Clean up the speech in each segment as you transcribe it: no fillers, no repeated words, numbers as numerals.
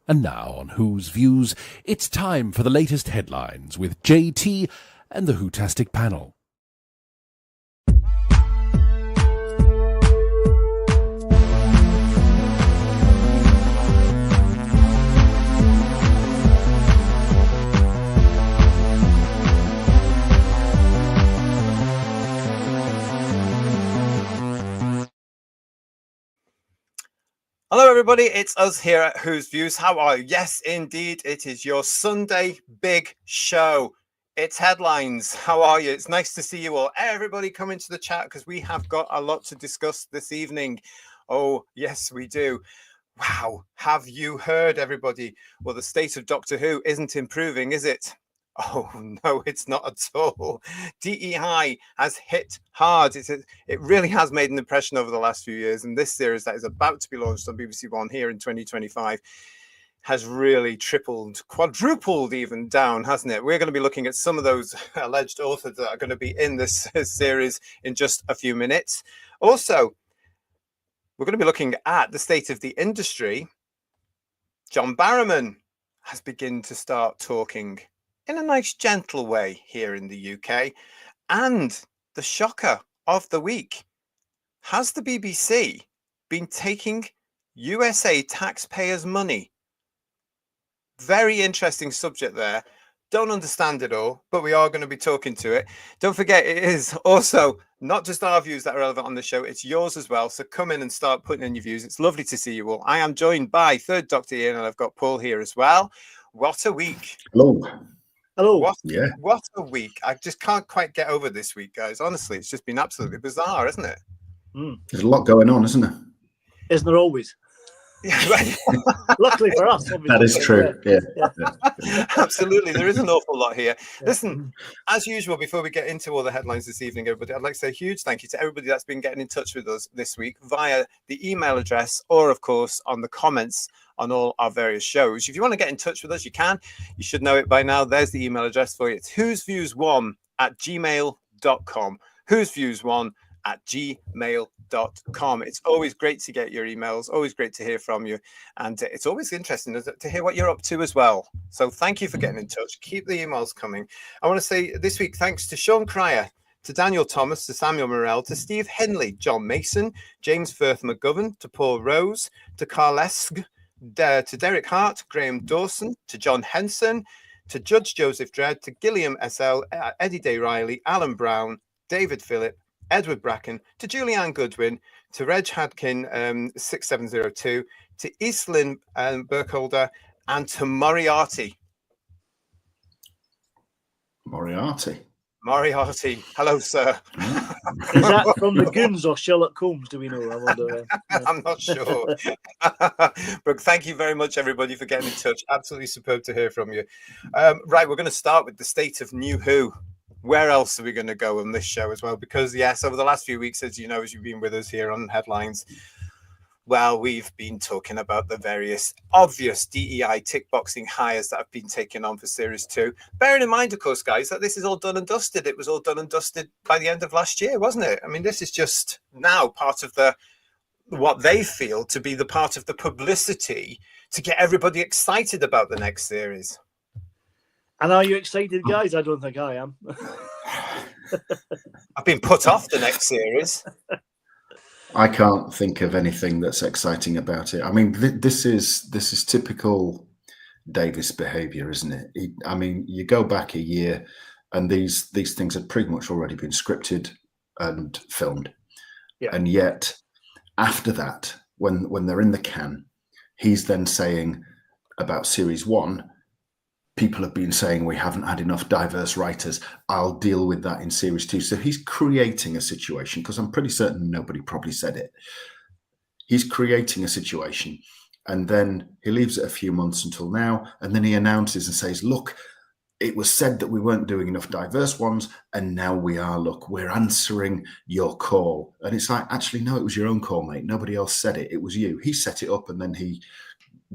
And now on Who's Views, it's time for the latest headlines with JT and the Whotastic panel. Hello everybody, it's us here at Who's Views. How are you? Yes, indeed, it is your Sunday big show. It's headlines. How are you? It's nice to see you all. Everybody come into the chat because we have got a lot to discuss this evening. Oh, yes, we do. Wow, have you heard, everybody? Well, the state of Doctor Who isn't improving, is it? Oh, no, it's not at all. DEI has hit hard. It really has made an impression over the last few years. And this series that is about to be launched on BBC One here in 2025 has really tripled, quadrupled even down, hasn't it? We're going to be looking at some of those alleged authors that are going to be in this series in just a few minutes. Also, we're going to be looking at the state of the industry. John Barrowman has begun to start talking in a nice, gentle way here in the UK. And the shocker of the week, has the BBC been taking USA taxpayers' money? Very interesting subject there. Don't understand it all, but we are going to be talking to it. Don't forget, it is also not just our views that are relevant on the show, it's yours as well. So come in and start putting in your views. It's lovely to see you all. I am joined by Third Doctor Ian, and I've got Paul here as well. What a week. Hello. Hello. What a week. I just can't quite get over this week, guys. Honestly, it's just been absolutely bizarre, isn't it? There's a lot going on, isn't there? Isn't there always? Yeah, right. Luckily for us, obviously. That is true. Yeah. Absolutely. There is an awful lot here. Listen, as usual, before we get into all the headlines this evening, everybody, I'd like to say a huge thank you to everybody that's been getting in touch with us this week via the email address or, of course, on the comments on all our various shows. If you want to get in touch with us, you can. You should know it by now. There's the email address for you. It's whosviews1@gmail.com. whosviews1@gmail.com. It's always great to get your emails, always great to hear from you, and it's always interesting to hear what you're up to as well. So thank you for getting in touch. Keep the emails coming. I want to say this week thanks to Sean Cryer, to Daniel Thomas, to Samuel Morrell, to Steve Henley, John Mason, James Firth McGovern, to Paul Rose, to Carl Esk, to Derek Hart, Graham Dawson, to John Henson, to Judge Joseph Dredd, to Gilliam SL, Eddie Day Riley, Alan Brown, David Phillip, Edward Bracken, to Julianne Goodwin, to Reg Hadkin 6702, to Islin Burkholder, and to Moriarty. Moriarty. Hello, sir. Is that from the Goons or Sherlock Holmes? Do we know? I wonder. I'm not sure. But thank you very much, everybody, for getting in touch. Absolutely superb to hear from you. Right, we're going to start with the state of New Who. Where else are we going to go on this show as well? Because, yes, over the last few weeks, as you know, as you've been with us here on Headlines, well, we've been talking about the various obvious DEI tick-boxing hires that have been taken on for Series 2. Bearing in mind, of course, guys, that this is all done and dusted. It was all done and dusted by the end of last year, wasn't it? I mean, this is just now part of what they feel to be the part of the publicity to get everybody excited about the next series. And are you excited, guys? I don't think I am. I've been put off the next series. I can't think of anything that's exciting about it. I mean, this is typical Davis behaviour, isn't it? I mean, you go back a year, and these things had pretty much already been scripted and filmed, and yet after that, when they're in the can, he's then saying about Series 1. People have been saying we haven't had enough diverse writers. I'll deal with that in Series 2. So he's creating a situation, because I'm pretty certain nobody probably said it. He's creating a situation, and then he leaves it a few months until now, and then he announces and says, look, it was said that we weren't doing enough diverse ones, and now we are. Look, we're answering your call. And it's like, actually, no, it was your own call, mate. Nobody else said it. It was you. He set it up, and then he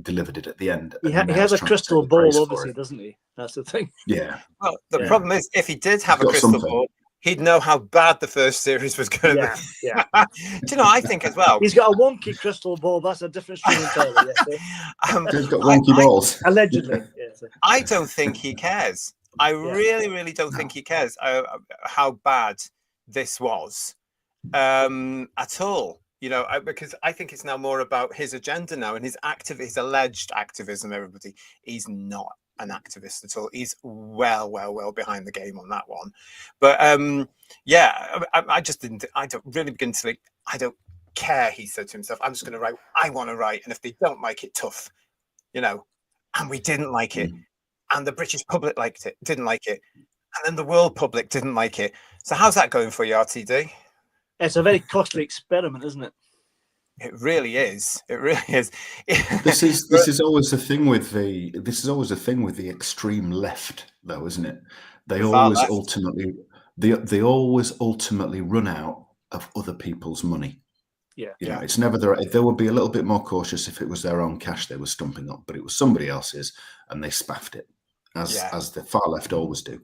delivered it at the end. He has a crystal ball, obviously, doesn't he? That's the thing. Yeah. Well, the problem is, if he did have a crystal ball, he'd know how bad the first series was going to be. Yeah. Do you know, I think as well. He's got a wonky crystal ball. That's a different story entirely. He's got wonky balls. Allegedly. Yes. I don't think he cares. I really, really don't think he cares how bad this was at all. You know, because I think it's now more about his agenda now and his alleged activism. Everybody, he's not an activist at all. He's well behind the game on that one. But I just didn't. I don't really begin to think. I don't care. He said to himself, "I'm just going to write. I want to write, and if they don't like it, tough." You know, and we didn't like it, and the British public didn't like it, and then the world public didn't like it. So how's that going for you, RTD? It's a very costly experiment, isn't it? It really is. It really is. This is always the thing with the extreme left, though, isn't it? They always ultimately run out of other people's money. Yeah. You know, it's never they would be a little bit more cautious if it was their own cash they were stumping up, but it was somebody else's and they spaffed it, as the far left always do.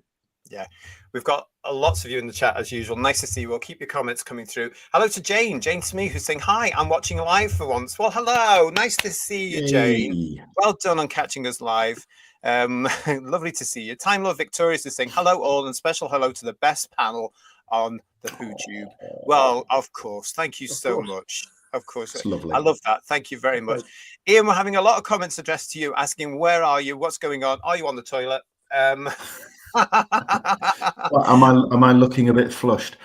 Yeah, we've got lots of you in the chat as usual. Nice to see you. We'll keep your comments coming through. Hello to Jane Smee, who's saying hi. I'm watching live for once. Well, hello, nice to see you, Jane. Well done on catching us live. Lovely to see you. Time Love Victorious is saying hello all, and special hello to the best panel on the WhoTube. Well, of course. Thank you so much. Of course. It's lovely. I love that. Thank you very much. Ian, we're having a lot of comments addressed to you asking, where are you? What's going on? Are you on the toilet? Well, am I looking a bit flushed?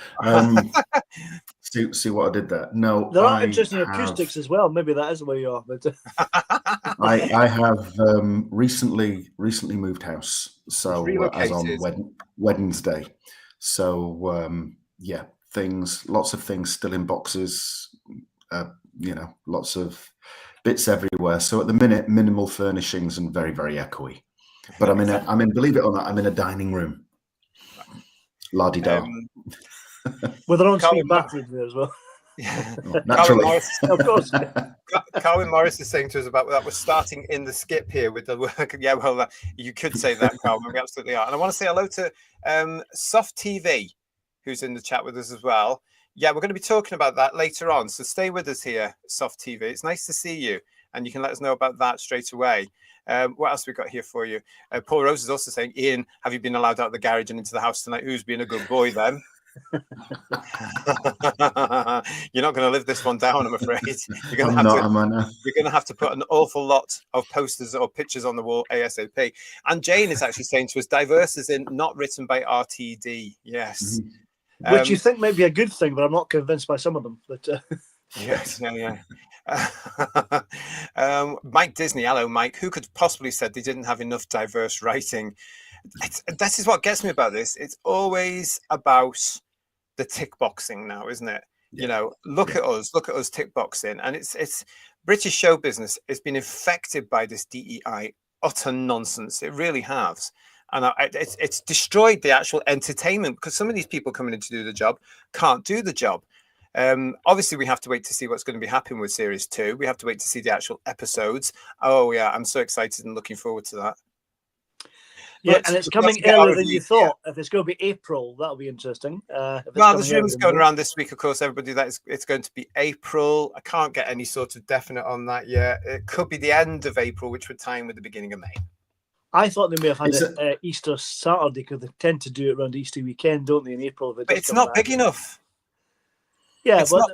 See what I did there? No, there are interesting acoustics as well. Maybe that is where you are. But I have recently moved house, so as on Wednesday. So lots of things still in boxes. Lots of bits everywhere. So at the minute, minimal furnishings and very, very echoey. But believe it or not, I'm in a dining room. La-di-da. With their own speed battery there as well. Yeah. Naturally. Of course. Carwyn Morris is saying to us about that. We're starting in the skip here with the work. Yeah, well, you could say that, Carwyn. We absolutely are. And I want to say hello to Soft TV, who's in the chat with us as well. Yeah, we're going to be talking about that later on. So stay with us here, Soft TV. It's nice to see you. And you can let us know about that straight away. What else we got here for you? Paul Rose is also saying, Ian, have you been allowed out of the garage and into the house tonight? Who's been a good boy then? You're not going to live this one down, I'm afraid. You're going to have to put an awful lot of posters or pictures on the wall ASAP. And Jane is actually saying to us, diverse as in not written by RTD. Yes. Mm-hmm. Which you think may be a good thing, but I'm not convinced by some of them. But yes, yeah. Mike Disney, hello Mike. Who could possibly said they didn't have enough diverse writing? This is what gets me about this. It's always about the tick boxing now, isn't it? Yeah. You know, look at us tick boxing, and it's British show business has been affected by this DEI utter nonsense. It really has. And it's destroyed the actual entertainment, because some of these people coming in to do the job can't do the job. Obviously, we have to wait to see what's going to be happening with Series 2. We have to wait to see the actual episodes. Oh, yeah, I'm so excited and looking forward to that. Yeah, and it's coming earlier than you thought. If it's going to be April, that'll be interesting. Well, there's rumors going around this week, of course, everybody, that it's going to be April. I can't get any sort of definite on that yet. It could be the end of April, which would time with the beginning of May. I thought they may have had it Easter Saturday, because they tend to do it around Easter weekend, don't they, in April? But it's not big enough. Yeah, well,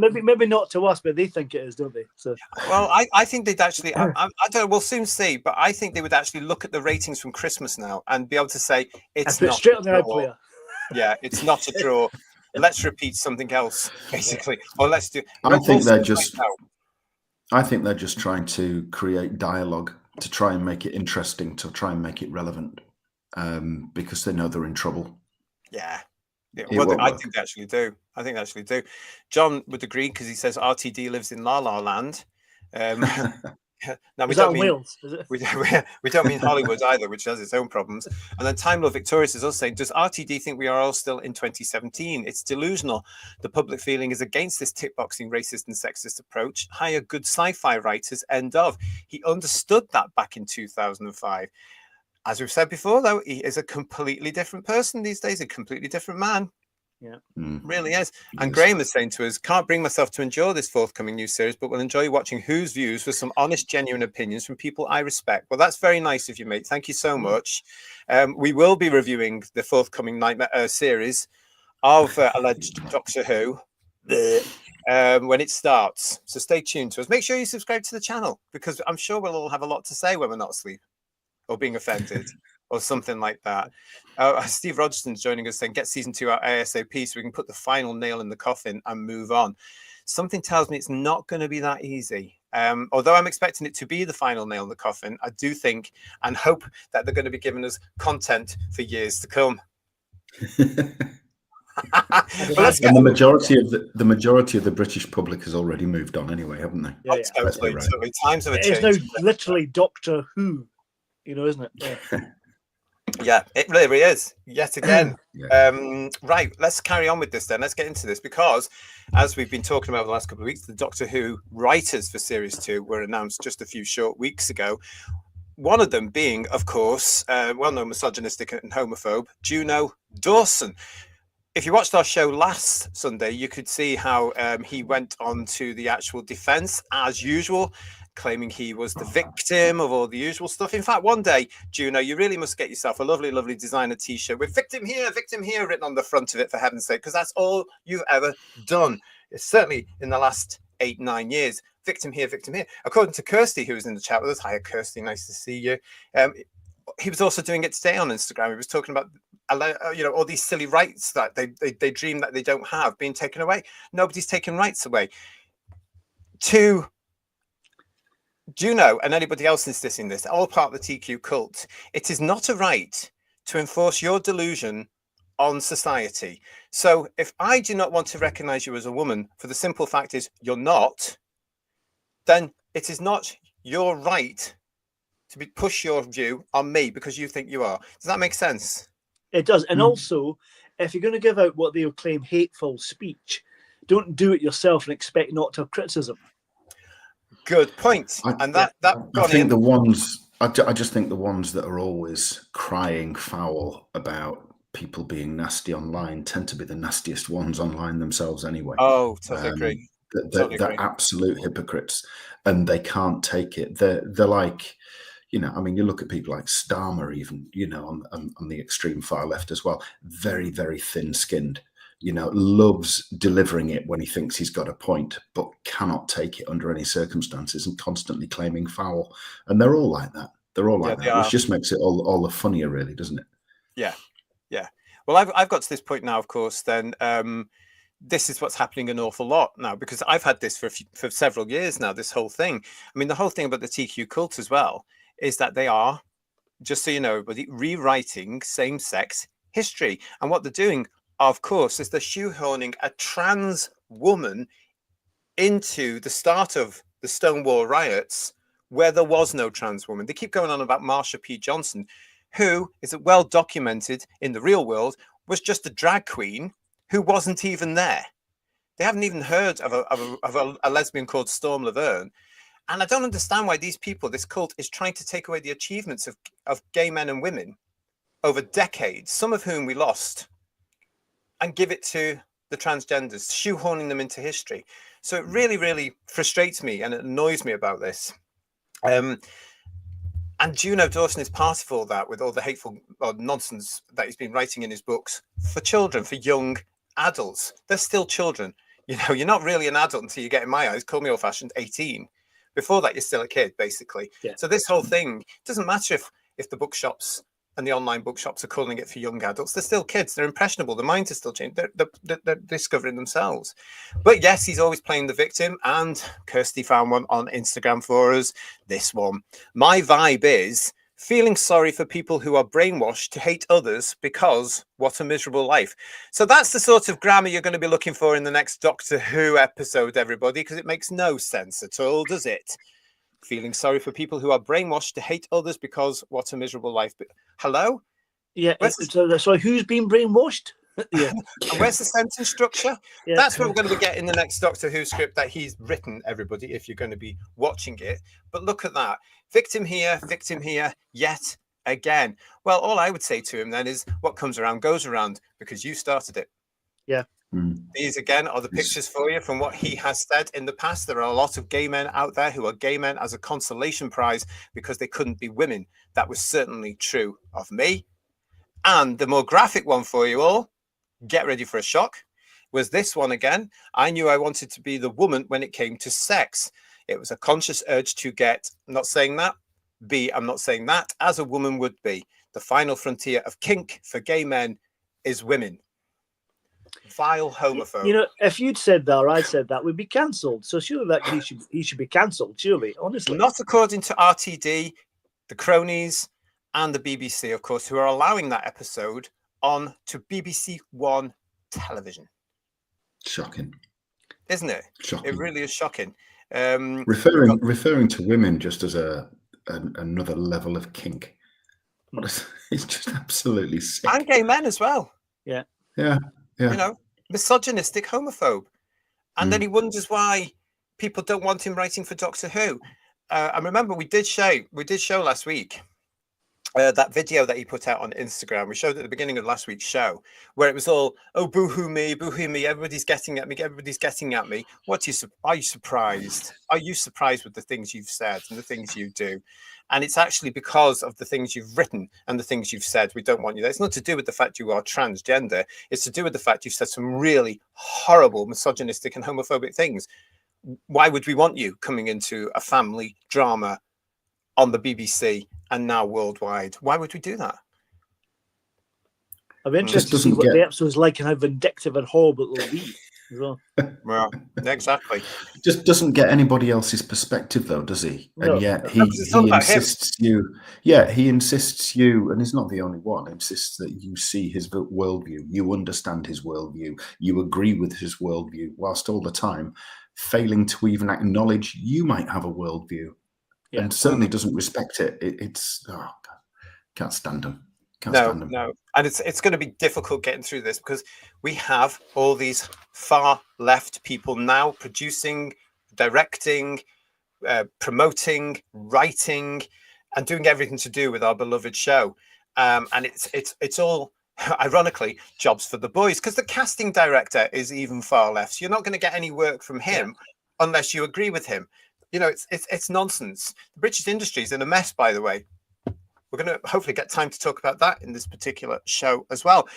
maybe not to us, but they think it is, don't they? So, well, I think they'd actually. I don't know. We'll soon see. But I think they would actually look at the ratings from Christmas now and be able to say it's not straight on the iPlayer. Yeah, it's not a draw. Let's repeat something else, basically, or let's do. I think they're just trying to create dialogue to try and make it interesting, to try and make it relevant, because they know they're in trouble. Yeah. Well, I think they actually do. John would agree, because he says RTD lives in La La Land. Now we don't mean Wales, is it? we don't mean Hollywood either, which has its own problems. And then Time Love Victorious is also saying, does RTD think we are all still in 2017? It's delusional. The public feeling is against this tick-boxing, racist and sexist approach. Hire good sci-fi writers, end of. He understood that back in 2005. As we've said before, though, he is a completely different person these days, a completely different man. Yeah, really is. And Graham is saying to us, can't bring myself to enjoy this forthcoming new series, but will enjoy watching Who's Views with some honest, genuine opinions from people I respect. Well, that's very nice of you, mate. Thank you so much. We will be reviewing the forthcoming Nightmare series of alleged Doctor Who when it starts. So stay tuned to us. Make sure you subscribe to the channel, because I'm sure we'll all have a lot to say when we're not asleep or being offended or something like that. Steve Rogerson's joining us saying, get season 2 out ASAP so we can put the final nail in the coffin and move on. Something tells me it's not going to be that easy. Although I'm expecting it to be the final nail in the coffin, I do think and hope that they're going to be giving us content for years to come. And the majority of the British public has already moved on anyway, haven't they? Yeah, Totally. Times have changed. It's now literally Doctor Who, isn't it? Yeah. Yeah, it really is. Yet again. Right, let's carry on with this then. Let's get into this, because as we've been talking about the last couple of weeks, the Doctor Who writers for Series 2 were announced just a few short weeks ago. One of them being, of course, well-known misogynistic and homophobe, Juno Dawson. If you watched our show last Sunday, you could see how he went on to the actual defense, as usual, claiming he was the victim of all the usual stuff. In fact, one day, Juno, you really must get yourself a lovely, lovely designer T-shirt with victim here, written on the front of it, for heaven's sake, because that's all you've ever done. It's certainly in the last 8-9 years. Victim here, victim here. According to Kirsty, who was in the chat with us. Hiya, Kirsty. Nice to see you. He was also doing it today on Instagram. He was talking about, all these silly rights that they dream that they don't have being taken away. Nobody's taken rights away. To Juno and anybody else insisting this, all part of the TQ cult, it is not a right to enforce your delusion on society. So if I do not want to recognize you as a woman, for the simple fact is you're not, then it is not your right to push your view on me because you think you are. Does that make sense? It does. And also, if you're going to give out what they'll claim hateful speech, don't do it yourself and expect not to have criticism. Good point. I think the ones, I just think the ones that are always crying foul about people being nasty online tend to be the nastiest ones online themselves anyway. Oh, totally agree. They're absolute hypocrites, and they can't take it. They're like, you look at people like Starmer, even, on the extreme far left as well. Very, very thin-skinned. Loves delivering it when he thinks he's got a point, but cannot take it under any circumstances, and constantly claiming foul. And they're all like that. They're all like that, which just makes it all the funnier, really, doesn't it? Yeah. Well, I've got to this point now, of course, then this is what's happening an awful lot now, because I've had this for several years now, this whole thing. I mean, the whole thing about the TQ cult as well is that they are, just so you know, everybody, rewriting same-sex history. And what they're doing, of course, is they're shoehorning a trans woman into the start of the Stonewall riots, where there was no trans woman. They keep going on about Marsha P. Johnson, who is well documented in the real world, was just a drag queen who wasn't even there. They haven't even heard of a lesbian called Storm Laverne. And I don't understand why these people, this cult, is trying to take away the achievements of gay men and women over decades, some of whom we lost, and give it to the transgenders, shoehorning them into history. So it really, really frustrates me, and it annoys me about this. And Juno Dawson is part of all that, with all the hateful nonsense that he's been writing in his books for children, for young adults. They're still children. You're not really an adult until you get, in my eyes, call me old-fashioned, 18. Before that, you're still a kid, basically. Yeah. So this whole thing doesn't matter if the bookshops and the online bookshops are calling it for young adults. They're still kids. They're impressionable. Their minds are still changing. They're discovering themselves. But yes, he's always playing the victim. And Kirsty found one on Instagram for us. This one. My vibe is feeling sorry for people who are brainwashed to hate others because what a miserable life. So that's the sort of grammar you're going to be looking for in the next Doctor Who episode, everybody, because it makes no sense at all, does it? Feeling sorry for people who are brainwashed to hate others because what a miserable life. But hello? Yeah, so who's been brainwashed? Yeah. And where's the sentence structure? Yeah. That's what we're going to be getting in the next Doctor Who script that he's written, everybody, if you're going to be watching it. But look at that. Victim here, yet again. Well, all I would say to him then is what comes around goes around, because you started it. Yeah. These again are the pictures for you from what he has said in the past. There are a lot of gay men out there who are gay men as a consolation prize because they couldn't be women. That was certainly true of me. And the more graphic one for you all, get ready for a shock, was this one again. I knew I wanted to be the woman when it came to sex. It was a conscious urge to get, I'm not saying that, B, I'm not saying that, as a woman would be. The final frontier of kink for gay men is women. Vile homophobe. You know, if you'd said that or I'd said that, we'd be cancelled. So surely that he should be cancelled, surely, honestly. Not according to RTD, the cronies, and the BBC, of course, who are allowing that episode on to BBC One television. Shocking. Isn't it? Shocking. It really is shocking. Referring to women just as another level of kink. It's just absolutely sick. And gay men as well. Yeah. Yeah. Yeah. You know, misogynistic homophobe. And then he wonders why people don't want him writing for Doctor Who. I remember we did show last week that video that he put out on Instagram. We showed at the beginning of last week's show where it was all, oh, boo-hoo me, everybody's getting at me, are you surprised? Are you surprised with the things you've said and the things you do? And it's actually because of the things you've written and the things you've said. We don't want you there. It's not to do with the fact you are transgender. It's to do with the fact you've said some really horrible, misogynistic and homophobic things. Why would we want you coming into a family drama on the BBC and now worldwide? Why would we do that? I'm interested to see what the episode's like and how vindictive and horrible it will be as well. Well, exactly. Just doesn't get anybody else's perspective, though, does he? No. And yet he insists he insists you, and he's not the only one, insists that you see his worldview, you understand his worldview, you agree with his worldview, whilst all the time failing to even acknowledge you might have a worldview. Yeah. And certainly doesn't respect it. It's can't stand him. No, and it's going to be difficult getting through this because we have all these far left people now producing, directing, promoting, writing, and doing everything to do with our beloved show. And it's all, ironically, jobs for the boys because the casting director is even far left. So you're not going to get any work from him unless you agree with him. You know, it's nonsense. The British industry is in a mess, by the way. We're going to hopefully get time to talk about that in this particular show as well.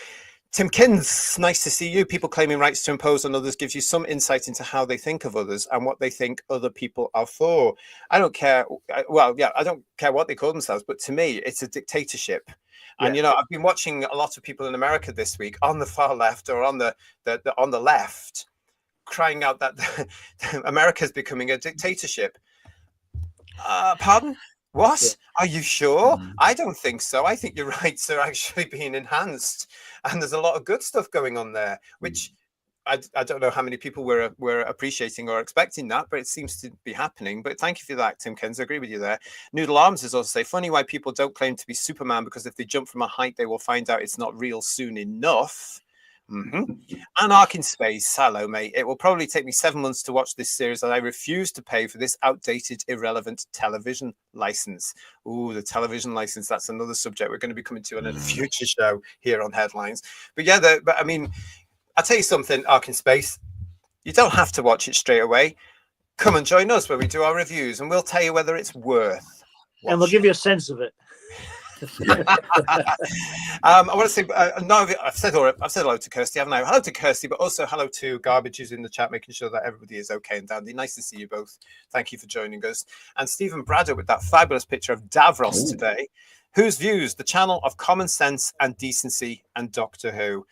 Tim Kins, nice to see you. People claiming rights to impose on others gives you some insight into how they think of others and what they think other people are for. I don't care. Well, yeah, I don't care what they call themselves, but to me, it's a dictatorship. And, you know, I've been watching a lot of people in America this week on the far left or on the left crying out that America is becoming a dictatorship. Pardon? What? Yeah. Are you sure? I don't think so. I think your rights are actually being enhanced. And there's a lot of good stuff going on there, which I don't know how many people were appreciating or expecting that, but it seems to be happening. But thank you for that, Tim Kens. I agree with you there. Noodle Arms is also say, funny why people don't claim to be Superman, because if they jump from a height, they will find out it's not real soon enough. Anarch in Space, hello mate. It will probably take me 7 months to watch this series, and I refuse to pay for this outdated, irrelevant television license. Ooh, the television license, that's another subject we're going to be coming to on a future show here on Headlines. But yeah, but I mean, I'll tell you something, Ark in Space, you don't have to watch it straight away. Come and join us where we do our reviews and we'll tell you whether it's worth watching. And we'll give you a sense of it. I want to say, no, I've said hello to Kirsty, haven't I? Hello to Kirsty, but also hello to Garbage, who's in the chat, making sure that everybody is okay and dandy. Nice to see you both. Thank you for joining us. And Stephen Braddock with that fabulous picture of Davros today, whose views the channel of common sense and decency and Doctor Who.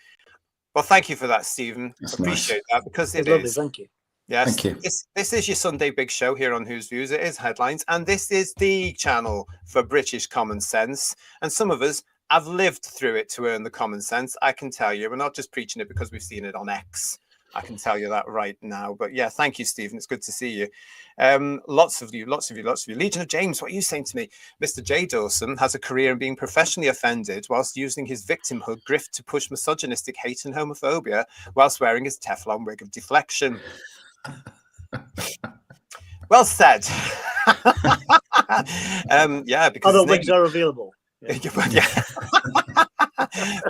Well, thank you for that, Stephen. That's appreciate nice. that because it lovely, is. thank you. Yes, thank you. This is your Sunday Big Show here on Who's Views. It is Headlines, and this is the channel for British common sense. And some of us have lived through it to earn the common sense. I can tell you, we're not just preaching it because we've seen it on X. I can tell you that right now. But yeah, thank you, Stephen. It's good to see you. Lots of you. Legion of James, what are you saying to me? Mr. J. Dawson has a career in being professionally offended whilst using his victimhood grift to push misogynistic hate and homophobia whilst wearing his Teflon wig of deflection. Well said. Yeah, because other wigs are available. Yeah.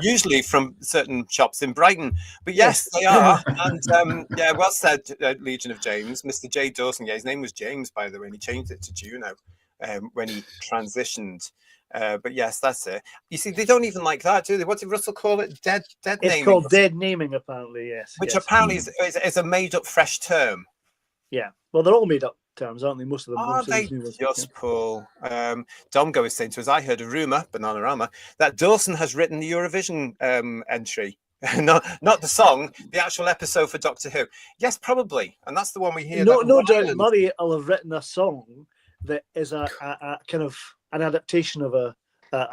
Usually from certain shops in Brighton, but yes, they are. And yeah, well said, Legion of James. Mr. J. Dawson, yeah, his name was James, by the way, and he changed it to Juno when he transitioned. But yes, that's it. You see, they don't even like that, do they? What did Russell call it? Dead It's naming. called dead naming, apparently. Yes, which yes. apparently is a made-up fresh term. Yeah, well, they're all made up terms, aren't they? Most of them. Are they just, Paul? Domgo is saying to us, I heard a rumour, Bananarama, that Dawson has written the Eurovision entry. not the song, the actual episode for Doctor Who. Yes, probably. And that's the one we hear. No doubt Murray will have written a song that is a kind of an adaptation of a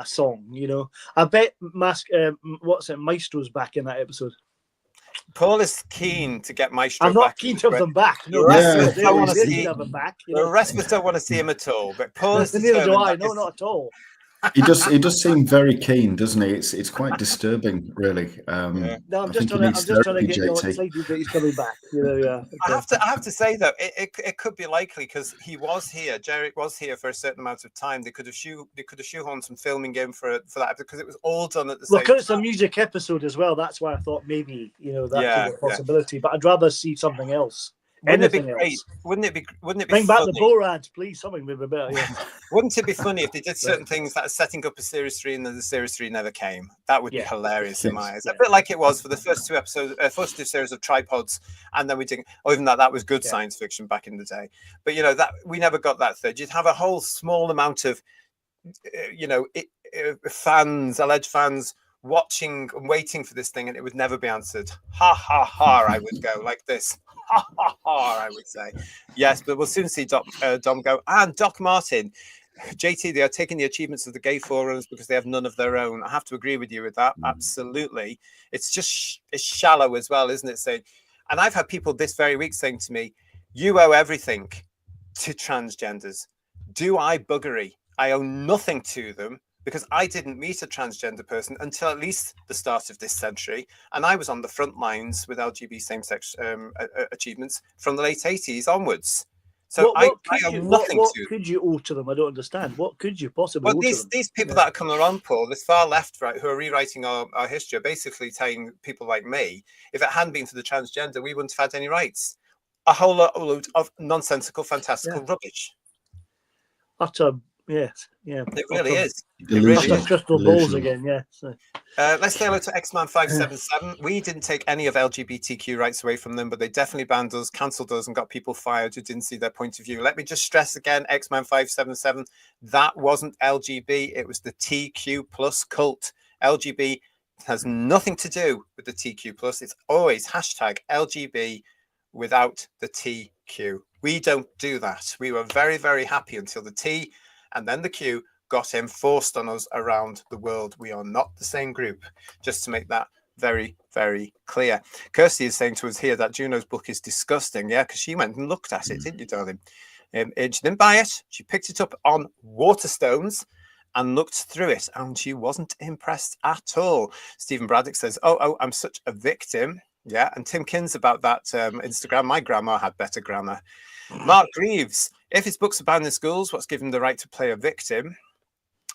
song, you know. I bet Maestro's back in that episode. Paul is keen to get Maestro back. I'm not keen to have them back. No, the rest of us don't want to see have him back. The rest of us don't want to see him at all. But Paul is neither do I. No, not at all. He does seem very keen, doesn't he? It's quite disturbing, really. No, I'm just trying to get you all excited that he's coming back. You know, yeah. I have to say though, it could be likely because he was here. Jarek was here for a certain amount of time. They could have shoehorned some filming in for that because it was all done at the same time. Because it's a music episode as well. That's why I thought maybe that could be a possibility. But I'd rather see something else. Wouldn't it be great? Wouldn't it be Bring back the Borads, please. Something would be better. Yeah. Wouldn't it be funny if they did certain things that are setting up a series 3 and then the series 3 never came? That would be hilarious in my eyes. A bit like it was for the first two episodes, first two series of Tripods, and then we did. Oh, even that was good science fiction back in the day. But that we never got that third. You'd have a whole small amount of, alleged fans watching and waiting for this thing, and it would never be answered. Ha ha ha! I would go like this. Ha ha ha! I would say yes, but we'll soon see Dom go. And Doc Martin, JT, they are taking the achievements of the gay forerunners because they have none of their own. I have to agree with you with that. Absolutely, it's just it's shallow as well, isn't it? Saying, and I've had people this very week saying to me, "You owe everything to transgenders." Do I buggery? I owe nothing to them. Because I didn't meet a transgender person until at least the start of this century. And I was on the front lines with LGBT same-sex achievements from the late 80s onwards. So I owe nothing to them. What could you owe to them? I don't understand. What could you possibly owe to them? These people that are coming around, Paul, this far left, right, who are rewriting our history, are basically telling people like me, if it hadn't been for the transgender, we wouldn't have had any rights. A whole load of nonsensical, fantastical rubbish. Yes, yeah. It really is. It really is. Crystal balls again, yeah. So. Let's say hello to X-Man 577. We didn't take any of LGBTQ rights away from them, but they definitely banned us, cancelled us, and got people fired who didn't see their point of view. Let me just stress again, X-Man 577, that wasn't LGB, it was the TQ plus cult. LGB has nothing to do with the TQ plus. It's always hashtag LGB without the TQ. We don't do that. We were very, very happy until the T and then the Q got enforced on us around the world. We are not the same group, just to make that very, very clear. Kirsty is saying to us here that Juno's book is disgusting. Yeah, because she went and looked at it, didn't you, darling? She didn't buy it. She picked it up on Waterstones and looked through it, and she wasn't impressed at all. Stephen Braddock says, oh, I'm such a victim. Yeah, and Tim Kins about that Instagram. My grandma had better grammar. Mark Greaves, if his books are banned in schools, what's given him the right to play a victim?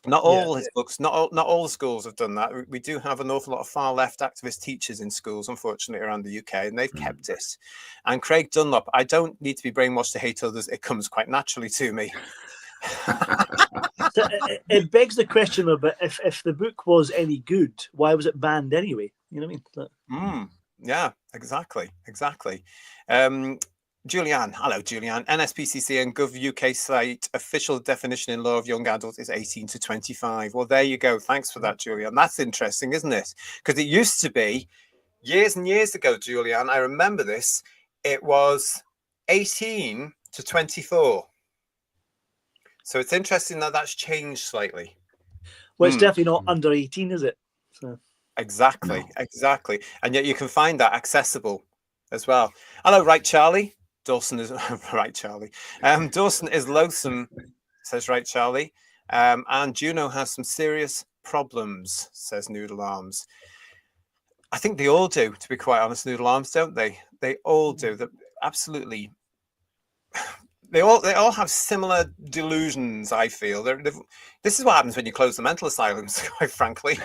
Not all his books, not all the schools have done that. We do have an awful lot of far left activist teachers in schools, unfortunately, around the UK, and they've kept it. And Craig Dunlop, I don't need to be brainwashed to hate others. It comes quite naturally to me. So it begs the question about if the book was any good, why was it banned anyway? You know what I mean? Yeah, exactly. Julianne, hello, Julianne. NSPCC and Gov UK site official definition in law of young adults is 18 to 25. Well, there you go. Thanks for that, Julianne. That's interesting, isn't it? Because it used to be years and years ago, Julianne. I remember this. It was 18 to 24. So it's interesting that that's changed slightly. Well, it's definitely not under 18, is it? So. Exactly. And yet you can find that accessible as well. Hello, right, Charlie. Dawson is right, Charlie. Dawson is loathsome, says right, Charlie. And Juno has some serious problems, says Noodle Arms. I think they all do, to be quite honest, Noodle Arms, don't they? They all do. That absolutely They all have similar delusions. I feel this is what happens when you close the mental asylums. Quite frankly,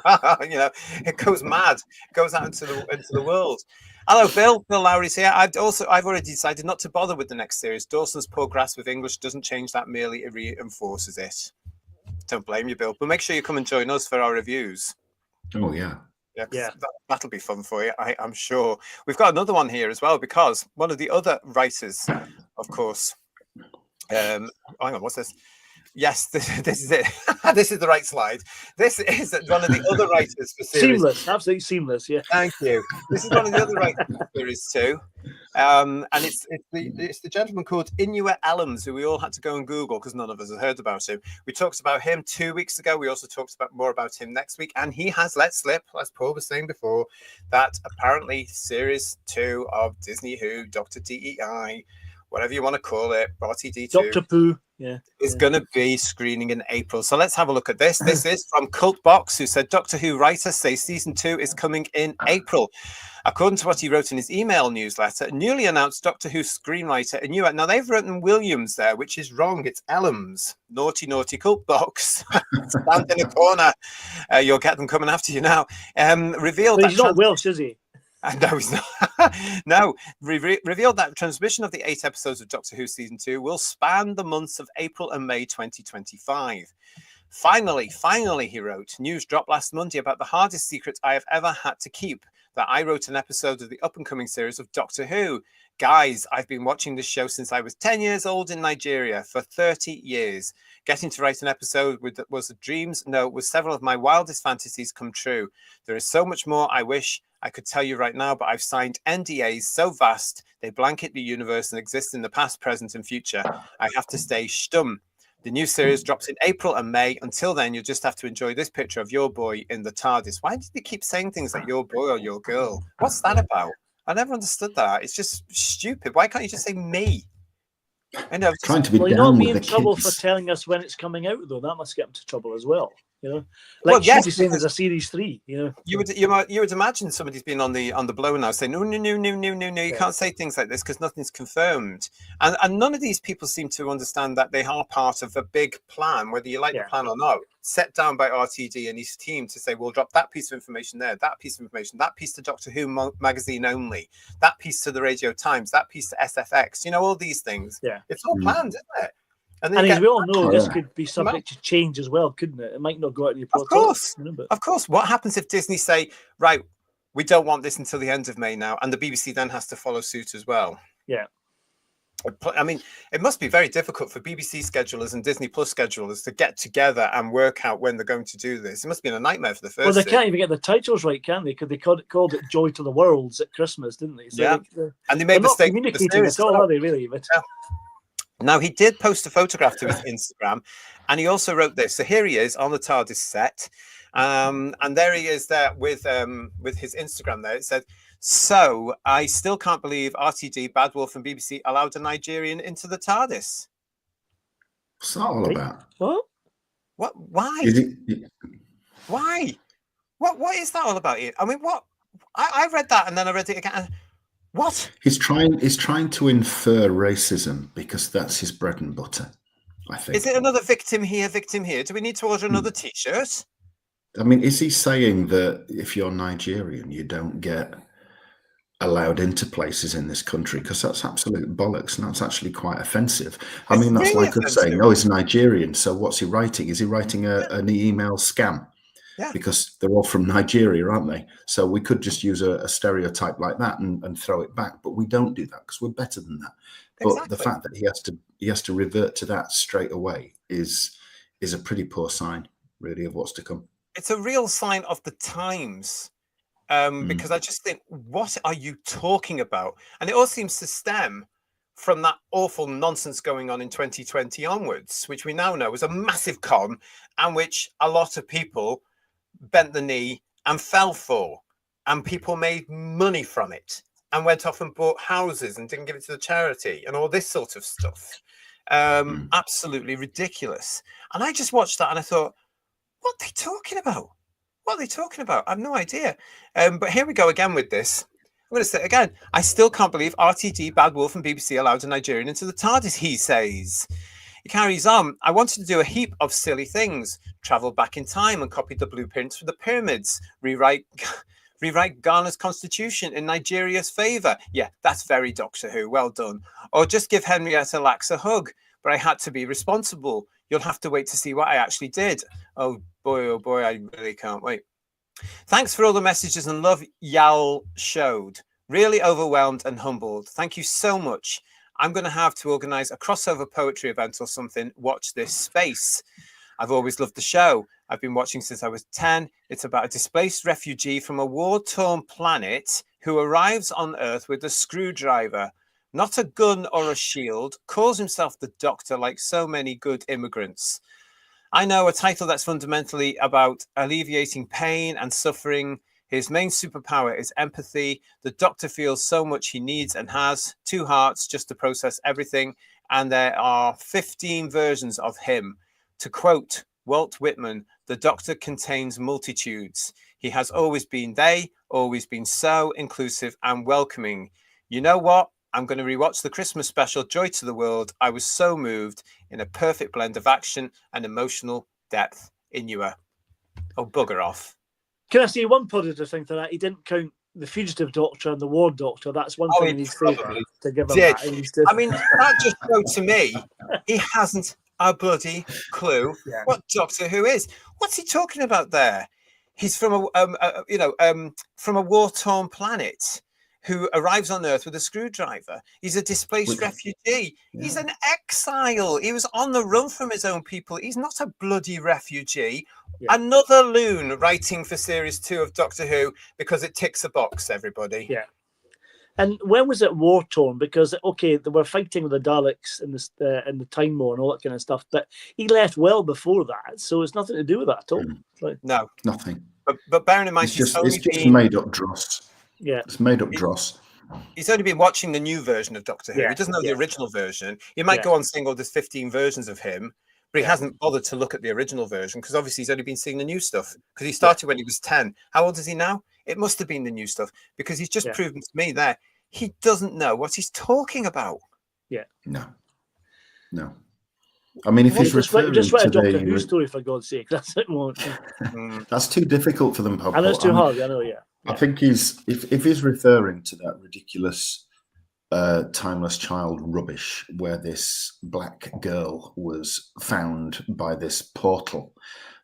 it goes mad. It goes out into the world. Hello, Bill. Bill Lowry's here. I've already decided not to bother with the next series. Dawson's poor grasp of English doesn't change that; merely it reinforces it. Don't blame you, Bill. But make sure you come and join us for our reviews. Oh yeah. Yeah. That'll be fun for you, I'm sure. We've got another one here as well, because one of the other writers, of course. Hang on, what's this? Yes, this is it. This is the right slide. This is one of the other writers for series. Seamless, absolutely seamless. Yeah. Thank you. This is one of the other writers for series 2. And it's the gentleman called Inuit Allams, who we all had to go and Google because none of us had heard about him. We talked about him 2 weeks ago. We also talked more about him next week, and he has let slip, as Paul was saying before, that apparently series 2 of Disney Who, Dr. DEI, whatever you want to call it, RTD2, Dr. Pooh, is going to be screening in April. So let's have a look at this. This is from Cultbox, who said Doctor Who writers say season 2 is coming in April. According to what he wrote in his email newsletter, newly announced Doctor Who screenwriter Inuit. Now they've written Williams there, which is wrong. It's Ellams. Naughty, naughty Cultbox. Stand in a corner. You'll get them coming after you now. Revealed that he's not Welsh, is he? No, he's not. No, revealed that transmission of the 8 episodes of Doctor Who season 2 will span the months of April and May 2025. Finally, he wrote, news dropped last Monday about the hardest secret I have ever had to keep, that I wrote an episode of the up-and-coming series of Doctor Who. Guys, I've been watching this show since I was 10 years old in Nigeria for 30 years. Getting to write an episode was the dreams. No, it was several of my wildest fantasies come true. There is so much more I wish I could tell you right now, but I've signed NDAs so vast they blanket the universe and exist in the past, present, and future. I have to stay stum. The new series drops in April and May. Until then, you'll just have to enjoy this picture of your boy in the TARDIS. Why did they keep saying things like your boy or your girl? What's that about? I never understood that. It's just stupid. Why can't you just say me? I know. Trying to be Well, down you're not with be the in trouble kids. for telling us when it's coming out, though. That must get him to trouble as well. Like Well, yes, should be saying there's a series 3. You would imagine somebody's been on the blow now, saying no. You can't say things like this because nothing's confirmed. And none of these people seem to understand that they are part of a big plan, whether you like the plan or not, set down by RTD and his team to say, we'll drop that piece of information there, that piece of information, that piece to Doctor Who magazine only, that piece to the Radio Times, that piece to SFX. All these things. Yeah, it's all planned, isn't it? And as we all know, this could be subject to change as well, couldn't it? It might not go out in the Of course. Of course. What happens if Disney say, right, we don't want this until the end of May now, and the BBC then has to follow suit as well? Yeah. I mean, it must be very difficult for BBC schedulers and Disney Plus schedulers to get together and work out when they're going to do this. It must be a nightmare for the first. Well, they can't even get the titles right, can they? Because they called it Joy to the Worlds at Christmas, didn't they? So and they made mistakes. Communicating at all, are they really? But... Yeah. Now, he did post a photograph to his Instagram, and he also wrote this. So here he is on the TARDIS set, and there he is there with his Instagram there. It said, so I still can't believe RTD, Bad Wolf, and BBC allowed a Nigerian into the TARDIS. What's that all about? What? Why? Why? What is that all about? I mean, what? I read that, and then I read it again. What? He's trying to infer racism because that's his bread and butter, I think. Is it another victim here, victim here? Do we need to order another T-shirt? I mean, is he saying that if you're Nigerian, you don't get allowed into places in this country? Because that's absolute bollocks, and that's actually quite offensive. I mean, that's really like us saying, oh, he's Nigerian, so what's he writing? Is he writing an email scam? Yeah. Because they're all from Nigeria, aren't they? So we could just use a stereotype like that and throw it back, but we don't do that because we're better than that. Exactly. But the fact that he has to revert to that straight away is a pretty poor sign, really, of what's to come. It's a real sign of the times, because I just think, what are you talking about? And it all seems to stem from that awful nonsense going on in 2020 onwards, which we now know was a massive con, and which a lot of people bent the knee and fell for, and people made money from it and went off and bought houses and didn't give it to the charity and all this sort of stuff. Absolutely ridiculous. And I just watched that and I thought, what are they talking about? What are they talking about? I have no idea. But here we go again with this. going to say it again. I still can't believe RTD, Bad Wolf, and BBC allowed a Nigerian into the TARDIS, he says. He carries on. I wanted to do a heap of silly things. Travel back in time and copy the blueprints for the pyramids. Rewrite Ghana's constitution in Nigeria's favour. Yeah, that's very Doctor Who. Well done. Or just give Henrietta Lacks a hug. But I had to be responsible. You'll have to wait to see what I actually did. Oh boy, I really can't wait. Thanks for all the messages and love y'all showed. Really overwhelmed and humbled. Thank you so much. I'm going to have to organise a crossover poetry event or something. Watch this space. I've always loved the show. I've been watching since I was 10. It's about a displaced refugee from a war-torn planet who arrives on Earth with a screwdriver, not a gun or a shield, calls himself the Doctor like so many good immigrants. I know, a title that's fundamentally about alleviating pain and suffering. His main superpower is empathy. The Doctor feels so much he needs and has 2 hearts just to process everything. And there are 15 versions of him. To quote Walt Whitman, the Doctor contains multitudes. He has always been they, always been so inclusive and welcoming. You know what? I'm going to rewatch the Christmas special, Joy to the World. I was so moved in a perfect blend of action and emotional depth. Inua. Oh, bugger off. Can I say one positive thing to that? He didn't count the Fugitive Doctor and the War Doctor. That's one thing he needs to give him did. that. I mean, that just showed to me he hasn't a bloody clue what Doctor Who is. What's he talking about there? He's from from a war-torn planet who arrives on Earth with a screwdriver. He's a displaced refugee. Yeah. He's an exile. He was on the run from his own people. He's not a bloody refugee. Yeah. Another loon writing for Series 2 of Doctor Who because it ticks a box, everybody. Yeah. And when was it war-torn? Because, okay, they were fighting with the Daleks in the Time War and all that kind of stuff, but he left well before that, so it's nothing to do with that at all. Right. No. Nothing. But bearing in mind, it's just made up dross. Yeah, it's made up dross. He's only been watching the new version of Doctor Who. He doesn't know the original version. He might go on saying, "Oh, there's 15 versions of him," but he hasn't bothered to look at the original version because obviously he's only been seeing the new stuff. Because he started when he was 10. How old is he now? It must have been the new stuff because he's just proven to me that he doesn't know what he's talking about. Yeah. No. I mean, if he's referring just write a to Doctor Who story, for God's sake. That's it. That's too difficult for them, Pop. And it's too hard. I know. Yeah. I think if he's referring to that ridiculous timeless child rubbish where this black girl was found by this portal,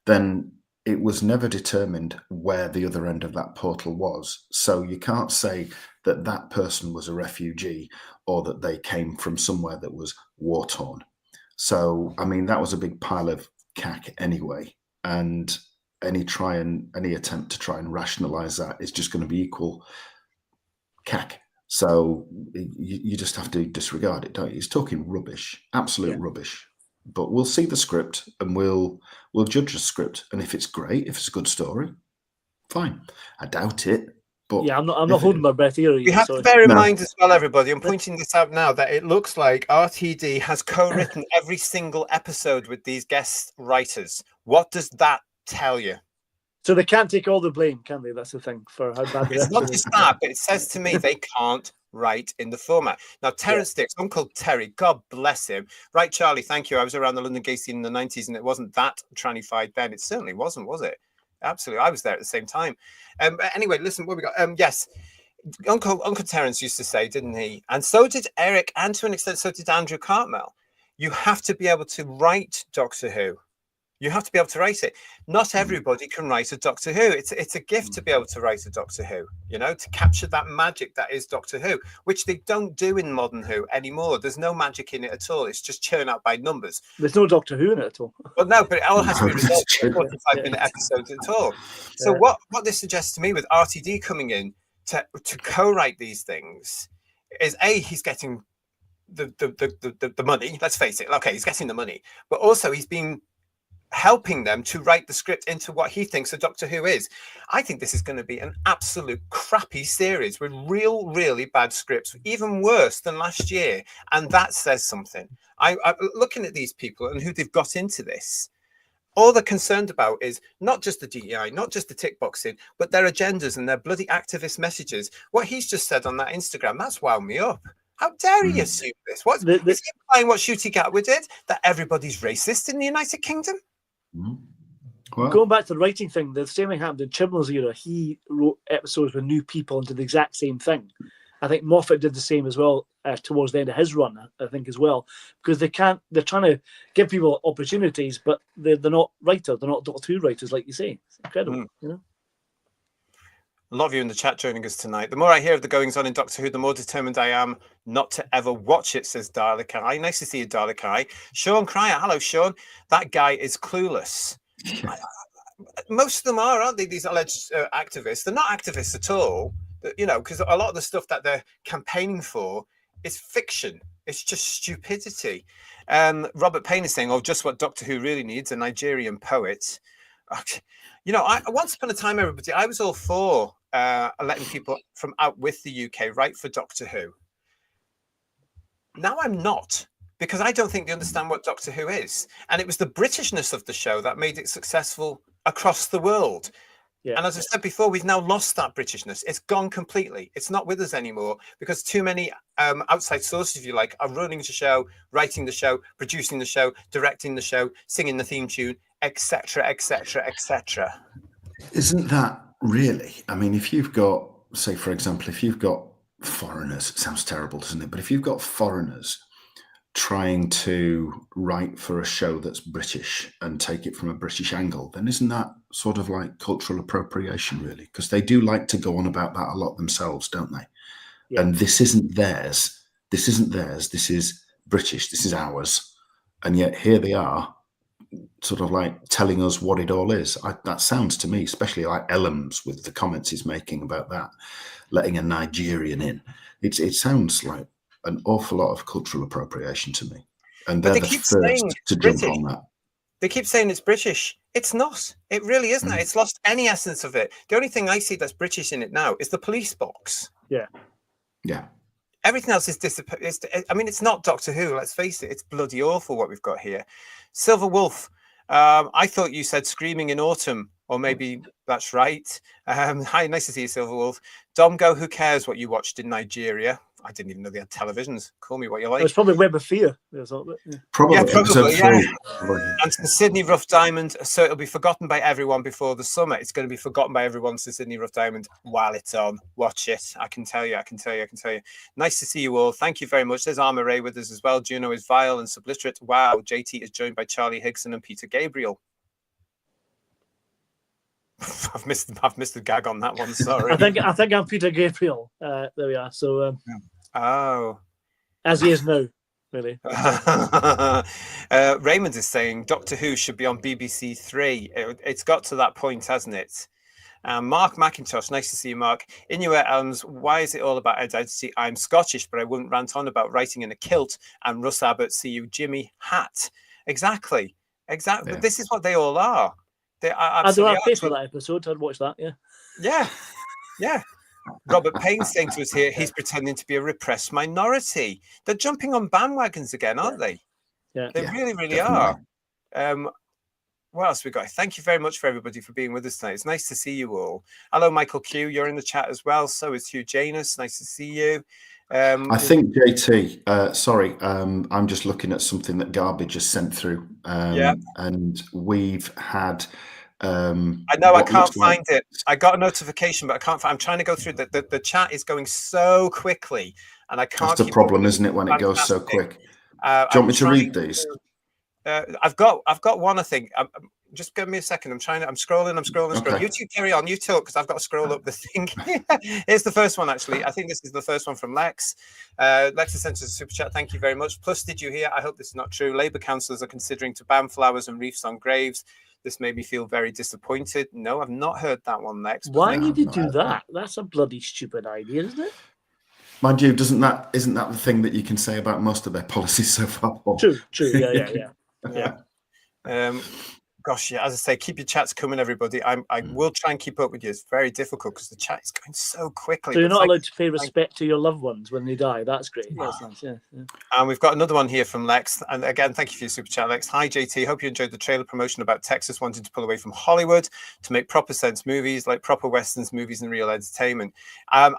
then it was never determined where the other end of that portal was. So you can't say that that person was a refugee or that they came from somewhere that was war-torn. So, I mean, that was a big pile of cack anyway. And any attempt to try and rationalize that is just going to be equal cack. So you just have to disregard it, don't you? He's talking rubbish, absolute rubbish. But we'll see the script and we'll judge the script. And if it's great, if it's a good story, fine. I doubt it. But yeah, I'm not holding my breath here. You have to bear in mind as well, everybody, I'm pointing this out now, that it looks like RTD has co-written every single episode with these guest writers. What does that tell you? So they can't take all the blame, can they? That's the thing for how bad it's not just that, but it says to me they can't write in the format. Now, Terence Dix, Uncle Terry, God bless him. Right, Charlie, thank you. I was around the London gay scene in the 90s and it wasn't that trannified then. It certainly wasn't, was it? Absolutely. I was there at the same time. But anyway, listen, what we got? Yes, Uncle Terence used to say, didn't he? And so did Eric, and to an extent, so did Andrew Cartmel. You have to be able to write Doctor Who. You have to be able to write it. Not everybody can write a Doctor Who. It's a gift to be able to write a Doctor Who, to capture that magic that is Doctor Who, which they don't do in modern Who anymore. There's no magic in it at all. It's just churn out by numbers. There's no Doctor Who in it at all. Well, no, but it all has to be resolved in 45-minute episodes at all. So what this suggests to me with RTD coming in to co-write these things is, A, he's getting the money. Let's face it. Okay, he's getting the money. But also he's been helping them to write the script into what he thinks a Doctor Who is. I think this is going to be an absolute crappy series with really bad scripts, even worse than last year. And that says something. I'm looking at these people and who they've got into this. all they're concerned about is not just the DEI, not just the tick boxing, but their agendas and their bloody activist messages. What he's just said on that Instagram, that's wound me up. How dare he assume this? Is he implying what Ncuti Gatwa did? That everybody's racist in the United Kingdom? Well, going back to the writing thing, the same thing happened in Chibnall's era. He wrote episodes with new people and did the exact same thing. I think Moffat did the same as well towards the end of his run, I think, as well, because they're trying to give people opportunities, but they're not writers, they're not Doctor Who writers, like you say. It's incredible, you know. A lot of you in the chat joining us tonight. The more I hear of the goings on in Doctor Who, the more determined I am not to ever watch it, says Dalek Eye. Nice to see you, Dalek Eye. Sean Cryer, hello, Sean. That guy is clueless. Most of them are, aren't they? These alleged activists. They're not activists at all. You know, because a lot of the stuff that they're campaigning for is fiction. It's just stupidity. Robert Payne is saying, "Oh, just what Doctor Who really needs: a Nigerian poet." You know, once upon a time, everybody, I was all for letting people from out with the UK write for Doctor Who. Now I'm not, because I don't think they understand what Doctor Who is, and it was the Britishness of the show that made it successful across the world. Yeah. And as I said before, we've now lost that Britishness. It's gone completely. It's not with us anymore because too many outside sources, if you like, are running the show, writing the show, producing the show, directing the show, singing the theme tune, etc., etc., etc. Isn't that really? I mean, if you've got, say, for example, if you've got foreigners, it sounds terrible, doesn't it? But if you've got foreigners trying to write for a show that's British and take it from a British angle, then isn't that sort of like cultural appropriation, really? Because they do like to go on about that a lot themselves, don't they? Yeah. And this isn't theirs. This isn't theirs. This is British. This is ours. And yet here they are sort of like telling us what it all is. That sounds to me, especially like Ellams with the comments he's making about that, letting a Nigerian in. It sounds like an awful lot of cultural appropriation to me, and they're the first to jump on that. They keep saying it's British. It's not. It really isn't. It's lost any essence of it. The only thing I see that's British in it now is the police box. Yeah. Everything else is I mean, it's not Doctor Who. Let's face it. It's bloody awful what we've got here. Silver Wolf. I thought you said Screaming in Autumn, or maybe that's right. Hi, nice to see you, Silver Wolf. Domgo, who cares what you watched in Nigeria? I didn't even know they had televisions. Call me what you like. It's probably Web of Fear. Probably. Yeah. And to Sydney Rough Diamond, so it'll be forgotten by everyone before the summer. It's going to be forgotten by everyone to Sydney Rough Diamond while it's on. Watch it. I can tell you. Nice to see you all. Thank you very much. There's Armour Ray with us as well. Juno is vile and subliterate. Wow. JT is joined by Charlie Higson and Peter Gabriel. I've missed the gag on that one. Sorry. I think I'm Peter Gabriel. There we are. So as he is now, really. Raymond is saying Doctor Who should be on BBC Three. It's got to that point, hasn't it? Mark McIntosh, nice to see you, Mark. Inuit Elms, why is it all about identity? I'm Scottish, but I wouldn't rant on about writing in a kilt. And Russ Abbott, see you, Jimmy Hat. Exactly. Yeah. But this is what they all are. I do have faith for that episode. I'd watch that. Yeah. Robert Payne saying to us here, he's pretending to be a repressed minority. They're jumping on bandwagons again, aren't they? Yeah, they really are. What else we got? Thank you very much for everybody for being with us tonight. It's nice to see you all. Hello, Michael Q. You're in the chat as well. So is Hugh Janus. Nice to see you. I think JT. Sorry, I'm just looking at something that Garbage has sent through. And we've had. I know I can't find it. I got a notification, but I can't. I'm trying to go through the chat is going so quickly, and I can't. That's the problem, isn't it, when it goes so quick? Do you want me to read these? I've got one. I think. Just give me a second. I'm scrolling. Okay. You two carry on. You talk because I've got to scroll up the thing. Here's the first one, actually. I think this is the first one from Lex. Lex has sent us a super chat. Thank you very much. Plus, did you hear? I hope this is not true. Labour councillors are considering to ban flowers and wreaths on graves. This made me feel very disappointed. No, I've not heard that one, Lex. Why did you do that? That's a bloody stupid idea, isn't it? Mind you, isn't that the thing that you can say about most of their policies so far? True. Yeah. Gosh, yeah, as I say, keep your chats coming, everybody. I will try and keep up with you. It's very difficult because the chat is going so quickly. So you're not allowed to pay respect to your loved ones when they die. That's great. Yeah, that's nice. Yeah. And we've got another one here from Lex. And again, thank you for your super chat, Lex. Hi, JT. Hope you enjoyed the trailer promotion about Texas wanting to pull away from Hollywood to make proper sense movies, like proper Westerns, movies, and real entertainment.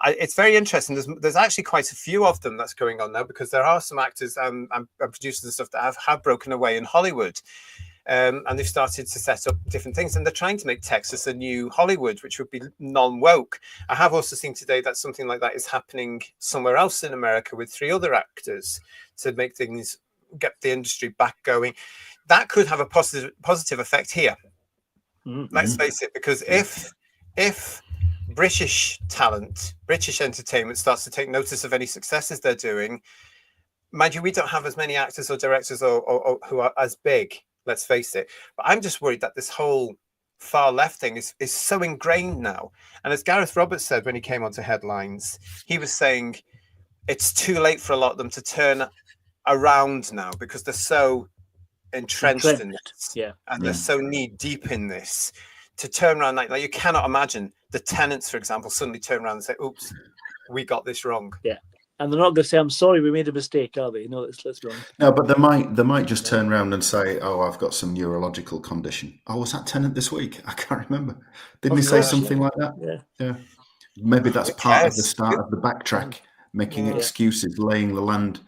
It's very interesting. There's actually quite a few of them that's going on now, because there are some actors and producers and stuff that have broken away in Hollywood. And they've started to set up different things, and they're trying to make Texas a new Hollywood, which would be non-woke. I have also seen today that something like that is happening somewhere else in America with 3 other actors to make things, get the industry back going. That could have a positive effect here. Mm-hmm. Let's face it, because if British talent, British entertainment starts to take notice of any successes they're doing, mind you, we don't have as many actors or directors or who are as big. Let's face it. But I'm just worried that this whole far left thing is so ingrained now. And as Gareth Roberts said when he came onto Headlines, he was saying it's too late for a lot of them to turn around now, because they're so entrenched in this. Yeah. And they're so knee deep in this. To turn around, like you cannot imagine the tenants, for example, suddenly turn around and say, oops, we got this wrong. Yeah. And they're not going to say, I'm sorry, we made a mistake, are they? No, let's be honest. No, but they might just turn around and say, oh, I've got some neurological condition. Oh, was that tenant this week? I can't remember. Didn't he say something like that? Yeah. Maybe that's part of the start of the backtrack, making excuses, laying the land,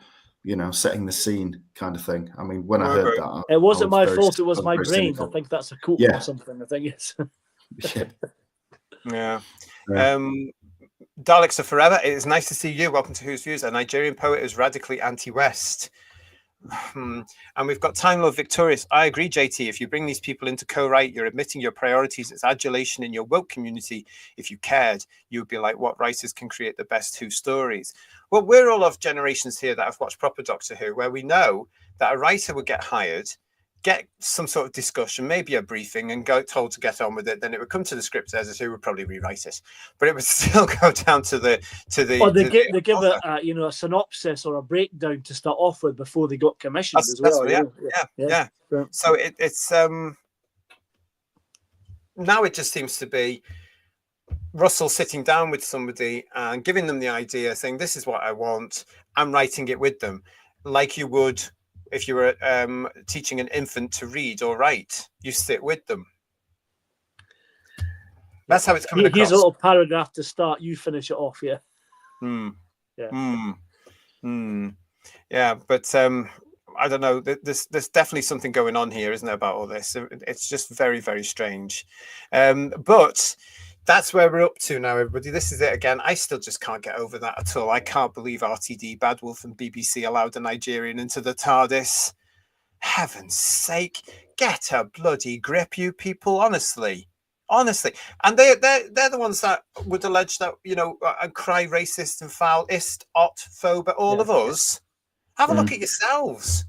setting the scene kind of thing. I mean, when I heard that... It wasn't my fault, it was my brain. Cynical. I think that's a quote or something. I think it's... Yeah. Daleks are forever. It is nice to see you. Welcome to Whose Views. A Nigerian poet is radically anti-West. And we've got Time Lord Victorious. I agree, JT. If you bring these people into co-write, you're admitting your priorities. It's adulation in your woke community. If you cared, you would be like, what writers can create the best Who stories? Well, we're all of generations here that have watched proper Doctor Who, where we know that a writer would get hired, get some sort of discussion, maybe a briefing, and go told to get on with it. Then it would come to the script editor, who would probably rewrite it, but it would still go down to the. Or they give it a synopsis or a breakdown to start off with before they got commissioned as well. Yeah. So it's now it just seems to be Russell sitting down with somebody and giving them the idea, saying, "This is what I want." I'm writing it with them, like you would if you were teaching an infant to read or write. You sit with them. That's how it's coming across. Here's a little paragraph to start. You finish it off, yeah. Yeah, but I don't know. There's definitely something going on here, isn't there, about all this? It's just very, very strange. But that's where we're up to now, everybody. This is it again. I still just can't get over that at all. I can't believe RTD, Bad Wolf, and BBC allowed a Nigerian into the TARDIS. Heaven's sake, get a bloody grip, you people. Honestly. And they're the ones that would allege that, and cry racist and foul, phobe, all of us. Have a look at yourselves.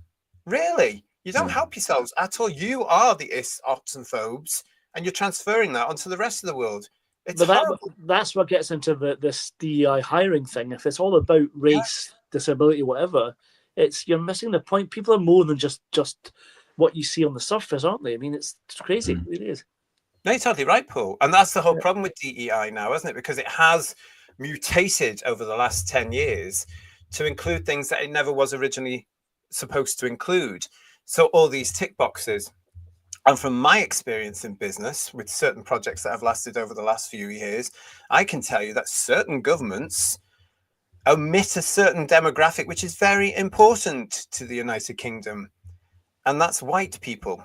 Really? You don't help yourselves at all. You are the ots, and phobes, and you're transferring that onto the rest of the world. That's what gets into this DEI hiring thing. If it's all about race, disability, whatever, you're missing the point. People are more than just what you see on the surface, aren't they? I mean, it's crazy. It is. No, you're totally right, Paul. And that's the whole problem with DEI now, isn't it? Because it has mutated over the last 10 years to include things that it never was originally supposed to include. So all these tick boxes. And from my experience in business with certain projects that have lasted over the last few years, I can tell you that certain governments omit a certain demographic, which is very important to the United Kingdom. And that's white people.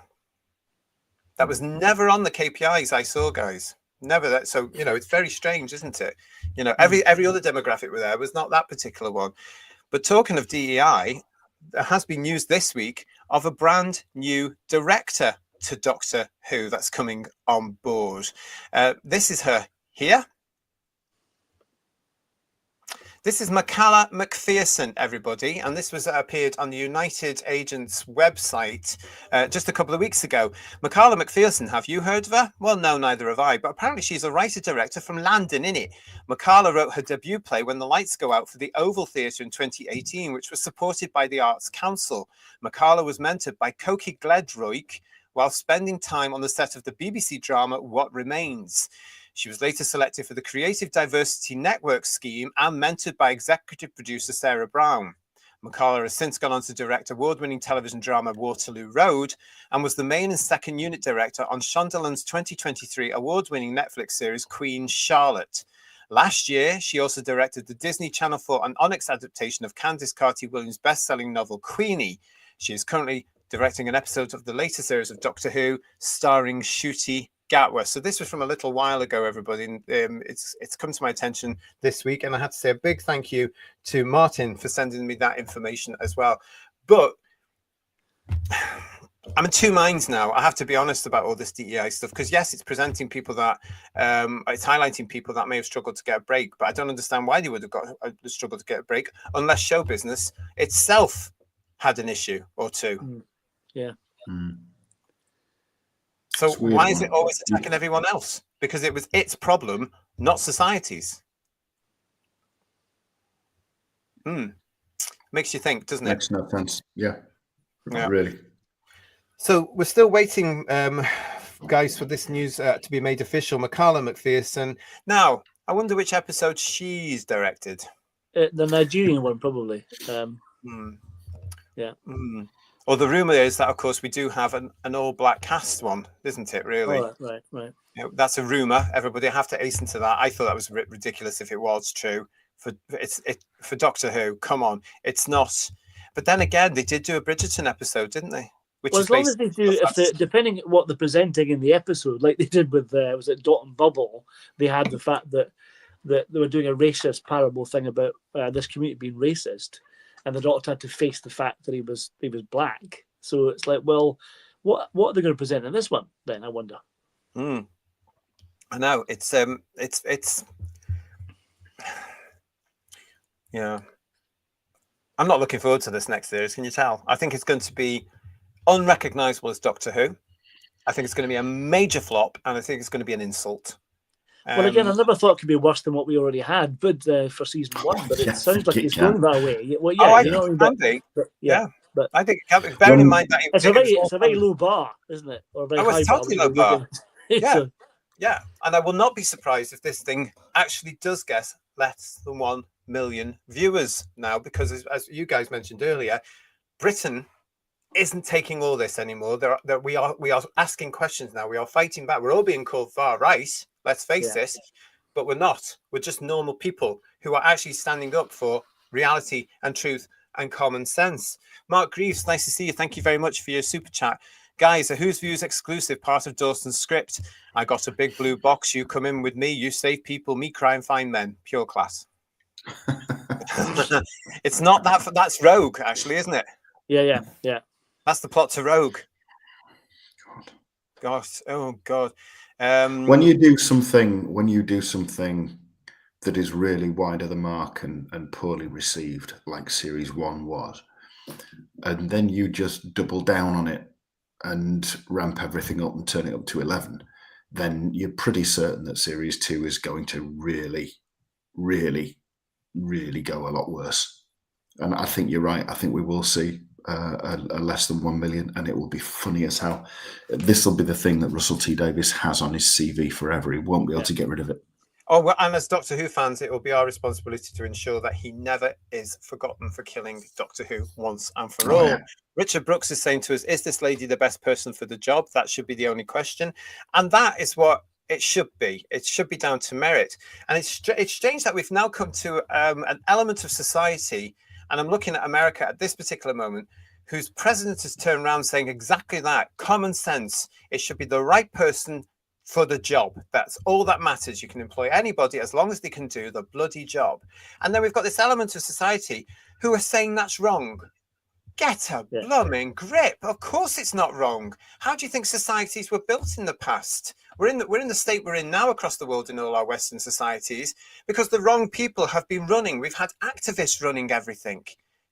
That was never on the KPIs I saw, guys. Never that. So, it's very strange, isn't it? Every other demographic there was not that particular one. But talking of DEI, there has been news this week of a brand new director to Doctor Who that's coming on board. This is her here. This is Michaela McPherson, everybody, and this was appeared on the United Agents website just a couple of weeks ago. Michaela McPherson, have you heard of her? Well, no, neither have I, but apparently she's a writer-director from London, innit? Michaela wrote her debut play When the Lights Go Out for the Oval Theatre in 2018, which was supported by the Arts Council. Michaela was mentored by Coki Gledroik, while spending time on the set of the BBC drama What Remains. She was later selected for the Creative Diversity Network scheme and mentored by executive producer Sarah Brown. McCullough has since gone on to direct award-winning television drama Waterloo Road and was the main and second unit director on Shondaland's 2023 award-winning Netflix series Queen Charlotte. Last year, she also directed the Disney Channel 4 and Onyx adaptation of Candice Carty-Williams' best-selling novel Queenie. She is currently directing an episode of the later series of Doctor Who, starring Ncuti Gatwa. So this was from a little while ago, everybody. And, it's come to my attention this week, and I had to say a big thank you to Martin for sending me that information as well. But I'm in two minds now. I have to be honest about all this DEI stuff, because yes, it's presenting people that it's highlighting people that may have struggled to get a break, but I don't understand why they would have got a struggle to get a break unless show business itself had an issue or two. Yeah. So why is it always attacking everyone else? Because it was its problem, not society's. Makes you think, doesn't it? Makes no sense. Yeah. Really. So we're still waiting, guys, for this news to be made official. Makala McPherson. Now, I wonder which episode she's directed. The Nigerian one, probably. Yeah. Or the rumor is that, of course, we do have an all-black cast one, isn't it, really? Oh, right. You know, that's a rumor. Everybody have to hasten to that. I thought that was ridiculous if it was true. For Doctor Who, come on. It's not. But then again, they did do a Bridgerton episode, didn't they? Which well, as long as they do, depending on what they're presenting in the episode, like they did with was it Dot and Bubble, they had the fact that they were doing a racist parable thing about this community being racist, and the Doctor had to face the fact that he was black. So it's like, well, what are they going to present in this one? Then I wonder. I know it's yeah. I'm not looking forward to this next series. Can you tell? I think it's going to be unrecognizable as Doctor Who. I think it's going to be a major flop, and I think it's going to be an insult. Well, again, I never thought it could be worse than what we already had, but for season one. But it sounds like it's going that way. Well, yeah, I think it can be. But I think it can be. Bearing in mind that it's a very low bar, isn't it? Or a very high totally low bar. Yeah, and I will not be surprised if this thing actually does get less than 1 million viewers now, because as you guys mentioned earlier, Britain isn't taking all this anymore. We are asking questions now. We are fighting back. We're all being called far right. Let's face this, but we're not. We're just normal people who are actually standing up for reality and truth and common sense. Mark Greaves, nice to see you. Thank you very much for your super chat. Guys, a Who's Views exclusive, part of Dawson's script. I got a big blue box. You come in with me. You save people. Me cry and find men. Pure class. It's not that. That's Rogue, actually, isn't it? Yeah. That's the plot to Rogue. God. Oh God. When you do something that is really wide of the mark and poorly received, like Series 1 was, and then you just double down on it and ramp everything up and turn it up to 11, then you're pretty certain that Series 2 is going to really, really, really go a lot worse. And I think you're right. I think we will see a less than 1 million, and it will be funny as hell. This will be the thing that Russell T Davies has on his CV forever. He won't be able to get rid of it. Oh, well, and as Doctor Who fans, it will be our responsibility to ensure that he never is forgotten for killing Doctor Who once and for all. Yeah. Richard Brooks is saying to us, is this lady the best person for the job? That should be the only question. And that is what it should be. It should be down to merit. And it's strange that we've now come to an element of society, and I'm looking at America at this particular moment, whose president has turned around saying exactly that. Common sense. It should be the right person for the job. That's all that matters. You can employ anybody as long as they can do the bloody job. And then we've got this element of society who are saying that's wrong. Get a blooming grip. Of course it's not wrong. How do you think societies were built in the past? We're in the state we're in now across the world in all our Western societies because the wrong people have been running. We've had activists running everything.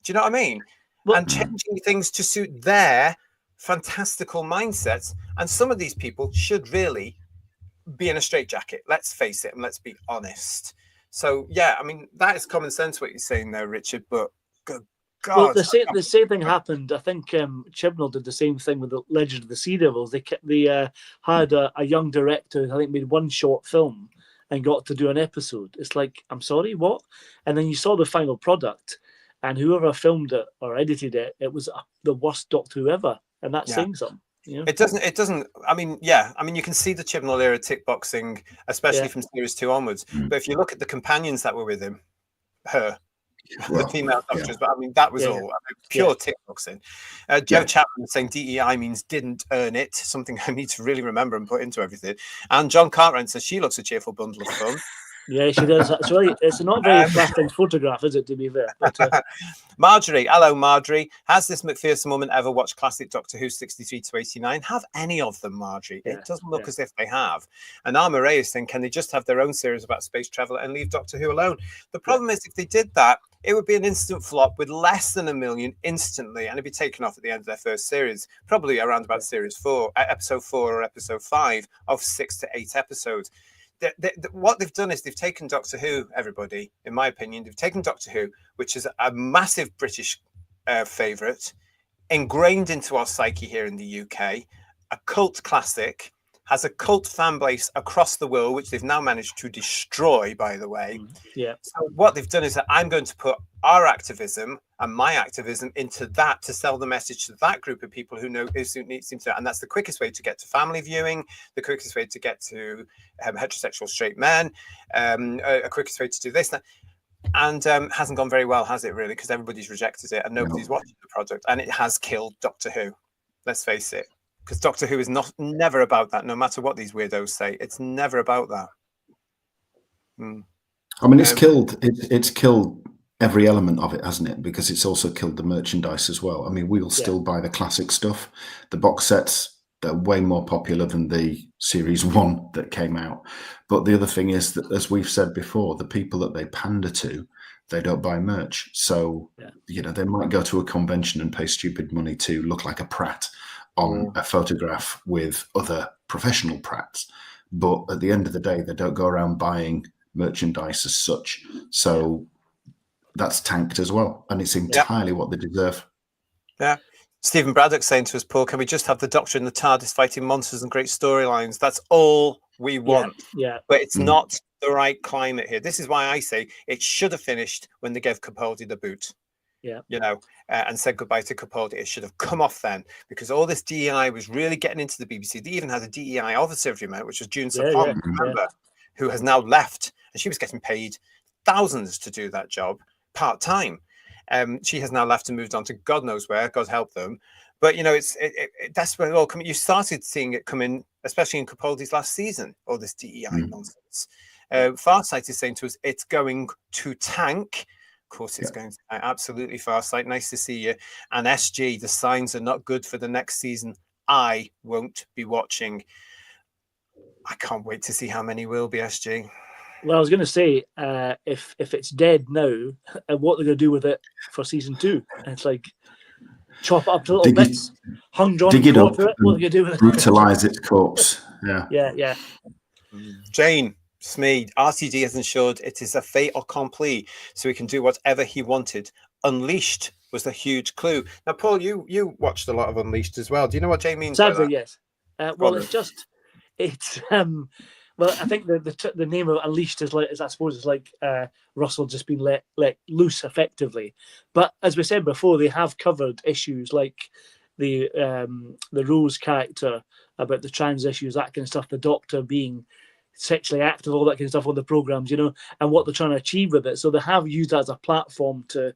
Do you know what I mean? Well, and changing things to suit their fantastical mindsets. And some of these people should really be in a straitjacket. Let's face it, and let's be honest. So, yeah, I mean, that is common sense what you're saying there, Richard, but good God. The same thing happened. I think Chibnall did the same thing with the Legend of the Sea Devils. They had a young director who I think made one short film and got to do an episode. It's like, I'm sorry, what? And then you saw the final product, and whoever filmed it or edited it, it was the worst Doctor Who ever, and that's saying something. You know? It doesn't. I mean, you can see the Chibnall era tick boxing, especially from series 2 onwards. But if you look at the companions that were with him, the female doctors, but I mean, that was all pure tick boxing. Joe Chapman was saying DEI means didn't earn it, something I need to really remember and put into everything. And John Cartwright says she looks a cheerful bundle of fun. Yeah, she does. It's not very flattering photograph, is it, to be fair? But, Marjorie, hello, Marjorie. Has this McPherson woman ever watched classic Doctor Who 63 to 89? Have any of them, Marjorie? It doesn't look as if they have. And Arma Ray is saying, can they just have their own series about space travel and leave Doctor Who alone? The problem is, if they did that, it would be an instant flop with less than 1 million instantly, and it'd be taken off at the end of their first series, probably around about series 4, episode 4 or episode 5 of 6 to 8 episodes. What they've done is they've taken Doctor Who, everybody, in my opinion, they've taken Doctor Who, which is a massive British favourite, ingrained into our psyche here in the UK, a cult classic, has a cult fan base across the world, which they've now managed to destroy, by the way. Yeah. So what they've done is that I'm going to put our activism and my activism into that to sell the message to that group of people who know seem to, and that's the quickest way to get to family viewing, the quickest way to get to heterosexual straight men, a quickest way to do this. And hasn't gone very well, has it really? Because everybody's rejected it and nobody's watching the product, and it has killed Doctor Who. Let's face it. Because Doctor Who is never about that, no matter what these weirdos say. It's never about that. I mean, it's killed every element of it, hasn't it? Because it's also killed the merchandise as well. I mean, we'll still buy the classic stuff. The box sets, they're way more popular than the Series 1 that came out. But the other thing is that, as we've said before, the people that they pander to, they don't buy merch. So, they might go to a convention and pay stupid money to look like a prat on a photograph with other professional prats, but at the end of the day, they don't go around buying merchandise as such. So that's tanked as well, and it's entirely what they deserve. Yeah. Stephen Braddock saying to us, Paul, can we just have the Doctor and the TARDIS fighting monsters and great storylines? That's all we want. Yeah. But it's not the right climate here. This is why I say it should have finished when they gave Capaldi the boot. Yeah, and said goodbye to Capaldi. It should have come off then, because all this DEI was really getting into the BBC. They even had a DEI officer, if you remember, which was June Sapon, who has now left, and she was getting paid thousands to do that job part time. She has now left and moved on to God knows where. God help them. But that's where it all come. You started seeing it come in, especially in Capaldi's last season. All this DEI nonsense. Farsight is saying to us, it's going to tank. Of course, it's going to absolutely Farsight. Nice to see you. And SG, the signs are not good for the next season. I won't be watching. I can't wait to see how many will be, SG. Well, I was going to say, if it's dead now, what they're going to do with it for season 2? And it's like, chop it up to little bits, hung John, dig it up, what are you going to do with it? Brutalize its corpse. Yeah. Jane Smead, RTD has ensured it is a fait accompli, so he can do whatever he wanted. Unleashed was the huge clue. Now, Paul, you watched a lot of Unleashed as well. Do you know what Jane means by that? Yes. Well, well, I think the name of Unleashed is like Russell just being let loose effectively. But as we said before, they have covered issues like the Rose character, about the trans issues, that kind of stuff, the Doctor being sexually active, all that kind of stuff on the programs, and what they're trying to achieve with it. So they have used that as a platform to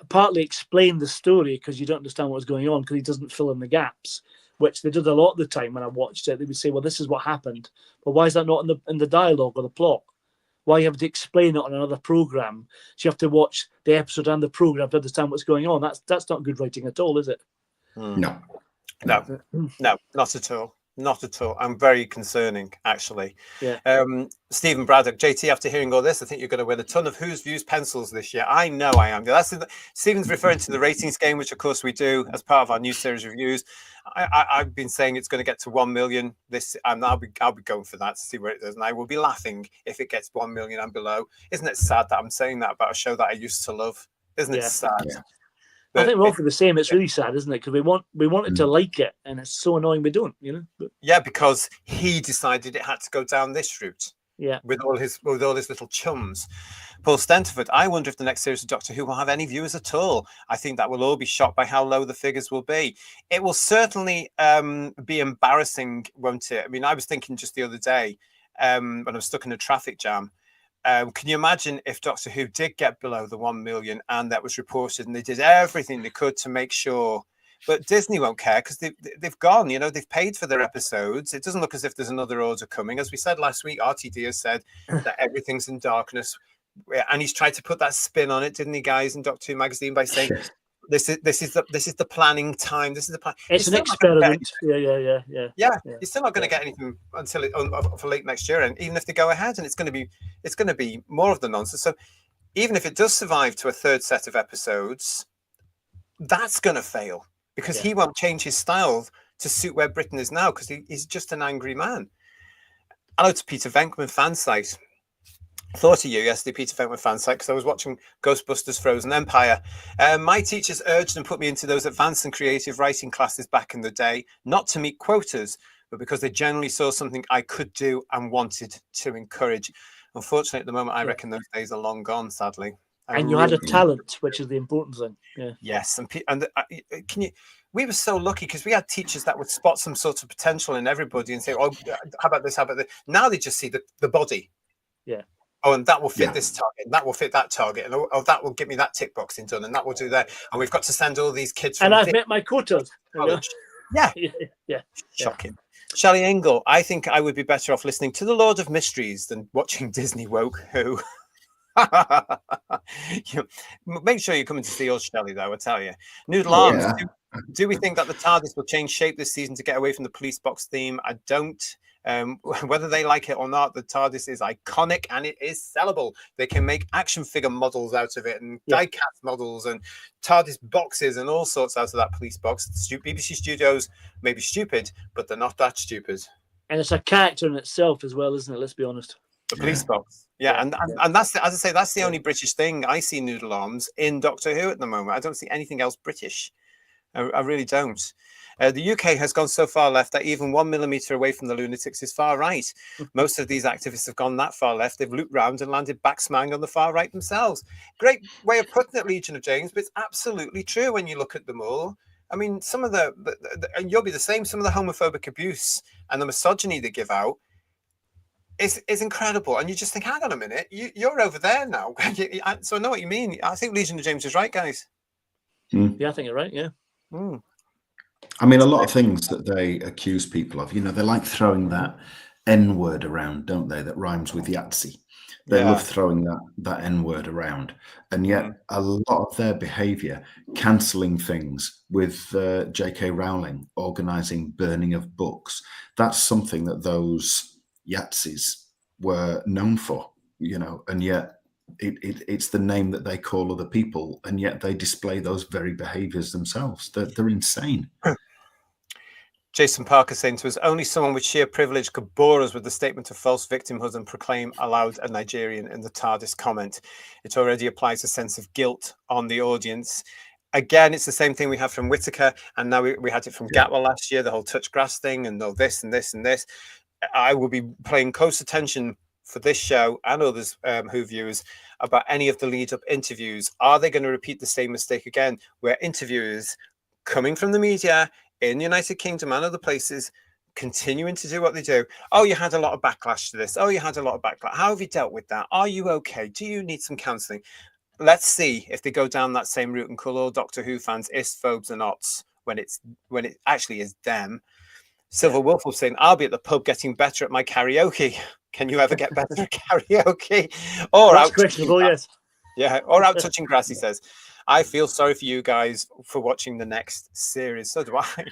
partly explain the story, because you don't understand what's going on because he doesn't fill in the gaps, which they did a lot of the time when I watched it. They would say, well, this is what happened, but why is that not in the dialogue or the plot? Why you have to explain it on another program? So you have to watch the episode and the program to understand what's going on. That's not good writing at all, is it? No, not at all. Not at all. I'm very concerning, actually. Yeah. Stephen Braddock, JT, after hearing all this, I think you're going to win a ton of Who's Views pencils this year. I know I am. Stephen's referring to the ratings game, which of course we do as part of our new series reviews. I've been saying it's going to get to 1 million this, and I'll be going for that to see where it does. And I will be laughing if it gets 1 million and below. Isn't it sad that I'm saying that about a show that I used to love? Isn't it sad? I think we're all for the same. It's really sad, isn't it? Because we wanted to like it, and it's so annoying we don't. But, yeah, because he decided it had to go down this route. Yeah, with all his little chums. Paul Stenterford, I wonder if the next series of Doctor Who will have any viewers at all. I think that we'll all be shocked by how low the figures will be. It will certainly be embarrassing, won't it? I mean, I was thinking just the other day when I was stuck in a traffic jam. Can you imagine if Doctor Who did get below the 1 million and that was reported and they did everything they could to make sure? But Disney won't care because they've gone, they've paid for their episodes. It doesn't look as if there's another order coming. As we said last week, RTD has said that everything's in darkness. And he's tried to put that spin on it, didn't he, guys, in Doctor Who magazine by saying, this is the planning time. This is the plan. It's an experiment. Yeah. You're still not going to get anything until for late next year. And even if they go ahead, and it's going to be more of the nonsense. So even if it does survive to a third set of episodes, that's going to fail. Because he won't change his style to suit where Britain is now, because he's just an angry man. Hello to Peter Venkman fansite. Thought of you yesterday, Peter Venkman fansite, because I was watching Ghostbusters Frozen Empire. My teachers urged and put me into those advanced and creative writing classes back in the day, not to meet quotas, but because they generally saw something I could do and wanted to encourage. Unfortunately, at the moment, I reckon those days are long gone, sadly. And you had a talent, which is the important thing. Yeah. Yes, and can you? We were so lucky because we had teachers that would spot some sort of potential in everybody and say, "Oh, how about this? How about this?" Now they just see the body. Yeah. Oh, and that will fit this target, and that will fit that target, and oh, that will get me that tick boxing done, and that will do that. And we've got to send all these kids. From and I've met my quotas. Yeah. Yeah. Shocking. Shelley Engel, I think I would be better off listening to the Lord of Mysteries than watching Disney Woke Who. Make sure you're coming to see us, Shelley, though, I tell you. Noodle Arms, do we think that the TARDIS will change shape this season to get away from the police box theme? I don't. Whether they like it or not, the TARDIS is iconic and it is sellable. They can make action figure models out of it and die-cast models and TARDIS boxes and all sorts out of that police box. BBC Studios may be stupid, but they're not that stupid. And it's a character in itself as well, isn't it? Let's be honest. The police box. And that's, as I say, that's the only British thing I see Noodle Arms in Doctor Who at the moment. I don't see anything else British. I really don't. The UK has gone so far left that even 1 millimeter away from the lunatics is far right. Most of these activists have gone that far left. They've looped round and landed back smang on the far right themselves. Great way of putting it, Legion of James, but it's absolutely true when you look at them all. I mean, some of the and you'll be the same, some of the homophobic abuse and the misogyny they give out is incredible. And you just think, hang on a minute, you're over there now. So I know what you mean. I think Legion of James is right, guys. Yeah, I think you're right, yeah. I mean, a lot of things that they accuse people of, they like throwing that N word around, don't they? That rhymes with Yahtzee. They love throwing that N word around. And yet a lot of their behavior, cancelling things with J.K. Rowling, organising burning of books, that's something that those Yahtzees were known for, and yet it's the name that they call other people, and yet they display those very behaviours themselves. They're insane. Jason Parker saying to us, only someone with sheer privilege could bore us with the statement of false victimhood and proclaim aloud a Nigerian in the TARDIS comment. It already applies a sense of guilt on the audience. Again, it's the same thing we have from Whittaker, and now we had it from Gatwell last year, the whole touch grass thing, and all this and this and this. I will be paying close attention for this show and others Who viewers about any of the lead-up interviews. Are they going to repeat the same mistake again, where interviewers coming from the media in the United Kingdom and other places continuing to do what they do? Oh, you had a lot of backlash to this. Oh, you had a lot of backlash. How have you dealt with that? Are you okay? Do you need some counselling? Let's see if they go down that same route and call all Doctor Who fans isphobes and ots when it actually is them. Silver Wolf was saying, I'll be at the pub getting better at my karaoke. Can you ever get better at karaoke? Or that's questionable, yes. Yeah, or out touching grass, he says. I feel sorry for you guys for watching the next series. So do I.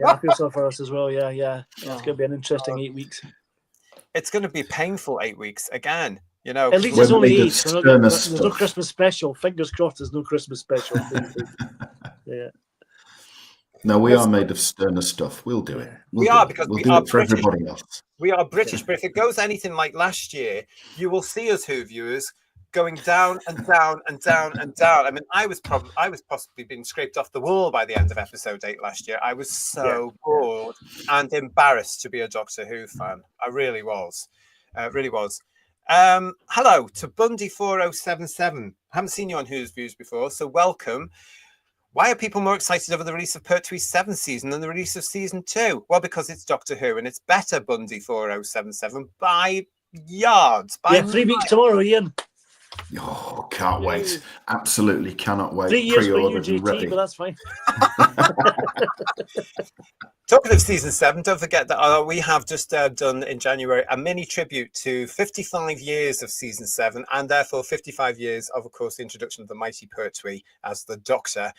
I feel sorry for us as well. Yeah. It's going to be an interesting 8 weeks. It's going to be painful 8 weeks again. At least it's only 8. There's no Christmas special. Fingers crossed there's no Christmas special. Yeah. No, we are made of sterner stuff. We'll do it. We'll do it for everybody else. We are British, but if it goes anything like last year, you will see us Who viewers going down and down and down and down. I mean, I was possibly being scraped off the wall by the end of episode 8 last year. I was so bored and embarrassed to be a Doctor Who fan. I really was. Really was. Hello to Bundy4077. I haven't seen you on Who's Views before, so welcome. Why are people more excited over the release of Pertwee's 7th season than the release of season 2? Well, because it's Doctor Who and it's better, Bundy4077, by yards. By 3 weeks tomorrow, Ian. Oh, can't wait. Absolutely cannot wait. 3 years for you, Pre-ordered and JT, ready. but that's fine. Talking of season 7, don't forget that we have just done in January a mini tribute to 55 years of season 7 and therefore 55 years of course, the introduction of the mighty Pertwee as the Doctor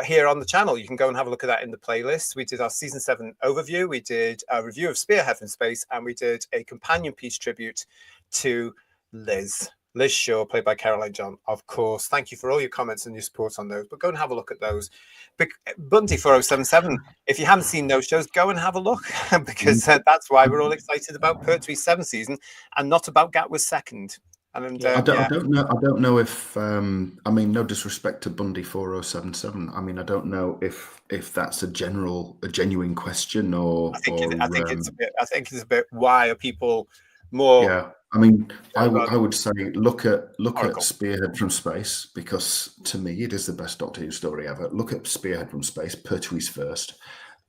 here on the channel. You can go and have a look at that in the playlist. We did our season 7 overview. We did a review of Spearhead from Space, and we did a companion piece tribute to Liz Shaw, played by Caroline John, of course. Thank you for all your comments and your support on those, but go and have a look at those. Bundy4077, if you haven't seen those shows, go and have a look, because that's why we're all excited about Pertwee's 7th season and not about Gatwa's 2nd. And I don't know if I mean, no disrespect to Bundy4077. I mean, I don't know if that's a genuine question or I think it's a bit why are people more. Yeah, I mean, I would say look at Spearhead from Space, because to me it is the best Doctor Who story ever. Look at Spearhead from Space, Pertwee's first,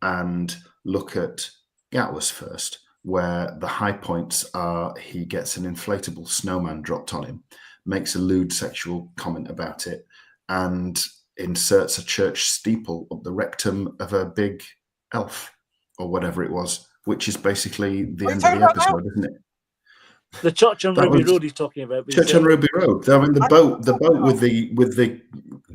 and look at Gatwa's first, where the high points are he gets an inflatable snowman dropped on him, makes a lewd sexual comment about it, and inserts a church steeple up the rectum of a big elf or whatever it was, which is basically the end of the episode, isn't it? The church on Ruby Road he's talking about. Church on Ruby Road. I mean, the boat with the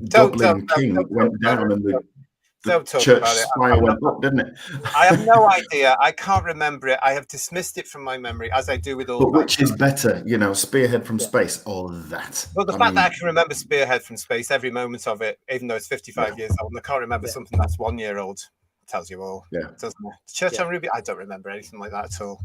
Dublin king went down, and the church spire went up, didn't it? I have no idea. I can't remember it. I have dismissed it from my memory, as I do with all. But which is better, Spearhead from Space or that? Well, the fact that I can remember Spearhead from Space, every moment of it, even though it's 55 years old, and I can't remember something that's 1 year old, tells you all. Yeah, doesn't it? Church on Ruby. I don't remember anything like that at all.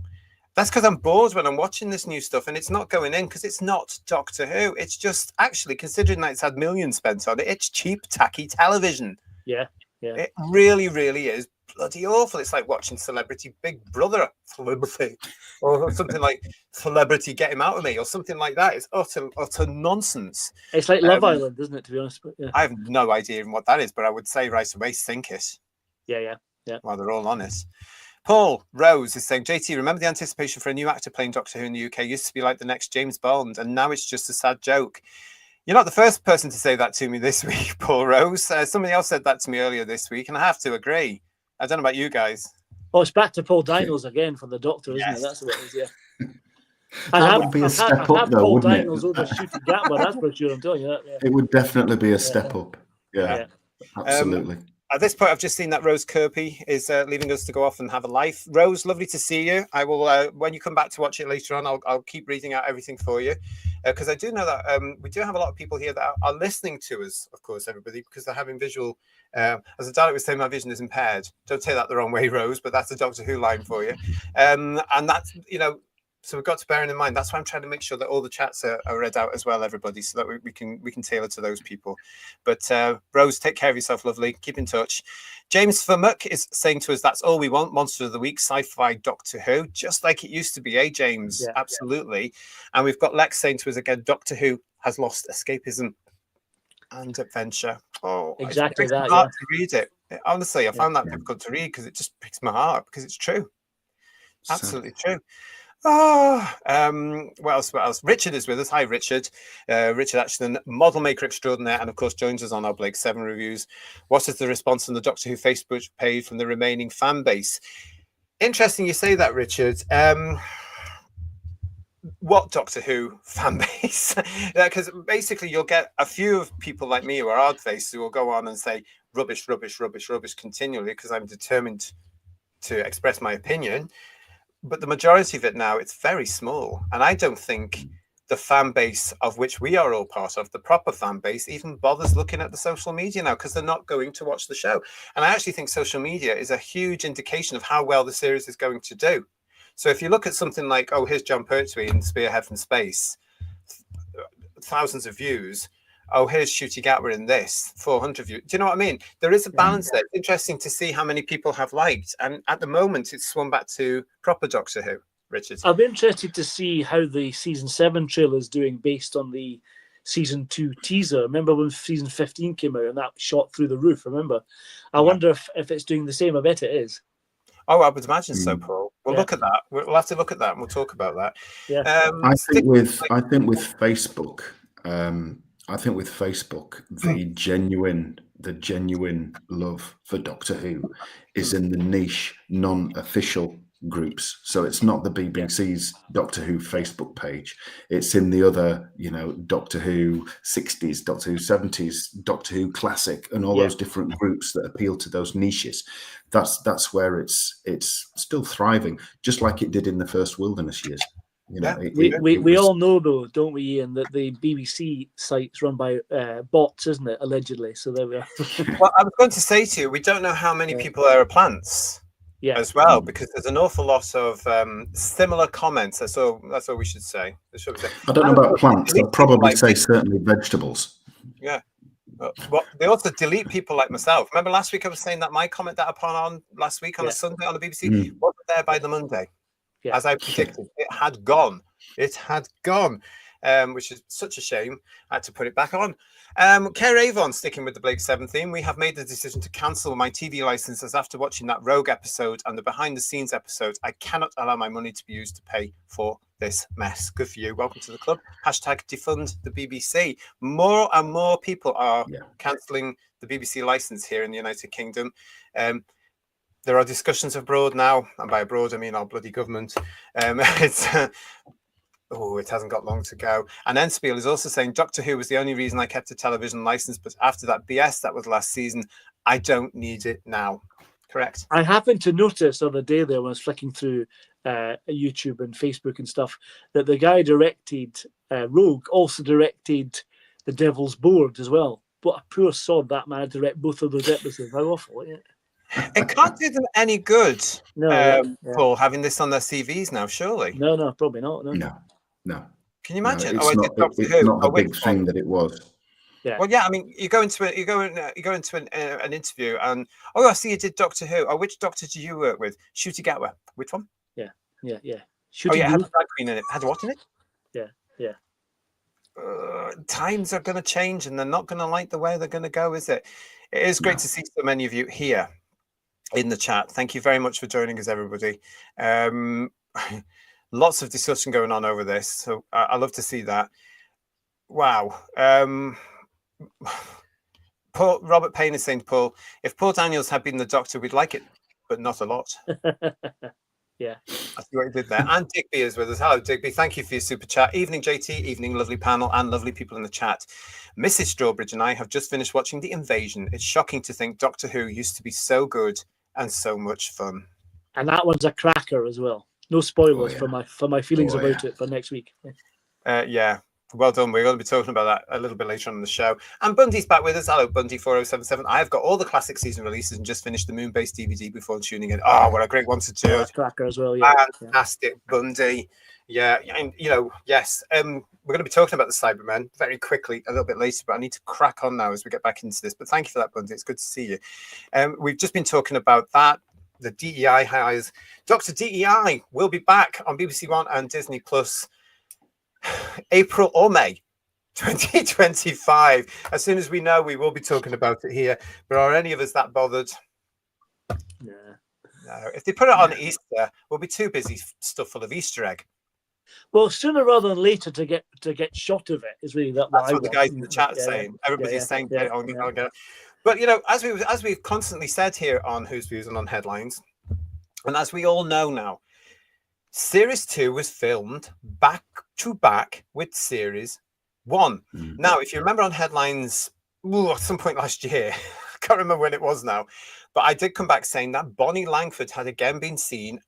That's because I'm bored when I'm watching this new stuff, and it's not going in because it's not Doctor Who. It's just, actually, considering that it's had millions spent on it, it's cheap, tacky television. Yeah. It really, really is bloody awful. It's like watching Celebrity Big Brother, or something like Celebrity Get Him Out of Me, or something like that. It's utter nonsense. It's like Love Island, isn't it, to be honest? But, I have no idea even what that is, but I would say right away, sink it. Yeah. Well, they're all honest. Paul Rose is saying, JT, remember the anticipation for a new actor playing Doctor Who in the UK used to be like the next James Bond, and now it's just a sad joke. You're not the first person to say that to me this week, Paul Rose. Somebody else said that to me earlier this week, and I have to agree. I don't know about you guys. Oh, it's back to Paul Daniels again from the Doctor, isn't it? That's what it is, yeah. That would be a step up, though, Paul wouldn't Daniels over shooting Gatwa, that's for sure, I'm telling you that. Yeah. It would definitely be a step up. Yeah. Absolutely. At this point, I've just seen that Rose Kirby is leaving us to go off and have a life. Rose, lovely to see you. I will, when you come back to watch it later on, I'll keep reading out everything for you. Because I do know that we do have a lot of people here that are listening to us, of course, everybody, because they're having visual. As a Dalek was saying, my vision is impaired. Don't take that the wrong way, Rose, but that's a Doctor Who line for you. And that's, so we've got to bear in mind. That's why I'm trying to make sure that all the chats are read out as well, everybody, so that we can tailor to those people. But Rose, take care of yourself, lovely. Keep in touch. James Furmuck is saying to us, that's all we want. Monster of the Week, sci-fi Doctor Who, just like it used to be, James? Yeah, absolutely. Yeah. And we've got Lex saying to us again, Doctor Who has lost escapism and adventure. Oh, exactly it's that. hard to read it. Honestly, I found that difficult to read because it just breaks my heart, because it's true. Absolutely true. What else? Richard is with us. Hi, Richard. Richard Ashton, model maker extraordinaire, and of course joins us on our Blake 7 reviews. What is the response on the Doctor Who Facebook page from the remaining fan base? Interesting you say that, Richard. What Doctor Who fan base? Because basically you'll get a few of people like me who are hard-faced who will go on and say rubbish continually because I'm determined to express my opinion. But the majority of it now, it's very small. And I don't think the fan base of which we are all part of, the proper fan base, even bothers looking at the social media now because they're not going to watch the show. And I actually think social media is a huge indication of how well the series is going to do. So if you look at something like, here's John Pertwee in Spearhead from Space, thousands of views. Oh, here's Shooty Gatwa in this 400 views. Do you know what I mean? There is a balance there. It's interesting to see how many people have liked, and at the moment, it's swung back to proper Doctor Who. Richard, I'm interested to see how the season 7 trailer is doing based on the season 2 teaser. Remember when season 15 came out and that shot through the roof? Remember? I wonder if it's doing the same. I bet it is. Oh, I would imagine so, Paul. We'll look at that. We'll have to look at that, and we'll talk about that. Yeah. I think with Facebook, the genuine love for Doctor Who is in the niche, non-official groups. So it's not the BBC's Doctor Who Facebook page. It's in the other, Doctor Who 60s, Doctor Who 70s, Doctor Who Classic, and all those different groups that appeal to those niches. That's where it's still thriving, just like it did in the first Wilderness years. We all know, though, don't we, Ian, that the BBC site's run by bots, isn't it, allegedly? So there we are. Well, I was going to say to you, we don't know how many people there are plants as well, because there's an awful lot of similar comments. That's all we should say. I don't know about plants. I'd probably say certainly vegetables. Yeah. Well, they also delete people like myself. Remember last week I was saying that my comment that I put on last week on a Sunday on the BBC wasn't there by the Monday. Yeah. As I predicted, it had gone. Which is such a shame. I had to put it back on. Care Avon, sticking with the Blake 7 theme, we have made the decision to cancel my TV licenses after watching that Rogue episode and the behind-the-scenes episodes. I cannot allow my money to be used to pay for this mess. Good for you. Welcome to the club. Hashtag defund the BBC. More and more people are cancelling the BBC license here in the United Kingdom. There are discussions abroad now, and by abroad I mean our bloody government. It hasn't got long to go. And Enspiel is also saying Doctor Who was the only reason I kept a television license, but after that BS that was last season, I don't need it now. Correct. I happened to notice the other day there when I was flicking through YouTube and Facebook and stuff that the guy directed Rogue also directed The Devil's Board as well. What a poor sod that man to direct both of those episodes. How awful, isn't it? It can't do them any good, Paul, having this on their CVs now, surely. No, probably not. No. Can you imagine? No, it's not a big thing that it was. Yeah. Well, yeah. I mean, you go into an interview, and I see you did Doctor Who. Oh, which Doctor do you work with? Shooty Gatwa. Which one? Yeah. Shooty it had a drag queen in it. Had what in it? Yeah. Times are going to change, and they're not going to like the way they're going to go, is it? It is great to see so many of you here in the chat. Thank you very much for joining us, everybody. Lots of discussion going on over this, so I love to see that. Wow. Robert Payne is saying to Paul, if Paul Daniels had been the Doctor, we'd like it, but not a lot. Yeah. I see what you did there. And Digby is with us. Hello, Digby. Thank you for your super chat. Evening, JT. Evening, lovely panel and lovely people in the chat. Mrs. Strawbridge and I have just finished watching The Invasion. It's shocking to think Doctor Who used to be so good and so much fun. And that one's a cracker as well. No spoilers for my feelings about it for next week. Yeah. Well done. We're going to be talking about that a little bit later on in the show. And Bundy's back with us. Hello, Bundy4077. I've got all the classic season releases and just finished the Moonbase DVD before tuning in. Oh, what a great one to do. Cracker as well, yeah. Fantastic, Bundy. Yeah, and yes. We're going to be talking about the Cybermen very quickly a little bit later, but I need to crack on now as we get back into this. But thank you for that, Bundy. It's good to see you. We've just been talking about that. The DEI hires. Dr. DEI will be back on BBC One and Disney Plus April or May 2025. As soon as we know, we will be talking about it here. But are any of us that bothered? Yeah. No. If they put it on Easter, we'll be too busy stuff full of Easter egg. Well, sooner rather than later to get shot of it is really that's what the guys in the chat are saying. Everybody's saying get it on. But as we've constantly said here on Who's Views and on Headlines, and as we all know now, Series 2 was filmed back to back with Series 1. Now, if you remember on Headlines, at some point last year, I can't remember when it was now, but I did come back saying that Bonnie Langford had again been seen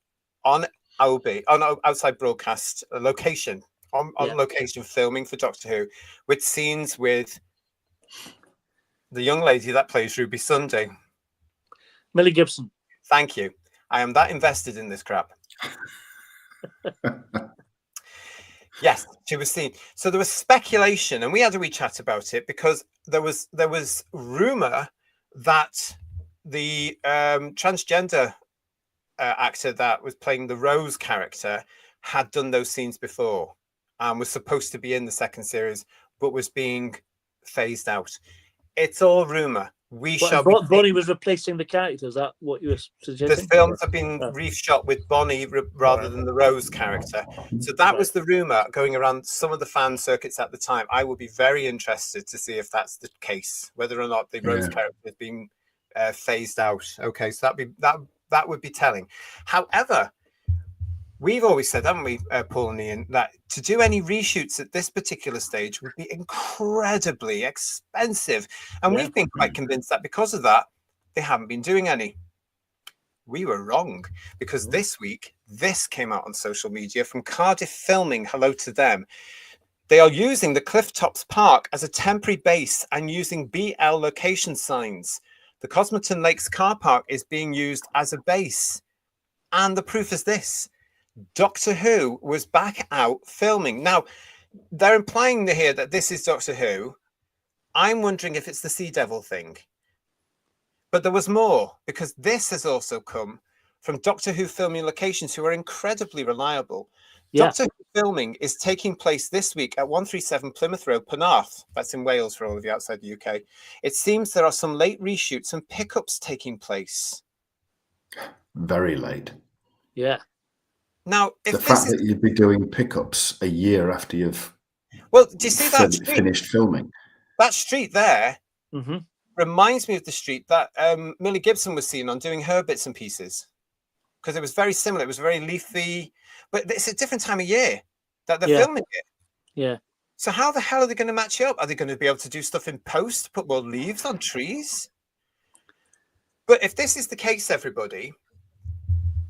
on outside broadcast location, on location filming for Doctor Who, with scenes with the young lady that plays Ruby Sunday. Millie Gibson. Thank you. I am that invested in this crap. Yes, she was seen. So there was speculation, and we had a wee chat about it because there was rumor that the transgender actor that was playing the Rose character had done those scenes before and was supposed to be in the second series, but was being phased out. It's all rumor. Bonnie was replacing the character. Is that what you were suggesting? The films have been reshot with Bonnie rather than the Rose character. So that was the rumor going around some of the fan circuits at the time. I would be very interested to see if that's the case, whether or not the Rose character is being phased out. Okay, so that would be telling. However, we've always said, haven't we, Paul and Ian, that to do any reshoots at this particular stage would be incredibly expensive. And we've been quite convinced that because of that, they haven't been doing any. We were wrong, because this week, this came out on social media from Cardiff Filming. Hello to them. They are using the Clifftops Park as a temporary base and using BL location signs. The Cosmoton Lakes car park is being used as a base. And the proof is this. Doctor Who was back out filming. Now, they're implying here that this is Doctor Who. I'm wondering if it's the Sea Devil thing. But there was more, because this has also come from Doctor Who filming locations who are incredibly reliable. Yeah. Doctor Who filming is taking place this week at 137 Plymouth Road, Penarth. That's in Wales for all of you outside the UK. It seems there are some late reshoots and pickups taking place. Very late. Yeah. Now, if the fact that you'd be doing pickups a year after you've do you see that finished filming? That street there reminds me of the street that Millie Gibson was seen on doing her bits and pieces, because it was very similar. It was very leafy, but it's a different time of year that they're filming it. Yeah. So how the hell are they going to match it up? Are they going to be able to do stuff in post, put more leaves on trees? But if this is the case, everybody,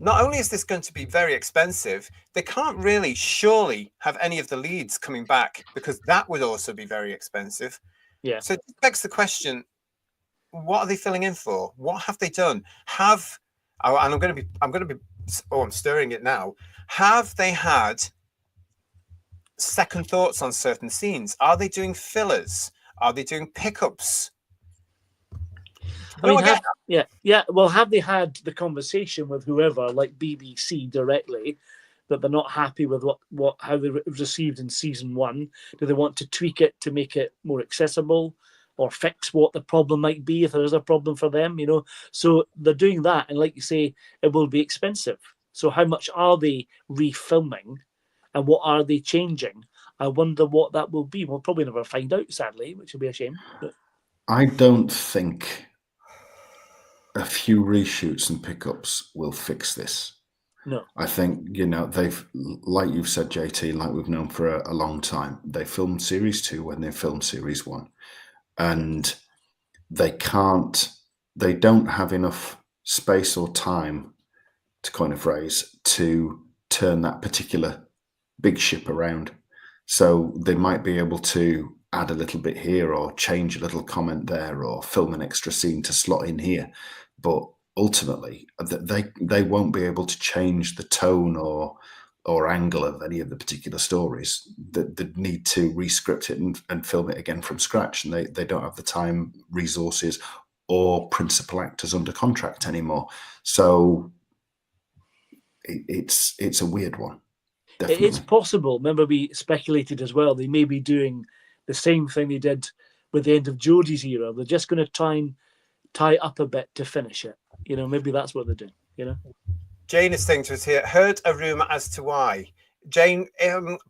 not only is this going to be very expensive, they can't really surely have any of the leads coming back, because that would also be very expensive. Yeah. So it begs the question, what are they filling in for? What have they done? I'm stirring it now. Have they had second thoughts on certain scenes? Are they doing fillers? Are they doing pickups? Well, have they had the conversation with whoever, like BBC directly, that they're not happy with how they received in season 1? Do they want to tweak it to make it more accessible, or fix what the problem might be if there is a problem for them? So they're doing that, and like you say, it will be expensive. So how much are they refilming, and what are they changing? I wonder what that will be. We'll probably never find out, sadly, which will be a shame. But I don't think a few reshoots and pickups will fix this. No. I think, they've, like you've said, JT, like we've known for a long time, they filmed series 2 when they filmed series 1. And they don't have enough space or time, to coin a phrase, to turn that particular big ship around. So they might be able to add a little bit here, or change a little comment there, or film an extra scene to slot in here. But ultimately, they won't be able to change the tone or angle of any of the particular stories. They need to rescript it and film it again from scratch. And they don't have the time, resources, or principal actors under contract anymore. So it's a weird one. Definitely. It's possible. Remember, we speculated as well, they may be doing the same thing they did with the end of Geordie's era. They're just going to try and tie up a bit to finish it. Maybe that's what they're doing. Jane is saying to us here, heard a rumour as to why. Jane,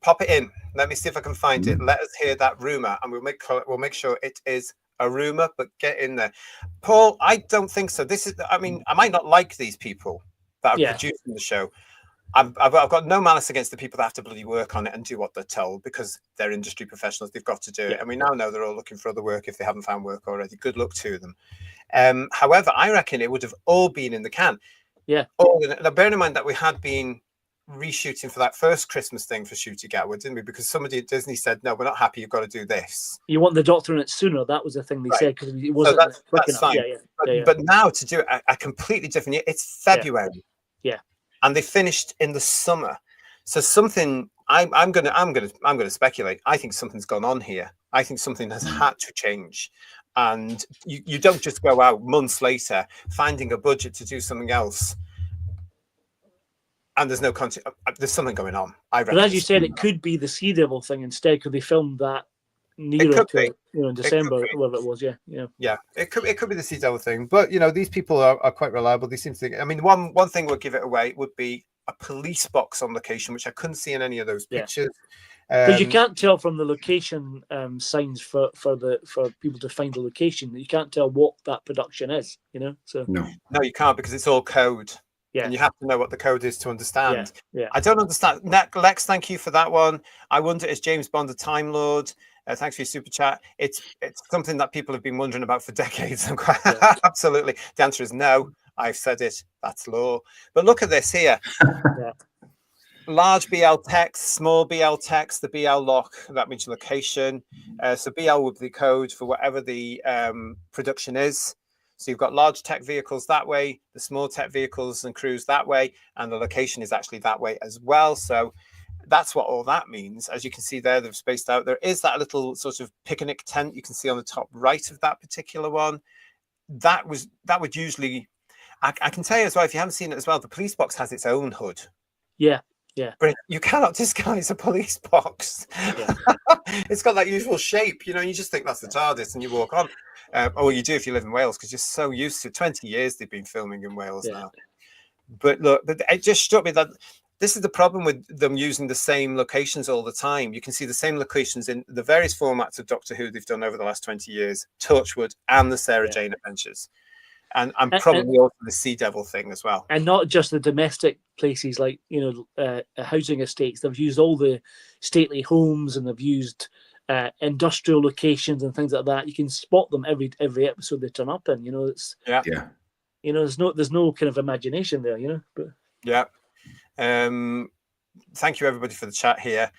pop it in. Let me see if I can find it. Let us hear that rumour, and we'll make sure it is a rumour, but get in there. Paul, I don't think so. I might not like these people that are producing the show. I've got no malice against the people that have to bloody work on it and do what they're told, because they're industry professionals. They've got to do it. And we now know they're all looking for other work if they haven't found work already. Good luck to them. However, I reckon it would have all been in the can. Yeah. Now, bearing in mind that we had been reshooting for that first Christmas thing for Shooty Gatwood, didn't we? Because somebody at Disney said, no, we're not happy. You've got to do this. You want the Doctor in it sooner. That was the thing they said, because it wasn't quick enough. Fine. But now to do it a completely different year, it's February. Yeah. And they finished in the summer. So something I'm gonna speculate. I think something's gone on here. I think something has had to change, and you don't just go out months later finding a budget to do something else, and there's no content. There's something going on. I reckon. But as you said, it could be the Sea Devil thing instead, because they filmed that nearer to in December, whatever it was. Yeah. It could be the Sea Devil thing, but these people are quite reliable. They seem to think. I mean, one thing would give it away would be a police box on location, which I couldn't see in any of those pictures. Because you can't tell from the location signs for people to find the location. You can't tell what that production is. So No, you can't, because it's all code. Yeah. And you have to know what the code is to understand. Yeah. I don't understand. Lex, thank you for that one. I wonder, is James Bond a Time Lord? Thanks for your super chat. It's something that people have been wondering about for decades. Absolutely. The answer is no. I've said it. That's law. But look at this here. Large BL text, small BL text, the BL lock, that means location. So BL would be the code for whatever the production is. So you've got large tech vehicles that way, the small tech vehicles and crews that way, and the location is actually that way as well. So that's what all that means. As you can see there, they've spaced out. There is that little sort of picnic tent you can see on the top right of that particular one. That would usually, I can tell you as well, if you haven't seen it as well, the police box has its own hood. Yeah. But you cannot disguise a police box. Yeah. It's got that usual shape, and you just think that's the TARDIS and you walk on. Or you do if you live in Wales, because you're so used to 20 years they've been filming in Wales now. But look, it just struck me that this is the problem with them using the same locations all the time. You can see the same locations in the various formats of Doctor Who they've done over the last 20 years, Torchwood and the Sarah Jane Adventures. And probably also the Sea Devil thing as well. And not just the domestic places like, housing estates. They've used all the stately homes, and they've used industrial locations and things like that. You can spot them every episode they turn up in. It's there's no kind of imagination there. But thank you everybody for the chat here.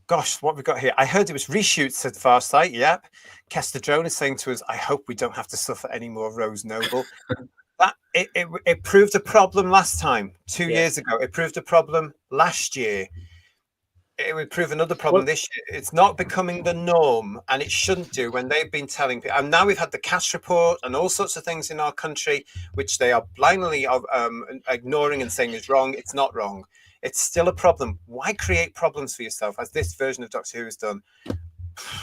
Gosh, what have we got here? I heard it was reshoots at Farsight. Yep. Kester Drone is saying to us, I hope we don't have to suffer any more Rose Noble. It proved a problem last time, 2 years ago. It proved a problem last year. It would prove another problem this year. It's not becoming the norm, and it shouldn't do when they've been telling people. And now we've had the cash report and all sorts of things in our country, which they are blindly ignoring and saying is wrong. It's not wrong. It's still a problem. Why create problems for yourself, as this version of Doctor Who has done?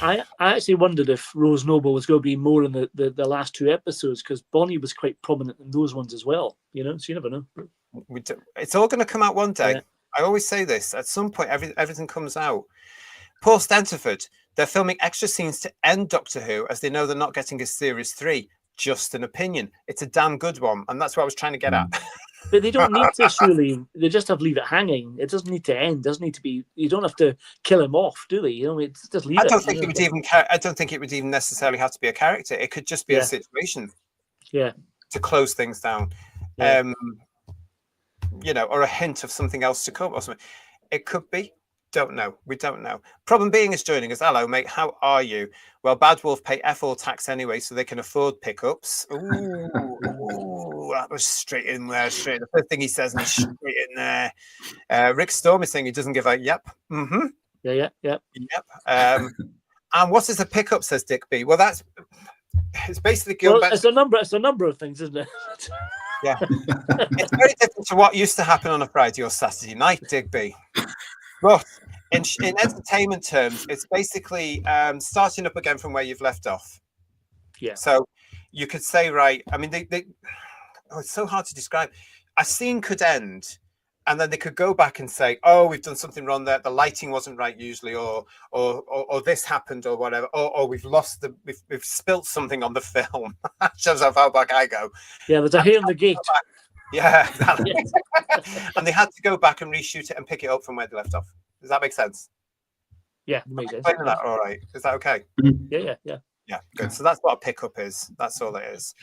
I actually wondered if Rose Noble was going to be more in the last two episodes, because Bonnie was quite prominent in those ones as well. So you never know. It's all going to come out one day. Yeah. I always say this. At some point, everything comes out. Paul Stenterford, they're filming extra scenes to end Doctor Who, as they know they're not getting a series 3. Just an opinion. It's a damn good one, and that's what I was trying to get at. But they don't need to really. They just have to leave it hanging. It doesn't need to end. It doesn't need to be. You don't have to kill him off, do they? It's just leave it. I don't think it would even necessarily have to be a character. It could just be a situation. Yeah. To close things down. Yeah. Or a hint of something else to come or something. It could be. Don't know. We don't know. Problem Being is joining us. Hello, mate. How are you? Well, Bad Wolf pay F all tax anyway, so they can afford pickups. Ooh, that was straight in there. Straight. The first thing he says is straight in there. Rick Storm is saying he doesn't give a yep. Mm-hmm. Yeah. Yep. And what is a pickup? Says Dick B. Well, it's basically going back. It's a number of things, isn't it? Yeah. It's very different to what used to happen on a Friday or Saturday night, Digby. But in entertainment terms, it's basically starting up again from where you've left off. Yeah. So you could say, right, I mean, it's so hard to describe. A scene could end, and then they could go back and say, oh, we've done something wrong there. The lighting wasn't right usually, or this happened, or whatever. Or we've lost we've spilt something on the film. Shows how far back I go. Yeah, there's a hair in the gate. Yeah, exactly. And they had to go back and reshoot it and pick it up from where they left off. Does that make sense? Yeah, it makes sense. That all right? Is that okay? Yeah. Yeah, good. So that's what a pickup is. That's all it is.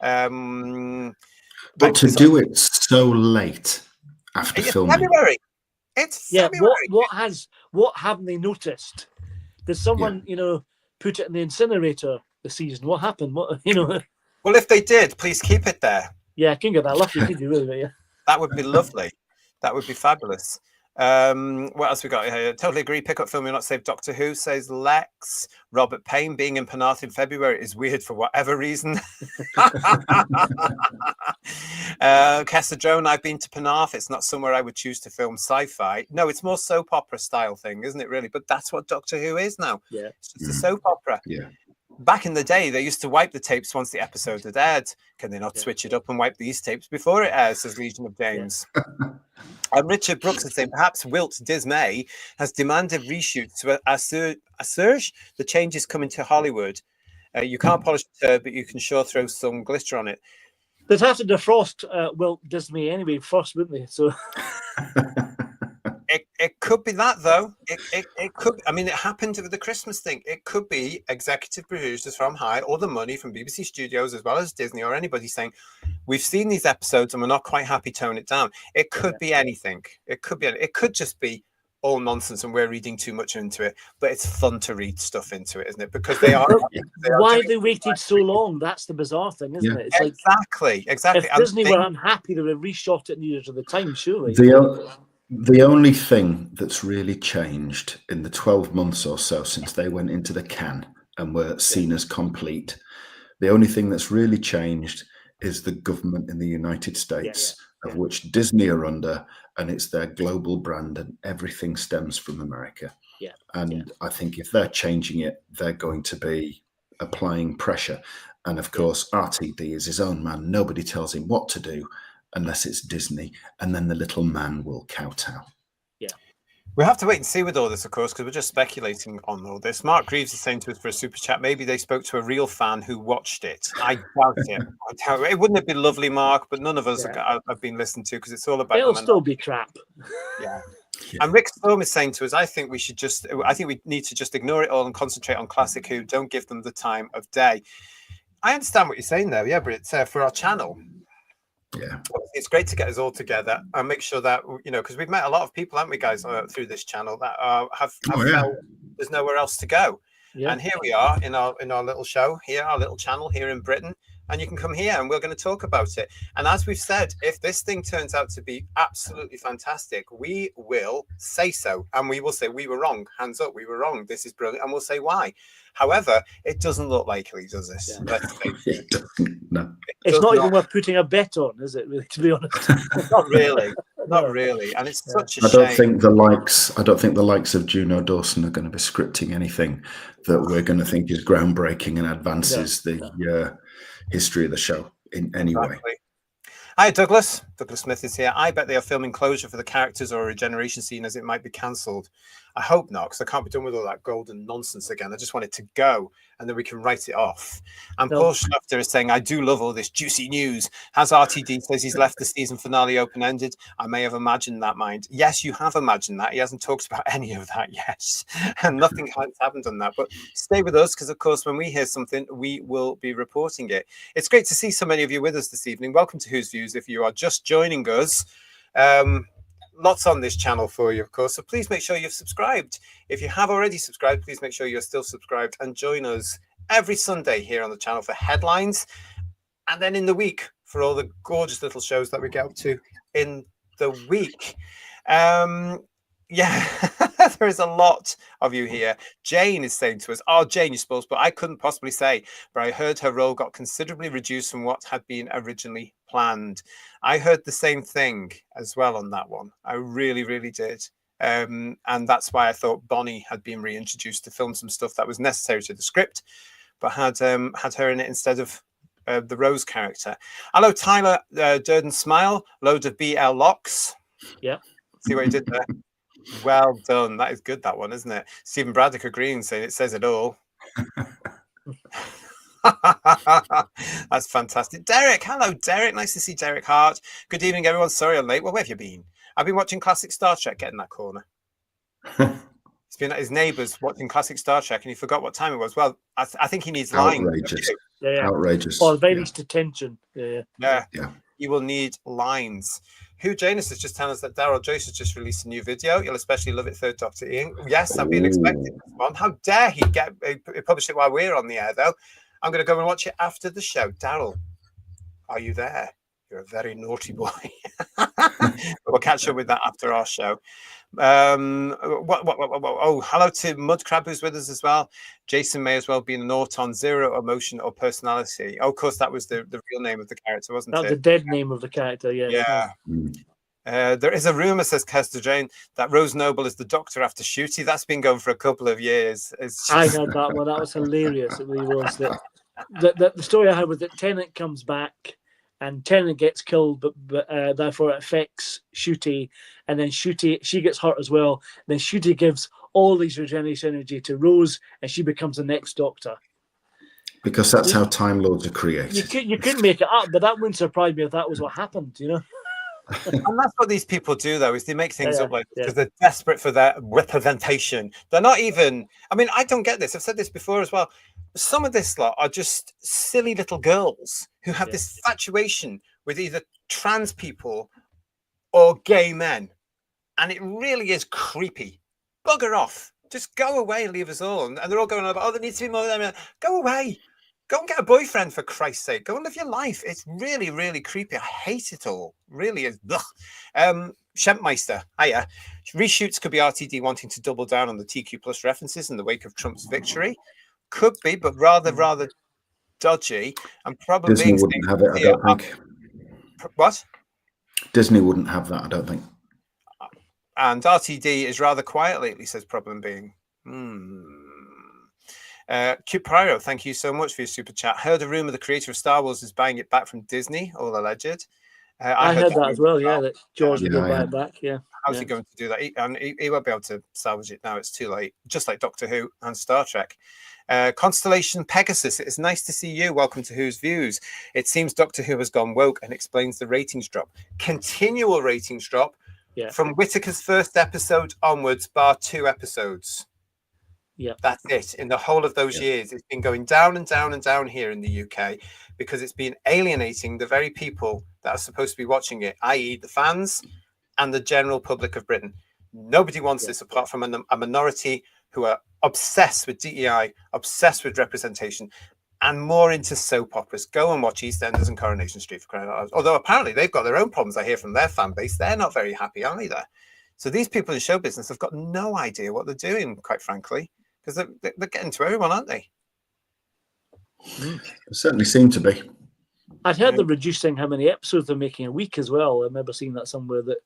But to do it so late after filming. February. It's February. What haven't they noticed? Did someone put it in the incinerator this season? What happened? Well, if they did, please keep it there. Yeah, I can get that lucky, could you really? Yeah. That would be lovely. That would be fabulous. What else we got here? Totally agree. Pick up film will not save Doctor Who, says Lex. Robert Payne, being in Penarth in February is weird for whatever reason. Kessa Drone, I've been to Penarth. It's not somewhere I would choose to film sci-fi. No, it's more soap opera style thing, isn't it, really? But that's what Doctor Who is now. Yeah. It's just a soap opera. Yeah. Back in the day, they used to wipe the tapes once the episode had aired. Can they not switch it up and wipe these tapes before it airs, says Legion of Dames. Richard Brooks is saying, perhaps Wilt Dismay has demanded reshoots to assuage the changes coming to Hollywood. You can't polish the turd, but you can sure throw some glitter on it. They'd have to defrost Wilt Dismay anyway first, wouldn't they? So... It could be that, though. It could. I mean, it happened with the Christmas thing. It could be executive producers from high or the money from BBC Studios as well as Disney or anybody saying, we've seen these episodes and we're not quite happy, tone it down. It could be anything. It could just be all nonsense and we're reading too much into it. But it's fun to read stuff into it, isn't it? Because they are. Why have they waited so long? That's the bizarre thing, isn't it? It's exactly. If Disney were unhappy, they would have reshot it nearer to the time, surely. The only thing that's really changed in the 12 months or so since they went into the can and were seen as complete, the only thing that's really changed is the government in the United States, of which Disney are under, and it's their global brand and everything stems from America. I think if they're changing it, they're going to be applying pressure. And of course, RTD is his own man. Nobody tells him what to do unless it's Disney, and then the little man will kowtow. We have to wait and see with all this, of course, because we're just speculating on all this. Mark Greaves is saying to us for a super chat, maybe they spoke to a real fan who watched it. I doubt it. It wouldn't have been lovely, Mark, but none of us have been listened to because it's all about. It'll still be crap. Yeah. And Rick Storm is saying to us, I think we need to just ignore it all and concentrate on Classic Who. Don't give them the time of day. I understand what you're saying there, but it's for our channel. Yeah, it's great to get us all together and make sure that, because we've met a lot of people, haven't we, guys, through this channel that have felt there's nowhere else to go. And here we are in our little show here, our little channel here in Britain, and you can come here and we're going to talk about it. And as we've said, if this thing turns out to be absolutely fantastic, we will say so, and we will say we were wrong. Hands up, we were wrong. This is brilliant, and we'll say why. However, it doesn't look likely, does this? No. It's not even worth putting a bet on, is it? Really, to be honest, not really, and it's such a shame. I don't think the likes of Juno Dawson are going to be scripting anything that we're going to think is groundbreaking and advances the history of the show in any way. Hi, Douglas. Douglas Smith is here. I bet they are filming closure for the characters or a regeneration scene, as it might be cancelled. I hope not, because I can't be done with all that golden nonsense again. I just want it to go, and then we can write it off. And Paul Schlafter is saying, I do love all this juicy news. Has RTD says he's left the season finale open-ended? I may have imagined that, mind. Yes, you have imagined that. He hasn't talked about any of that yet. And nothing has happened on that. But stay with us, because, of course, when we hear something, we will be reporting it. It's great to see so many of you with us this evening. Welcome to Who's Views. If you are just joining us, lots on this channel for you, of course, so please make sure you've subscribed. If you have already subscribed, please make sure you're still subscribed and join us every Sunday here on the channel for headlines, and then in the week for all the gorgeous little shows that we get up to in the week. There is a lot of you here. Jane is saying to us, Jane, you suppose, but I couldn't possibly say, but I heard her role got considerably reduced from what had been originally planned. I heard the same thing as well on that one. I really, really did. And that's why I thought Bonnie had been reintroduced to film some stuff that was necessary to the script, but had her in it instead of the Rose character. Hello, Tyler Durden Smile, load of BL locks. Yeah. See what you did there? Well done. That is good, that one, isn't it? Stephen Braddock agreeing, saying it says it all. That's fantastic. Derek, hello, Derek. Nice to see Derek Hart. Good evening, everyone. Sorry I'm late. Well, where have you been? I've been watching classic Star Trek. Get in that corner. He's been at his neighbours watching classic Star Trek, and he forgot what time it was. Well, I think he needs lines. Outrageous. Outrageous. Or very detention. Yeah. He will need lines. Who Janus is just telling us that Daryl Joyce has just released a new video. You'll especially love it, Third Doctor Ian. Yes, I've been expecting this one. How dare he publish it while we're on the air, though? I'm going to go and watch it after the show. Daryl, are you there? You're a very naughty boy. We'll catch up with that after our show. Oh, hello to Mudcrab, who's with us as well. Jason may as well be an Auton, zero emotion or personality. Oh, of course, that was the real name of the character, wasn't it? The dead name of the character, yeah. Yeah. There is a rumor, says Kester Jane, that Rose Noble is the Doctor after Shooty. That's been going for a couple of years. I heard that one. That was hilarious. It really was. The story I had was that Tennant comes back and Tennant gets killed, but therefore it affects Shooty, and then Shooty, she gets hurt as well. Then Shooty gives all these regeneration energy to Rose, and she becomes the next Doctor. Because that's how Time Lords are created. You couldn't make it up, but that wouldn't surprise me if that was what happened, you know? And that's what these people do, though, is they make things up like because they're desperate for their representation. They're not even. I mean, I don't get this. I've said this before as well. Some of this lot are just silly little girls who have this infatuation with either trans people or gay men, and it really is creepy. Bugger off. Just go away and leave us all. And they're all going on about, oh, there needs to be more of them. Go away. Go and get a boyfriend, for Christ's sake. Go and live your life. It's really, really creepy. I hate it all. Really is. Shempmeister, hiya. Reshoots could be RTD wanting to double down on the TQ Plus references in the wake of Trump's victory. Could be, but rather dodgy. And probably Disney wouldn't have it, I don't think. What? Disney wouldn't have that, I don't think. And RTD is rather quiet lately, says Problem Being. Cute Pyro, thank you so much for your super chat. Heard a rumor the creator of Star Wars is buying it back from Disney, all alleged. I heard that as well, that George will buy it back, How's he going to do that? He won't be able to salvage it now. It's too late, just like Doctor Who and Star Trek. Constellation Pegasus, it is nice to see you. Welcome to Who's Views. It seems Doctor Who has gone woke and explains the ratings drop. Continual ratings drop from Whittaker's first episode onwards, bar 2 episodes. Yeah, that's it. In the whole of those years, it's been going down and down and down here in the UK because it's been alienating the very people that are supposed to be watching it, i.e. the fans and the general public of Britain. Nobody wants this apart from a minority who are obsessed with DEI, obsessed with representation, and more into soap operas. Go and watch EastEnders and Coronation Street, for crying out loud. Although apparently they've got their own problems, I hear from their fan base. They're not very happy either. So these people in show business have got no idea what they're doing, quite frankly. Because they're getting to everyone, aren't they? They certainly seem to be. I'd heard they're reducing how many episodes they're making a week as well. I remember seeing that somewhere, that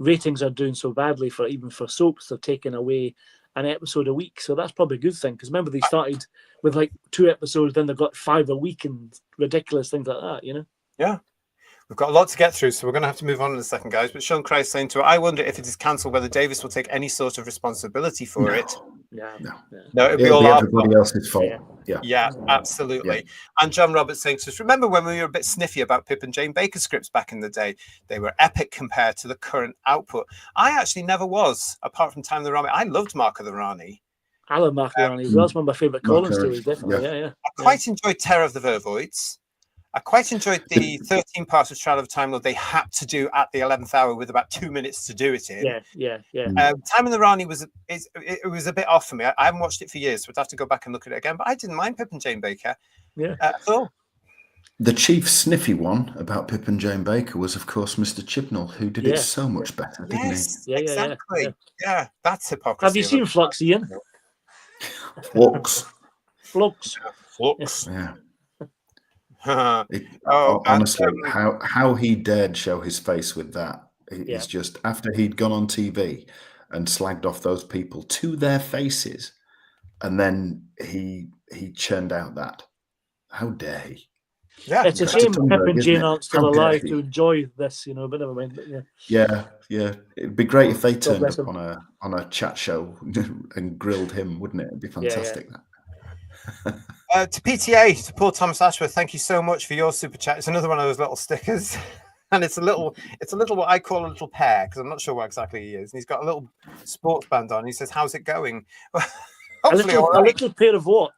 ratings are doing so badly even for soaps, they're taking away an episode a week. So that's probably a good thing, because remember they started with like 2 episodes, then they've got 5 a week and ridiculous things like that, you know? Yeah. We've got a lot to get through, so we're going to have to move on in a second, guys. But Sean Christ saying to her, I wonder if it is cancelled, whether Davis will take any sort of responsibility for it. No, it'll be all everybody else's fault. Yeah, absolutely. Yeah. And John Roberts saying to us, remember when we were a bit sniffy about Pip and Jane Baker scripts back in the day? They were epic compared to the current output. I actually never was, apart from Time of the Rani. I loved Mark of the Rani. I love Mark of the Rani as well. It's one of my favourite Colin stories, definitely. I quite enjoyed Terror of the Vervoids. I quite enjoyed the 13 parts of Trial of Time Lord they had to do at the 11th hour with about 2 minutes to do it in. Time in the Rani was a bit off for me. I haven't watched it for years, so I'd have to go back and look at it again. But I didn't mind Pip and Jane Baker at all. The chief sniffy one about Pip and Jane Baker was, of course, Mr. Chibnall, who did it so much better, didn't he? Exactly. Yeah, that's hypocrisy. Have you seen Flux, Ian? Flux. Yeah. Honestly, how he dared show his face with that is just, after he'd gone on TV and slagged off those people to their faces, and then he churned out that. How dare he? Yeah, it's a shame Pip and Jane aren't still alive to enjoy this, you know. But never mind. But yeah. It'd be great if they turned up on a chat show and grilled him, wouldn't it? It'd be fantastic. To PTA, to Paul Thomas Ashworth, thank you so much for your super chat. It's another one of those little stickers, and it's a little what I call a little pear, because I'm not sure what exactly he is. And he's got a little sports band on. He says, "How's it going?" A little pair of what?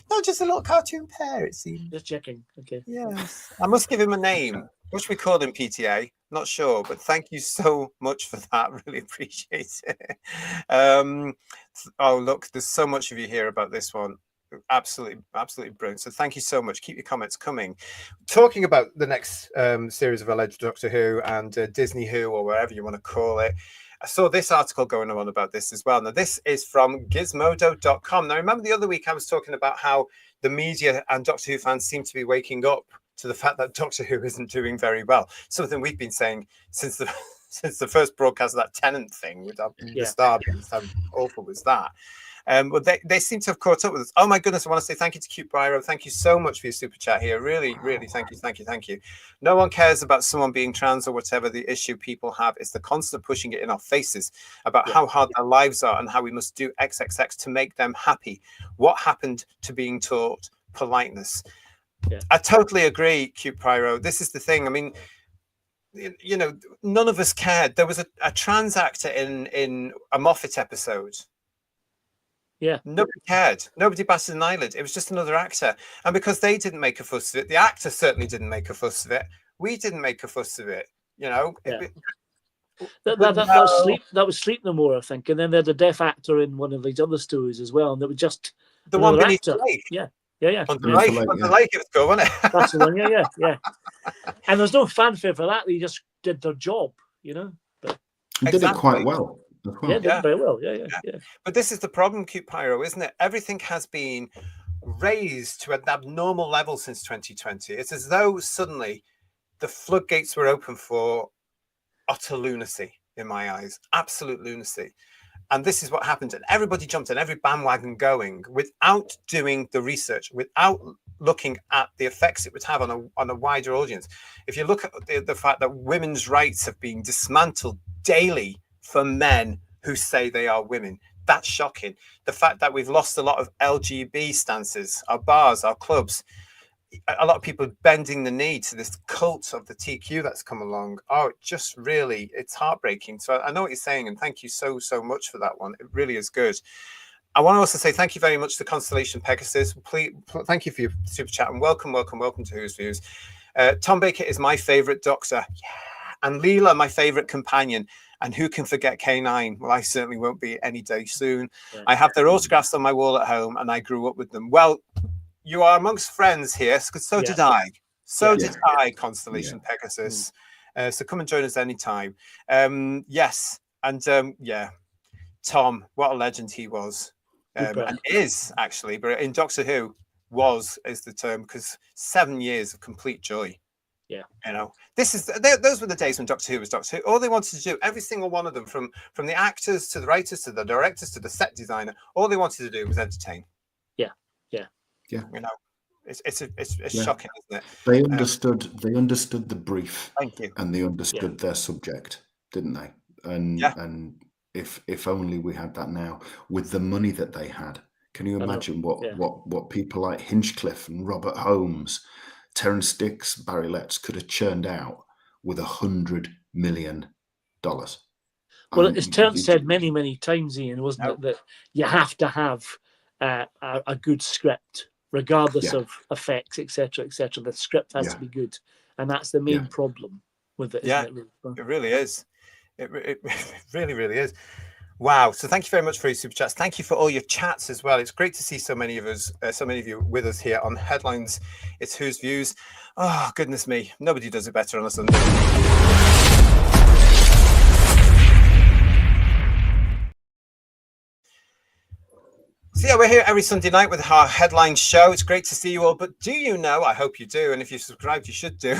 No, just a little cartoon pear, it seems. Just checking. Okay. Yes. I must give him a name. What should we call him, PTA? Not sure, but thank you so much for that. Really appreciate it. Oh, look, there's so much of you here about this one. Absolutely brilliant. So thank you so much. Keep your comments coming. Talking about the next series of alleged Doctor Who and Disney Who, or wherever you want to call it, I saw this article going on about this as well. Now, this is from gizmodo.com. Now, remember the other week I was talking about how the media and Doctor Who fans seem to be waking up to the fact that Doctor Who isn't doing very well. Something we've been saying since the first broadcast of that Tennant thing with the Starbase. How awful was that? But they seem to have caught up with us. Oh my goodness, I want to say thank you to Cute Biro. Thank you so much for your super chat here. Really, really, thank you. No one cares about someone being trans or whatever. The issue people have is the constant pushing it in our faces about how hard their lives are and how we must do XXX to make them happy. What happened to being taught politeness? I totally agree, Cute Pyro. This is the thing. I mean, you know, none of us cared. There was a trans actor in a Moffat episode. Yeah. Nobody cared. Nobody batted an eyelid. It was just another actor. And because they didn't make a fuss of it, the actor certainly didn't make a fuss of it. We didn't make a fuss of it. You know? Yeah. That was Sleep No More, I think. And then they had a deaf actor in one of these other stories as well. And it was just the one beneath the lake. Yeah. On the lake, it was cool, wasn't it? That's the one, yeah. And there's no fanfare for that. They just did their job, you know? But they did it quite well. Yeah, did very well. Yeah. But this is the problem, Cute Pyro, isn't it? Everything has been raised to an abnormal level since 2020. It's as though suddenly the floodgates were open for utter lunacy in my eyes, absolute lunacy. And this is what happened. And everybody jumped on every bandwagon going without doing the research, without looking at the effects it would have on a wider audience. If you look at the fact that women's rights have been dismantled daily for men who say they are women, that's shocking. The fact that we've lost a lot of LGB stances, our bars, our clubs, a lot of people bending the knee to this cult of the TQ that's come along. Oh, it just really, it's heartbreaking. So I know what you're saying, and thank you so much for that one. It really is good. I want to also say thank you very much to Constellation Pegasus. Please, thank you for your super chat, and welcome to Who's Views. Tom Baker is my favorite Doctor, and Leela my favorite companion. And who can forget K9? Well, I certainly won't be any day soon. Yeah. I have their autographs on my wall at home, and I grew up with them. Well, you are amongst friends here, because so did I. Did I, Constellation Pegasus. So come and join us anytime. Yes, and Tom, what a legend he was, and is actually. But in Doctor Who, is the term, because 7 years of complete joy. Yeah, you know, those were the days when Doctor Who was Doctor Who. All they wanted to do, every single one of them, from the actors to the writers to the directors to the set designer, all they wanted to do was entertain. Yeah. You know, it's shocking, isn't it? They understood the brief. Thank you. And they understood their subject, didn't they? And if only we had that now with the money that they had. Can you imagine what people like Hinchcliffe and Robert Holmes, Terence Dicks, Barry Letts could have churned out with $100 million? Well, as Terence said many times, Ian, wasn't it, that you have to have a good script, regardless of effects, etc. The script has to be good, and that's the main problem with it. Isn't it? It really is. It really is. Wow. So thank you very much for your super chats. Thank you for all your chats as well. It's great to see so many of you with us here on Headlines. It's Who's Views. Oh, goodness me. Nobody does it better on a Sunday. So yeah, we're here every Sunday night with our Headlines show. It's great to see you all. But do you know, I hope you do, and if you've subscribed, you should do,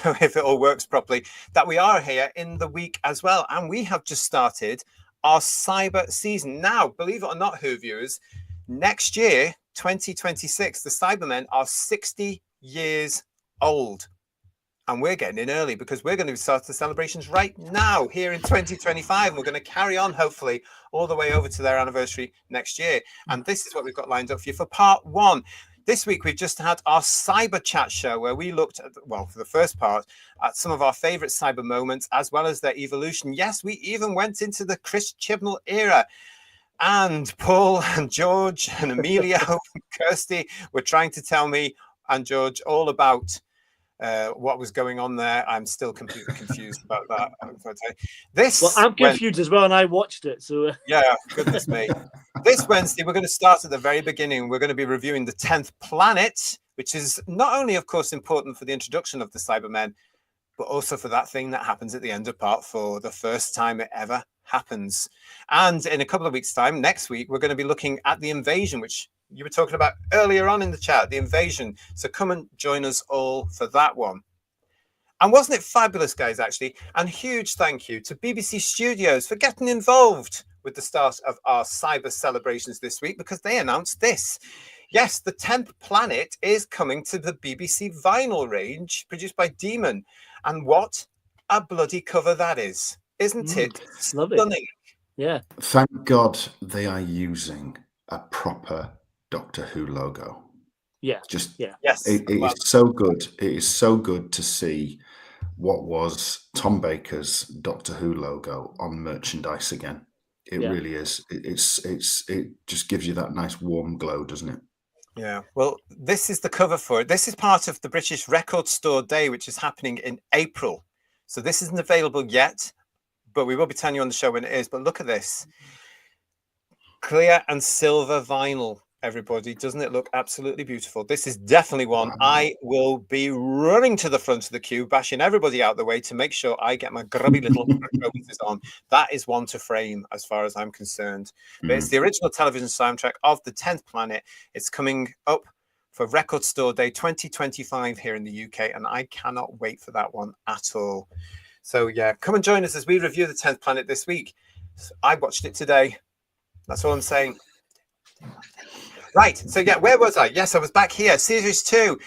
if it all works properly, that we are here in the week as well. And we have just started our cyber season. Now, believe it or not, Who viewers, next year, 2026, the Cybermen are 60 years old. And we're getting in early because we're going to start the celebrations right now here in 2025. And we're going to carry on, hopefully, all the way over to their anniversary next year. And this is what we've got lined up for you for part one. This week, we've just had our cyber chat show where we looked at, for the first part, at some of our favorite cyber moments, as well as their evolution. Yes, we even went into the Chris Chibnall era. And Paul and George and Emilio and Kirsty were trying to tell me and George all about what was going on there. I'm still completely confused about that. Well, I'm confused as well, and I watched it. So yeah, goodness me. This Wednesday, we're going to start at the very beginning. We're going to be reviewing the 10th planet, which is not only, of course, important for the introduction of the Cybermen, but also for that thing that happens at the end of part 4, the first time it ever happens. And in a couple of weeks' time, next week, we're going to be looking at the invasion, which you were talking about earlier on in the chat, the invasion. So come and join us all for that one. And wasn't it fabulous, guys, actually? And huge thank you to BBC Studios for getting involved with the start of our cyber celebrations this week, because they announced this. Yes, the 10th planet is coming to the BBC vinyl range produced by Demon. And what a bloody cover that is. Isn't it stunning? It. Yeah. Thank God they are using a proper Doctor Who logo. Yeah. Yes. It is so good. It is so good to see what was Tom Baker's Doctor Who logo on merchandise again. It really is. It just gives you that nice warm glow, doesn't it? Yeah. Well, this is the cover for it. This is part of the British Record Store Day, which is happening in April. So this isn't available yet, but we will be telling you on the show when it is. But look at this. Clear and silver vinyl, everybody. Doesn't it look absolutely beautiful? This is definitely one I will be running to the front of the queue, bashing everybody out the way to make sure I get my grubby little roses on. That is one to frame as far as I'm concerned. But it's the original television soundtrack of the 10th planet. It's coming up for Record Store Day 2025 here in the UK, and I cannot wait for that one at all. So yeah, come and join us as we review the 10th planet this week. I watched it today. That's all I'm saying. Right, so yeah, where was I? Yes, I was back here. Series 2.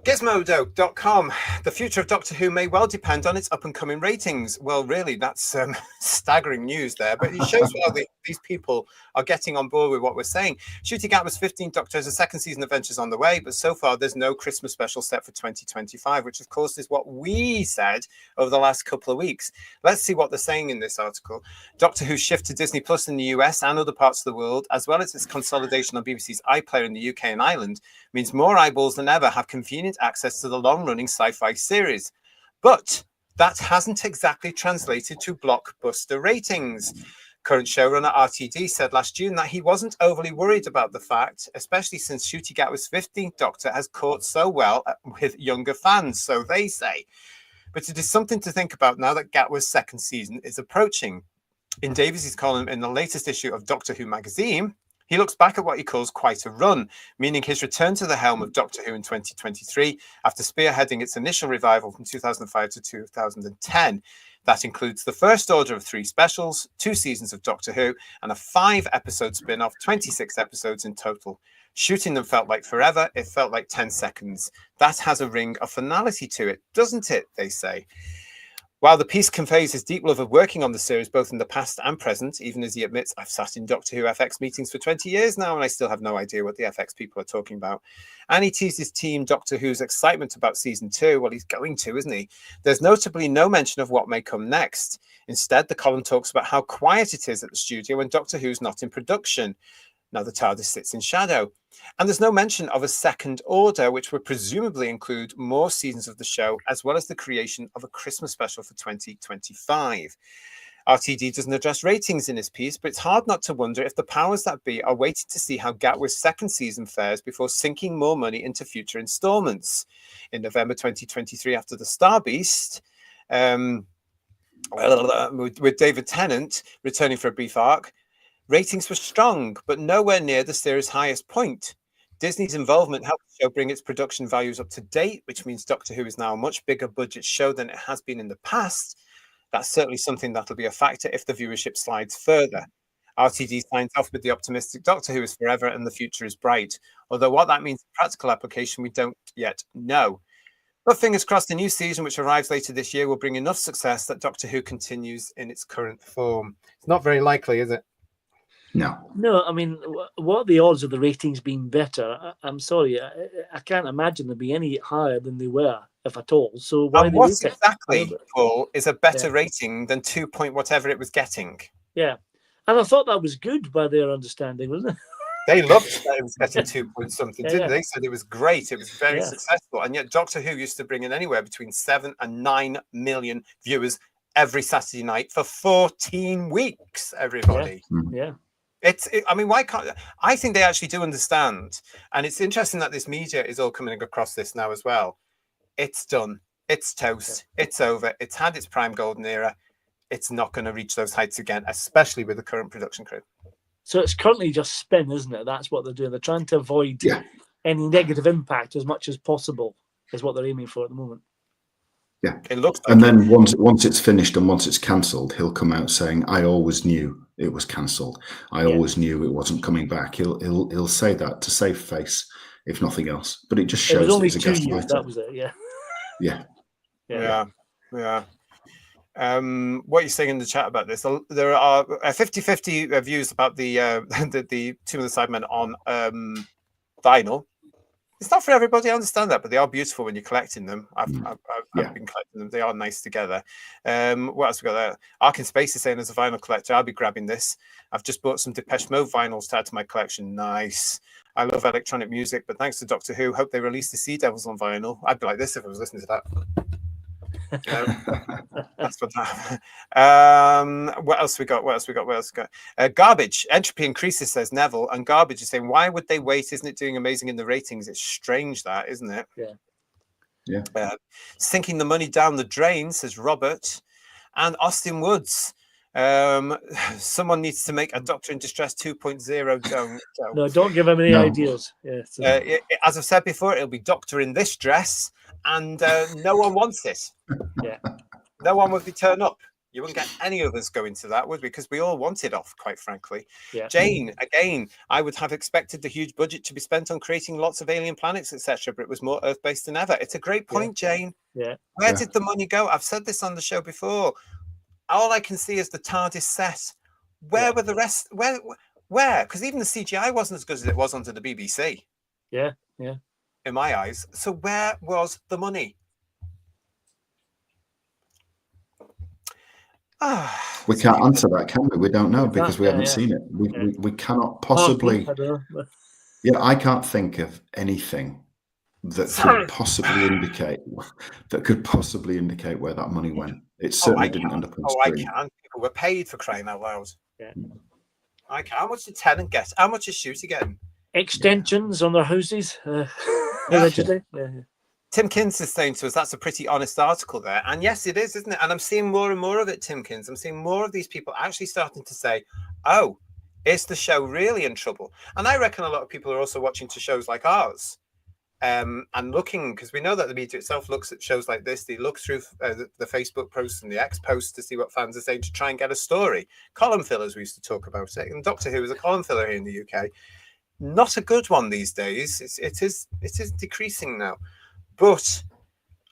Gizmodo.com. The future of Doctor Who may well depend on its up-and-coming ratings. Well, really, that's staggering news there, but it shows how these people are getting on board with what we're saying. Shooting Atlas 15 Doctor has a second season of Adventures on the way, but so far there's no Christmas special set for 2025, which of course is what we said over the last couple of weeks. Let's see what they're saying in this article. Doctor Who's shift to Disney Plus in the US and other parts of the world, as well as its consolidation on BBC's iPlayer in the UK and Ireland, means more eyeballs than ever have convenient access to the long-running sci-fi series. But that hasn't exactly translated to blockbuster ratings. Current showrunner RTD said last June that he wasn't overly worried about the fact, especially since Ncuti Gatwa's 15th Doctor has caught so well with younger fans, so they say. But it is something to think about now that Gatwa's second season is approaching. In Davies' column in the latest issue of Doctor Who magazine, he looks back at what he calls quite a run, meaning his return to the helm of Doctor Who in 2023 after spearheading its initial revival from 2005 to 2010. That includes the first order of 3 specials, 2 seasons of Doctor Who, and a 5-episode spin-off, 26 episodes in total. Shooting them felt like forever. It felt like 10 seconds. That has a ring of finality to it, doesn't it, they say. While the piece conveys his deep love of working on the series both in the past and present, even as he admits, I've sat in Doctor Who FX meetings for 20 years now and I still have no idea what the FX people are talking about. And he teases Team Doctor Who's excitement about season 2. Well, he's going to, isn't he? There's notably no mention of what may come next. Instead, the column talks about how quiet it is at the studio when Doctor Who's not in production. Now the TARDIS sits in shadow. And there's no mention of a second order, which would presumably include more seasons of the show, as well as the creation of a Christmas special for 2025. RTD doesn't address ratings in this piece, but it's hard not to wonder if the powers that be are waiting to see how Gatwa's second season fares before sinking more money into future installments. In November 2023, after the Star Beast, with David Tennant returning for a brief arc, ratings were strong, but nowhere near the series' highest point. Disney's involvement helped the show bring its production values up to date, which means Doctor Who is now a much bigger budget show than it has been in the past. That's certainly something that'll be a factor if the viewership slides further. RTD signs off with the optimistic Doctor Who is forever and the future is bright. Although what that means in practical application, we don't yet know. But fingers crossed, the new season, which arrives later this year, will bring enough success that Doctor Who continues in its current form. It's not very likely, is it? No, I mean, what are the odds of the ratings being better? I'm sorry, I can't imagine them being any higher than they were, if at all. So why what exactly, Paul, is a better rating than 2 point whatever it was getting? Yeah, and I thought that was good by their understanding, wasn't it? They loved that it was getting 2 point something, Yeah, didn't yeah. they? They said it was great. It was very Yes. successful. And yet Doctor Who used to bring in anywhere between 7 and 9 million viewers every Saturday night for 14 weeks, everybody. Yeah. I mean, why can't I think they actually do understand? And it's interesting that this media is all coming across this now as well. It's done. It's toast. Yeah. It's over. It's had its prime golden era. It's not going to reach those heights again, especially with the current production crew. So it's currently just spin, isn't it? That's what they're doing. They're trying to avoid any negative impact as much as possible, is what they're aiming for at the moment. Yeah. It looks like and then once it's finished and once it's cancelled, he'll come out saying, I always knew it was cancelled. I always knew it wasn't coming back. He'll say that to save face, if nothing else. But it just shows it was only he's a 2 years, gaslighter. that was it, Yeah. What are you saying in the chat about this? There are 50-50 views about the Tomb of the Cybermen on vinyl. It's not for everybody, I understand that, but they are beautiful when you're collecting them. I've been collecting them. They are nice together. What else we got there? Ark in Space is saying, as a vinyl collector, I'll be grabbing this. I've just bought some Depeche Mode vinyls to add to my collection. Nice. I love electronic music, but thanks to Doctor Who, hope they release the Sea Devils on vinyl. I'd be like this if I was listening to that. That's what happened. What else we got? Garbage. Entropy increases, says Neville, and Garbage is saying, why would they wait? Isn't it doing amazing in the ratings? It's strange, that, isn't it? Yeah. Sinking the money down the drain, says Robert. And Austin Woods. Someone needs to make a Doctor in Distress 2.0. Don't. No, don't give him any ideas. As I've said before, it'll be Doctor in this dress, and no one wants it. No one would be turned up. You wouldn't get any of us going to that, would we? Because we all want it off, quite frankly. Jane, again, I would have expected the huge budget to be spent on creating lots of alien planets, etc., but it was more Earth-based than ever. It's a great point, Jane. Where did the money go? I've said this on the show before. All I can see is the TARDIS set. Where were the rest? Where? Because even the CGI wasn't as good as it was onto the BBC. In my eyes. So where was the money? We can't answer that, can we? We don't know because we haven't seen it. We cannot possibly. I can't think of anything that could possibly indicate where that money went. It certainly didn't end up on screen. I can. People were paid for crying out loud. I can. How much did Tennant get? How much is Shooty getting? Extensions on their houses. Allegedly. Timkins is saying to us, that's a pretty honest article there. And yes, it is, isn't it? And I'm seeing more and more of it, Timkins. I'm seeing more of these people actually starting to say, oh, is the show really in trouble? And I reckon a lot of people are also watching to shows like ours and looking, because we know that the media itself looks at shows like this. They look through the Facebook posts and the X posts to see what fans are saying to try and get a story. Column fillers, we used to talk about it. And Doctor Who is a column filler here in the UK. Not a good one these days. It is decreasing now. But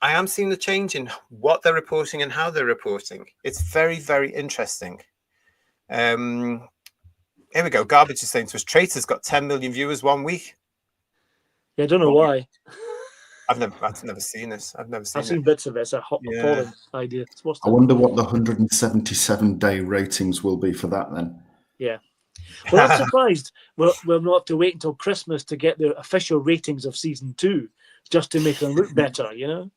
I am seeing the change in what they're reporting and how they're reporting. It's very, very interesting. Here we go. Garbage is saying to us, Traitor's got 10 million viewers 1 week. I don't know why. I've never seen this. I've seen bits of it. It's a appalling idea. I wonder what the 177-day ratings will be for that then. Yeah. Well, I'm surprised we'll not have to wait until Christmas to get the official ratings of season 2. Just to make them look better, you know?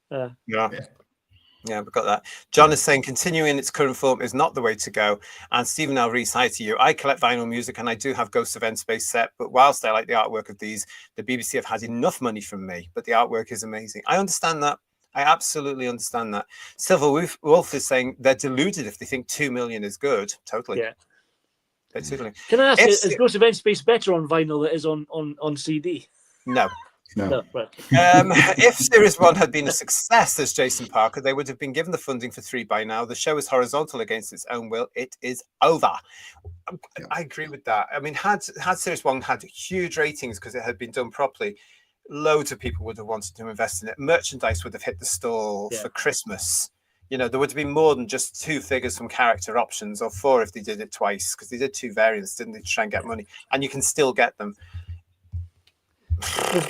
Yeah, we've got that. John is saying continuing in its current form is not the way to go. And Stephen L. Rees, hi to you. I collect vinyl music and I do have Ghosts of End Space set, but whilst I like the artwork of these, the BBC have had enough money from me, but the artwork is amazing. I understand that. I absolutely understand that. Silver Wolf is saying they're deluded if they think 2 million is good. Totally. Yeah. Totally. Can I ask, is Ghosts of End Space better on vinyl than it is on CD? No. No. Right. If Series 1 had been a success, says Jason Parker, they would have been given the funding for 3 by now. The show is horizontal against its own will. It is over. I agree with that. I mean, had Series 1 had huge ratings because it had been done properly, loads of people would have wanted to invest in it. Merchandise would have hit the store for Christmas. You know, there would have been more than just 2 figures from character options, or 4 if they did it twice, because they did 2 variants, didn't they, to try and get money? And you can still get them.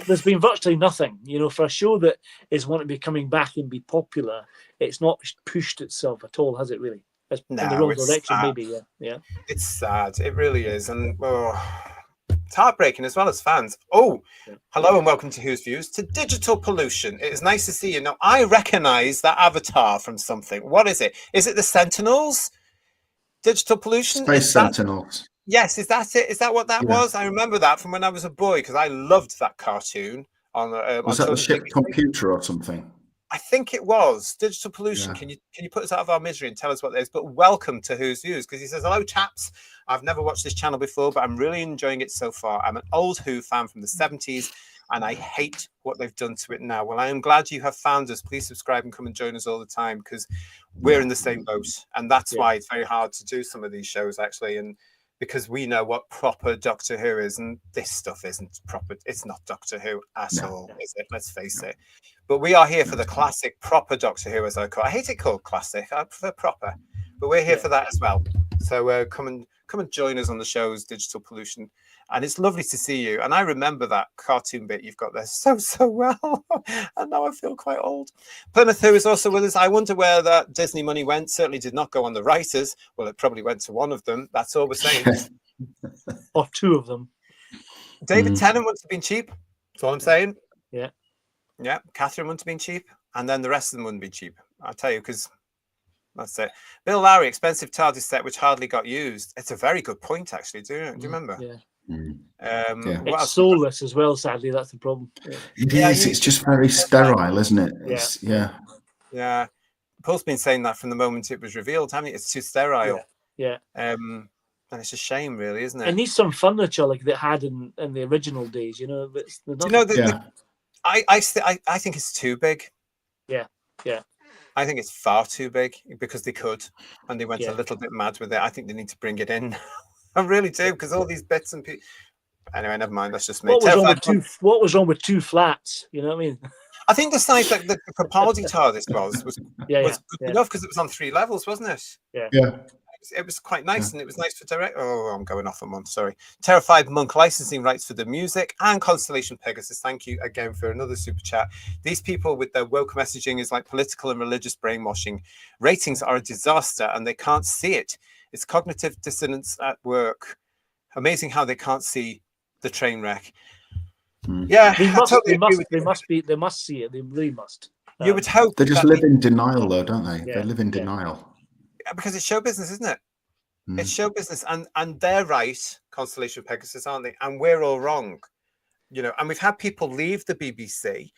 There's been virtually nothing, you know, for a show that is wanting to be coming back and be popular. It's not pushed itself at all, has it really? It's in the wrong direction, maybe. Yeah. It's sad. It really is. And It's heartbreaking as well as fans. Oh, hello and welcome to Who's Views, to Digital Pollution. It is nice to see you. Now, I recognise that avatar from something. What is it? Is it the Sentinels? Digital Pollution? Space Sentinels. Yes, is that it? Is that what that was? I remember that from when I was a boy because I loved that cartoon. Was that the ship computer or something? I think it was Digital Pollution. Can you put us out of our misery and tell us what it is? But welcome to Who's Views, because he says, hello chaps, I've never watched this channel before, but I'm really enjoying it so far. I'm an old Who fan from the 70s and I hate what they've done to it now. Well, I am glad you have found us. Please subscribe and come and join us all the time, because we're in the same boat, and that's why it's very hard to do some of these shows actually, and because we know what proper Doctor Who is, and this stuff isn't proper. It's not Doctor Who at all, is it? Let's face it. But we are here for the classic, proper Doctor Who, as I call it. I hate it called classic. I prefer proper. But we're here for that as well. So come and join us on the shows, Digital Pollution. And it's lovely to see you. And I remember that cartoon bit you've got there so well. And now I feel quite old. Plymouth Who is also with us. I wonder where that Disney money went. Certainly did not go on the writers. Well, it probably went to one of them. That's all we're saying. Or two of them. David Tennant wouldn't have been cheap. That's all I'm saying. Yeah. Yeah, Catherine wouldn't have been cheap, and then the rest of them wouldn't be cheap. I'll tell you, because that's it. Bill Lowry, expensive TARDIS set which hardly got used. It's a very good point, actually. Do you remember? It's soulless as well. Sadly, that's the problem. It is. It's just very sterile, isn't it? It's, yeah. Paul's been saying that from the moment it was revealed. Haven't you? It's too sterile. Yeah. And it's a shame, really, isn't it? It needs some furniture like they had in the original days. You know, I think it's too big. Yeah. I think it's far too big because they could, and they went a little bit mad with it. I think they need to bring it in. I really do, because all these bits and pieces. Anyway, never mind. That's just me. What was wrong with two flats? You know what I mean? I think the size that the Capaldi TARDIS was good enough, because it was on 3 levels, wasn't it? Yeah. It was quite nice, and it was nice for direct. Oh, I'm going off a month. Sorry. Terrified Monk licensing rights for the music, and Constellation Pegasus. Thank you again for another super chat. These people with their woke messaging is like political and religious brainwashing. Ratings are a disaster, and they can't see it. It's cognitive dissonance at work. Amazing how they can't see the train wreck. Yeah, they must see it. They really must. You would hope they just live in denial, though, don't they? They live in denial. Because it's show business, isn't it? It's show business, and they're right, Constellation Pegasus, aren't they? And we're all wrong, you know. And we've had people leave the BBC,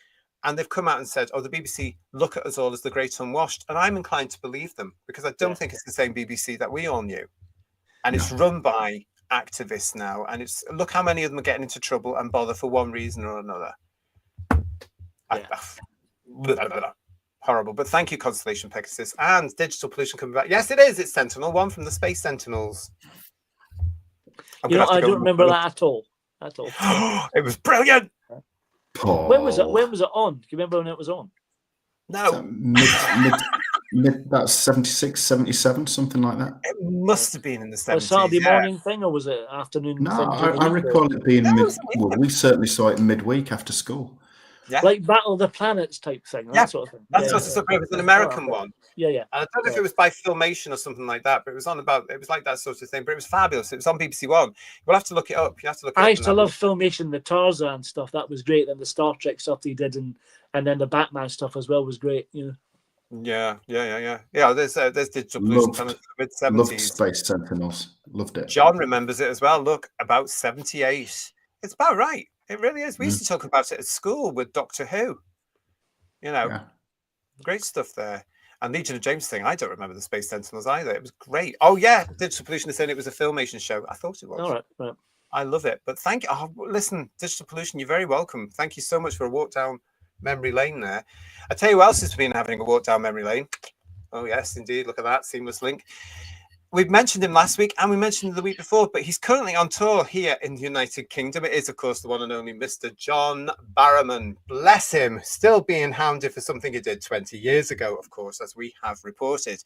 and they've come out and said, "Oh, the BBC look at us all as the great unwashed," and I'm inclined to believe them, because I don't think it's the same BBC that we all knew, and it's run by activists now, and it's look how many of them are getting into trouble and bother for one reason or another. Horrible. But thank you, Constellation Pegasus, and Digital Pollution coming back. Yes, it is. It's Sentinel-1 from the Space Sentinels. I don't remember that at all. It was brilliant. When was it on? Do you remember when it was on? No. That's 76, 77, something like that. It must have been in the 70s. A Saturday morning thing, or was it afternoon? No, I recall it being we certainly saw it midweek after school. Yeah. Like Battle of the Planets type thing. That sort of thing. That's what it was, an American one. Yeah. And I don't know if it was by Filmation or something like that, but it was like that sort of thing. But it was fabulous. It was on BBC One. We'll have to look it up. I used to love Filmation, the Tarzan stuff. That was great. Then the Star Trek stuff they did, and then the Batman stuff as well was great. You know. Yeah. There's Digital Pollution from the mid-70s. Loved Space Sentinels. Loved it. John remembers it as well. Look, about 78. It's about right. It really is. We used to talk about it at school with Doctor Who. You know, great stuff there. And Legion of James thing, I don't remember the Space Sentinels either. It was great. Oh, yeah. Digital Pollution is saying it was a Filmation show. I thought it was. All right. I love it. But thank you. Oh, listen, Digital Pollution, you're very welcome. Thank you so much for a walk down memory lane there. I tell you who else has been having a walk down memory lane. Oh, yes, indeed. Look at that. Seamless link. We've mentioned him last week, and we mentioned him the week before, but he's currently on tour here in the United Kingdom. It is, of course, the one and only Mr. John Barrowman. Bless him, still being hounded for something he did 20 years ago, of course, as we have reported.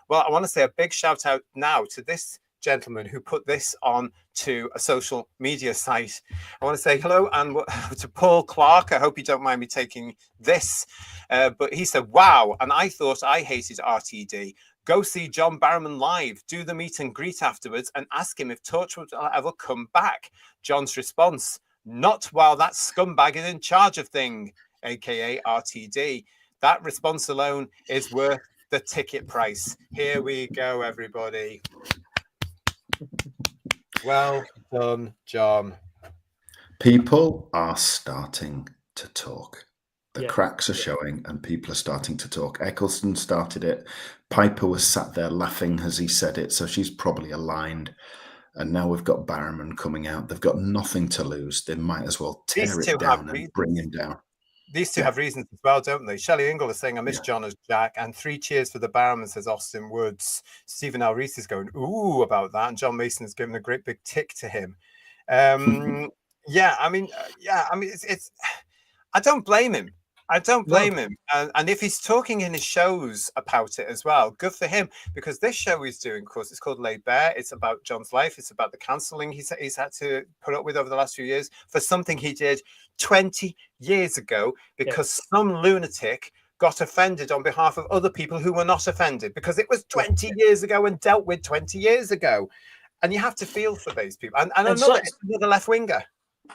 Well, I want to say a big shout out now to this gentleman who put this on to a social media site. I want to say hello and to Paul Clark. I hope you don't mind me taking this, but he said, wow, and I thought I hated RTD. Go see John Barrowman live, do the meet and greet afterwards, and ask him if Torchwood will ever come back. John's response, not while that scumbag is in charge of thing, aka RTD. That response alone is worth the ticket price. Here we go, everybody. Well done, John. People are starting to talk. The cracks are showing and people are starting to talk. Eccleston started it. Piper was sat there laughing as he said it, so she's probably aligned. And now we've got Barrowman coming out. They've got nothing to lose. They might as well tear it down and bring him down. These two have reasons as well, don't they? Shelley Ingle is saying, I miss John as Jack. And 3 cheers for the Barrowman, says Austin Woods. Stephen L. Reese is going, ooh, about that. And John Mason has given a great big tick to him. It's I don't blame him. I don't blame him. And if he's talking in his shows about it as well, good for him. Because this show he's doing, of course, it's called Laid Bare. It's about John's life. It's about the cancelling he's had to put up with over the last few years for something he did 20 years ago because some lunatic got offended on behalf of other people who were not offended because it was 20 years ago and dealt with 20 years ago. And you have to feel for these people. And another left-winger.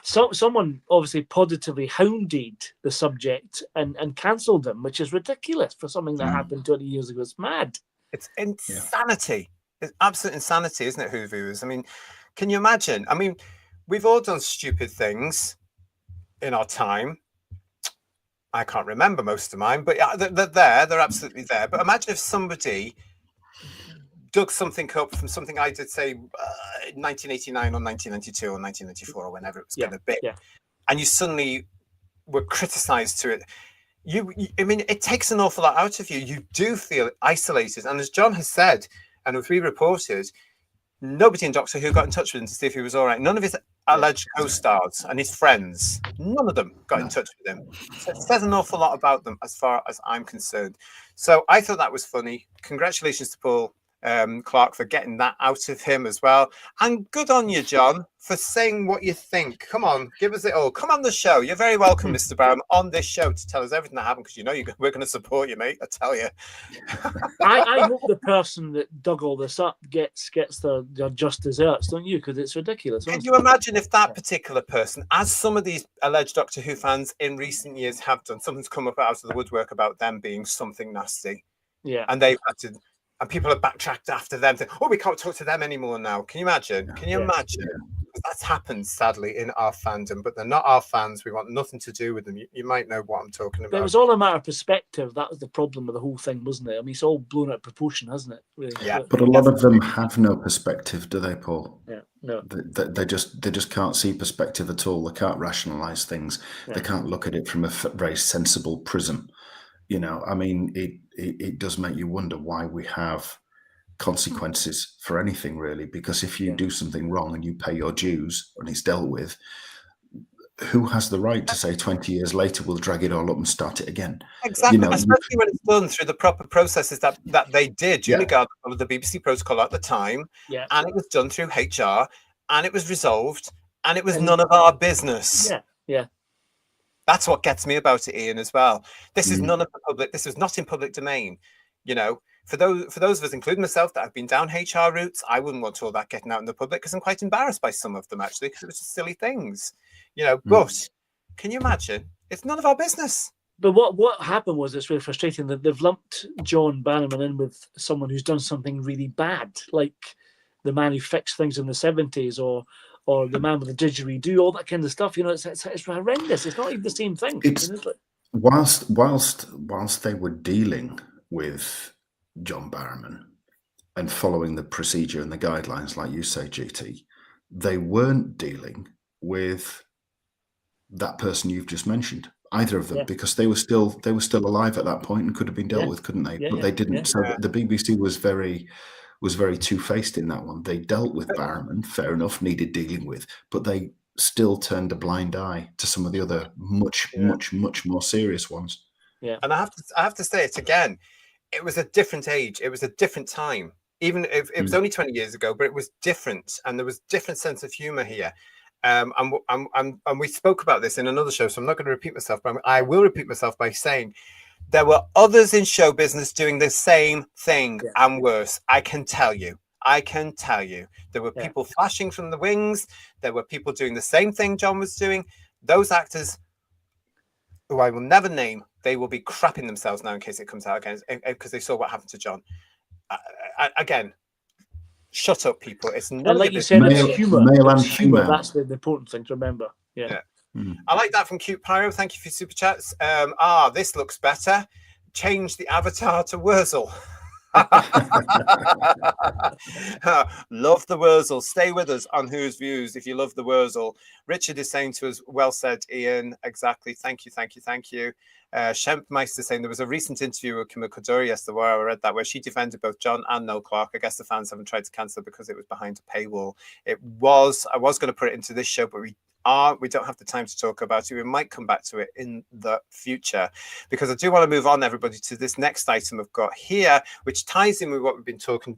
So someone obviously positively hounded the subject and cancelled them, which is ridiculous for something that happened 20 years ago. It's mad. It's insanity. It's absolute insanity, isn't it, Who viewers? I mean, can you imagine? I mean, we've all done stupid things in our time. I can't remember most of mine, but they're absolutely there. But imagine if somebody dug something up from something I did, say, 1989 or 1992 or 1994 or whenever it was going to be, and you suddenly were criticised to it. I mean, it takes an awful lot out of you. You do feel isolated. And as John has said, and as we reported, nobody in Doctor Who got in touch with him to see if he was all right. None of his alleged co-stars and his friends, none of them got in touch with him. So it says an awful lot about them as far as I'm concerned. So I thought that was funny. Congratulations to Paul Clark for getting that out of him as well, and good on you, John, for saying what you think. Come on, give us it all. Come on the show. You're very welcome, Mr. Barrowman, on this show to tell us everything that happened, because you know we're going to support you, mate. I tell you. I hope the person that dug all this up gets their just desserts, don't you? Because it's ridiculous. Can you imagine if that particular person, as some of these alleged Doctor Who fans in recent years have done, something's come up out of the woodwork about them being something nasty, and they've had to. And people have backtracked after them. Oh, we can't talk to them anymore now. Can you imagine? Can you imagine? That's happened, sadly, in our fandom. But they're not our fans. We want nothing to do with them. You might know what I'm talking about. But it was all a matter of perspective. That was the problem with the whole thing, wasn't it? I mean, it's all blown out of proportion, hasn't it? Really? Yeah. But a lot of them have no perspective, do they, Paul? Yeah. No. They just can't see perspective at all. They can't rationalise things. Yeah. They can't look at it from a very sensible prism. You know, I mean, it does make you wonder why we have consequences for anything, really, because if you do something wrong and you pay your dues and it's dealt with, who has the right to say 20 years later we'll drag it all up and start it again? Exactly, you know, especially when it's done through the proper processes that they did, duly regardless of the BBC protocol at the time, and it was done through HR, and it was resolved, and it was none of our business. Yeah. That's what gets me about it, Ian, as well. This is none of the public. This was not in public domain. You know, for those of us, including myself, that have been down HR routes, I wouldn't want all that getting out in the public because I'm quite embarrassed by some of them, actually, because it was just silly things. You know, but can you imagine? It's none of our business. But what happened was, it's really frustrating that they've lumped John Barrowman in with someone who's done something really bad, like the man who fixed things in the 70s, or the man with the didgeridoo, all that kind of stuff. You know, it's horrendous. It's not even the same thing. Whilst they were dealing with John Barrowman and following the procedure and the guidelines, like you say, GT, they weren't dealing with that person you've just mentioned, either of them, because they were still alive at that point and could have been dealt with, couldn't they? But they didn't. So the BBC was very two-faced in that one. They dealt with Barrowman, fair enough, needed dealing with, but they still turned a blind eye to some of the other much more serious ones. Yeah. And I have to say it again. It was a different age. It was a different time. Even if it was only 20 years ago, but it was different, and there was different sense of humor here. And we spoke about this in another show, so I'm not going to repeat myself, but I will repeat myself by saying There were others in show business doing the same thing and worse. I can tell you. There were people flashing from the wings. There were people doing the same thing John was doing. Those actors, who I will never name, they will be crapping themselves now in case it comes out again, because they saw what happened to John. Again, shut up, people. It's not like you said, it's humour. Male and female. That's the important thing to remember. Yeah. I like that from Cute Pyro. Thank you for your super chats. This looks better. Change the avatar to Wurzel. Love the Wurzel. Stay with us on Who's Views if you love the Wurzel. Richard is saying to us, well said, Ian. Exactly. Thank you. Shempmeister saying there was a recent interview with Kimiko Dori yesterday where I read that, where she defended both John and Noel Clarke. I guess the fans haven't tried to cancel it because it was behind a paywall. I was going to put it into this show, but we don't have the time to talk about it. We might come back to it in the future, because I do want to move on, everybody, to this next item I've got here, which ties in with what we've been talking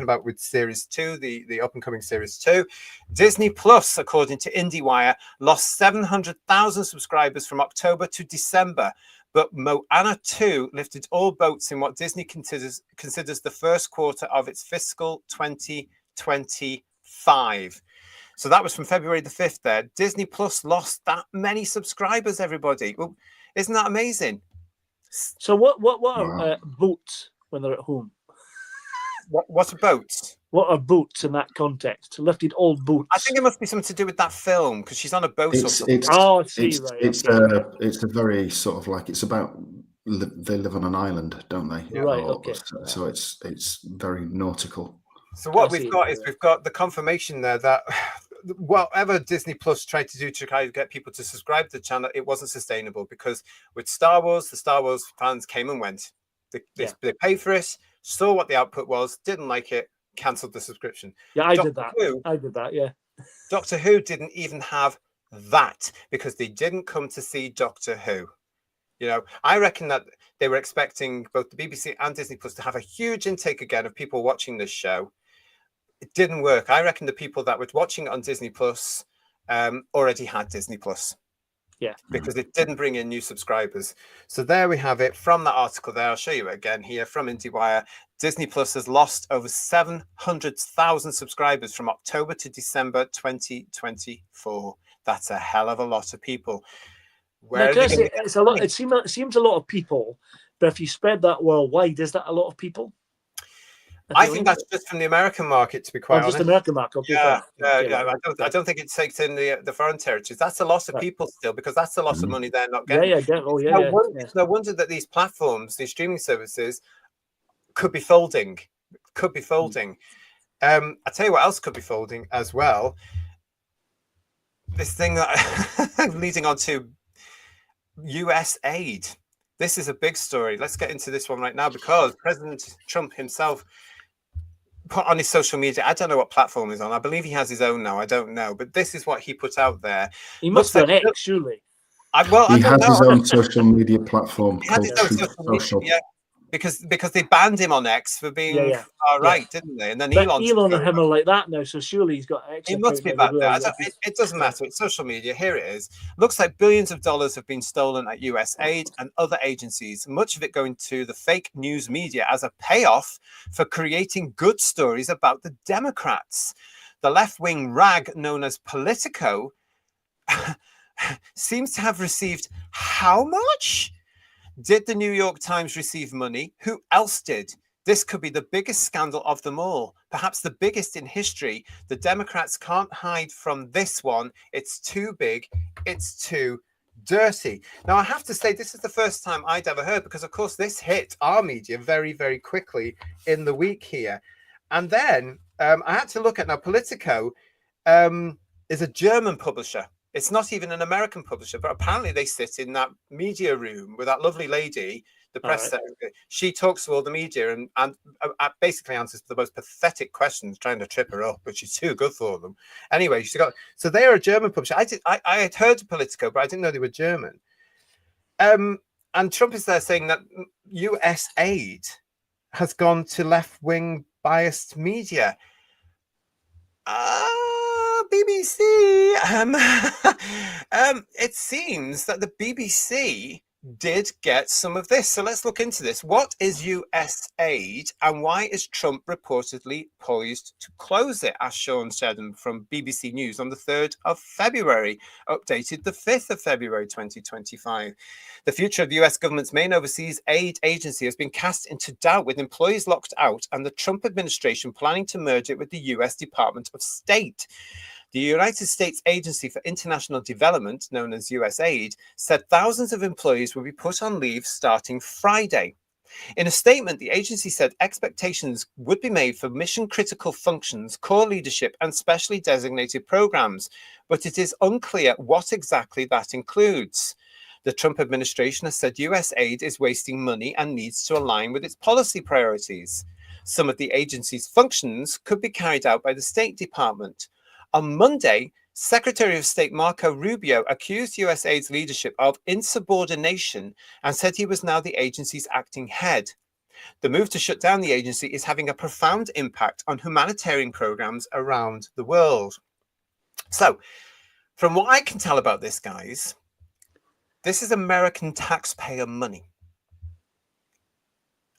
about with Series 2, the up-and-coming Series 2. Disney Plus, according to IndieWire, lost 700,000 subscribers from October to December, but Moana 2 lifted all boats in what Disney considers the first quarter of its fiscal 2025. So that was from February the 5th there. Disney Plus lost that many subscribers, everybody. Well, isn't that amazing? So what are boats when they're at home? What are boats? What are boats in that context? Lifted all boats. I think it must be something to do with that film, because she's on a boat or something. It's a very sort of like, it's about, they live on an island, don't they? Right, okay. So it's very nautical. So what we've got the confirmation there that whatever Disney Plus tried to do to try to get people to subscribe to the channel, it wasn't sustainable, because with Star Wars, the Star Wars fans came and went. They paid for it, saw what the output was, didn't like it, cancelled the subscription. Yeah, I did that, yeah. Doctor Who didn't even have that, because they didn't come to see Doctor Who. You know, I reckon that they were expecting both the BBC and Disney Plus to have a huge intake again of people watching this show. It didn't work. I reckon the people that were watching it on Disney Plus already had Disney Plus. Yeah. Because it didn't bring in new subscribers. So there we have it from that article there. I'll show you it again here from IndieWire. Disney Plus has lost over 700,000 subscribers from October to December 2024. That's a hell of a lot of people. It's a lot. It seems a lot of people, but if you spread that worldwide, is that a lot of people? I think that's just from the American market, to be quite honest. Just the American market. Okay, yeah. I don't think it takes in the foreign territories. That's a lot of people still, because that's a lot of money they're not getting. It's no wonder that these platforms, these streaming services, could be folding. I tell you what else could be folding as well. This thing that leading on to USAID. This is a big story. Let's get into this one right now, because President Trump himself put on his social media. I don't know what platform he's on. I believe he has his own now. I don't know. But this is what he put out there. He must be on X, surely. He has his own social media platform. He has his own social media, because they banned him on X for being far right, didn't they? And then Elon and him are like that now, so surely he's got X. He must be back there. It doesn't matter. It's social media. Here it is. Looks like billions of dollars have been stolen at USAID and other agencies, much of it going to the fake news media as a payoff for creating good stories about the Democrats. The left-wing rag known as Politico seems to have received how much? Did the New York Times receive money? Who else did? This could be the biggest scandal of them all, perhaps the biggest in history. The Democrats can't hide from this one. It's too big. It's too dirty. Now, I have to say, this is the first time I'd ever heard, because, of course, this hit our media very, very quickly in the week here. And then I had to look at, now, Politico is a German publisher. It's not even an American publisher, but apparently they sit in that media room with that lovely lady, the press secretary. She talks to all the media and basically answers the most pathetic questions, trying to trip her up, but she's too good for them. Anyway, so they are a German publisher. I had heard of Politico, but I didn't know they were German. And Trump is there saying that USAID has gone to left-wing biased media. BBC. It seems that the BBC did get some of this. So let's look into this. What is USAID and why is Trump reportedly poised to close it? As Sean said from BBC News on the 3rd of February, updated the 5th of February 2025. The future of the US government's main overseas aid agency has been cast into doubt, with employees locked out and the Trump administration planning to merge it with the US Department of State. The United States Agency for International Development, known as USAID, said thousands of employees will be put on leave starting Friday. In a statement, the agency said expectations would be made for mission-critical functions, core leadership, and specially designated programs, but it is unclear what exactly that includes. The Trump administration has said USAID is wasting money and needs to align with its policy priorities. Some of the agency's functions could be carried out by the State Department. On Monday, Secretary of State Marco Rubio accused USAID's leadership of insubordination and said he was now the agency's acting head. The move to shut down the agency is having a profound impact on humanitarian programs around the world. So, from what I can tell about this, guys, this is American taxpayer money.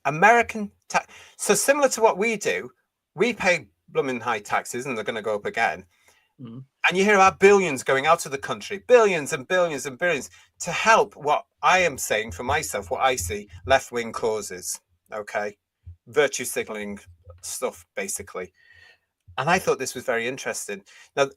So similar to what we do, we pay blooming high taxes and they're going to go up again. And you hear about billions going out of the country, billions and billions and billions to help what I am saying for myself, what I see, left-wing causes, okay? Virtue signaling stuff, basically. And I thought this was very interesting. Now,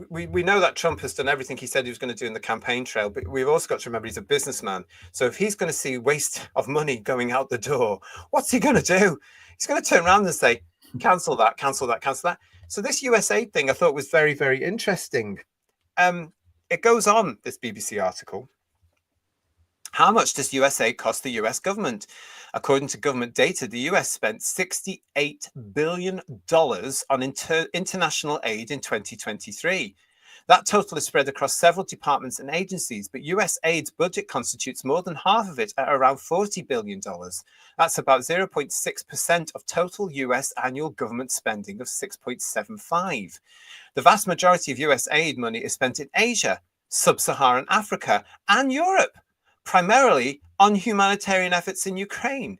we know that Trump has done everything he said he was going to do in the campaign trail, but we've also got to remember he's a businessman. So if he's going to see waste of money going out the door, what's he going to do? He's going to turn around and say, cancel that, cancel that, cancel that. So this USAID thing I thought was very, very interesting. It goes on, this BBC article. How much does USAID cost the US government? According to government data, the US spent $68 billion on international aid in 2023. That total is spread across several departments and agencies, but USAID's budget constitutes more than half of it at around $40 billion. That's about 0.6% of total US annual government spending of 6.75. The vast majority of USAID money is spent in Asia, Sub-Saharan Africa, and Europe, primarily on humanitarian efforts in Ukraine.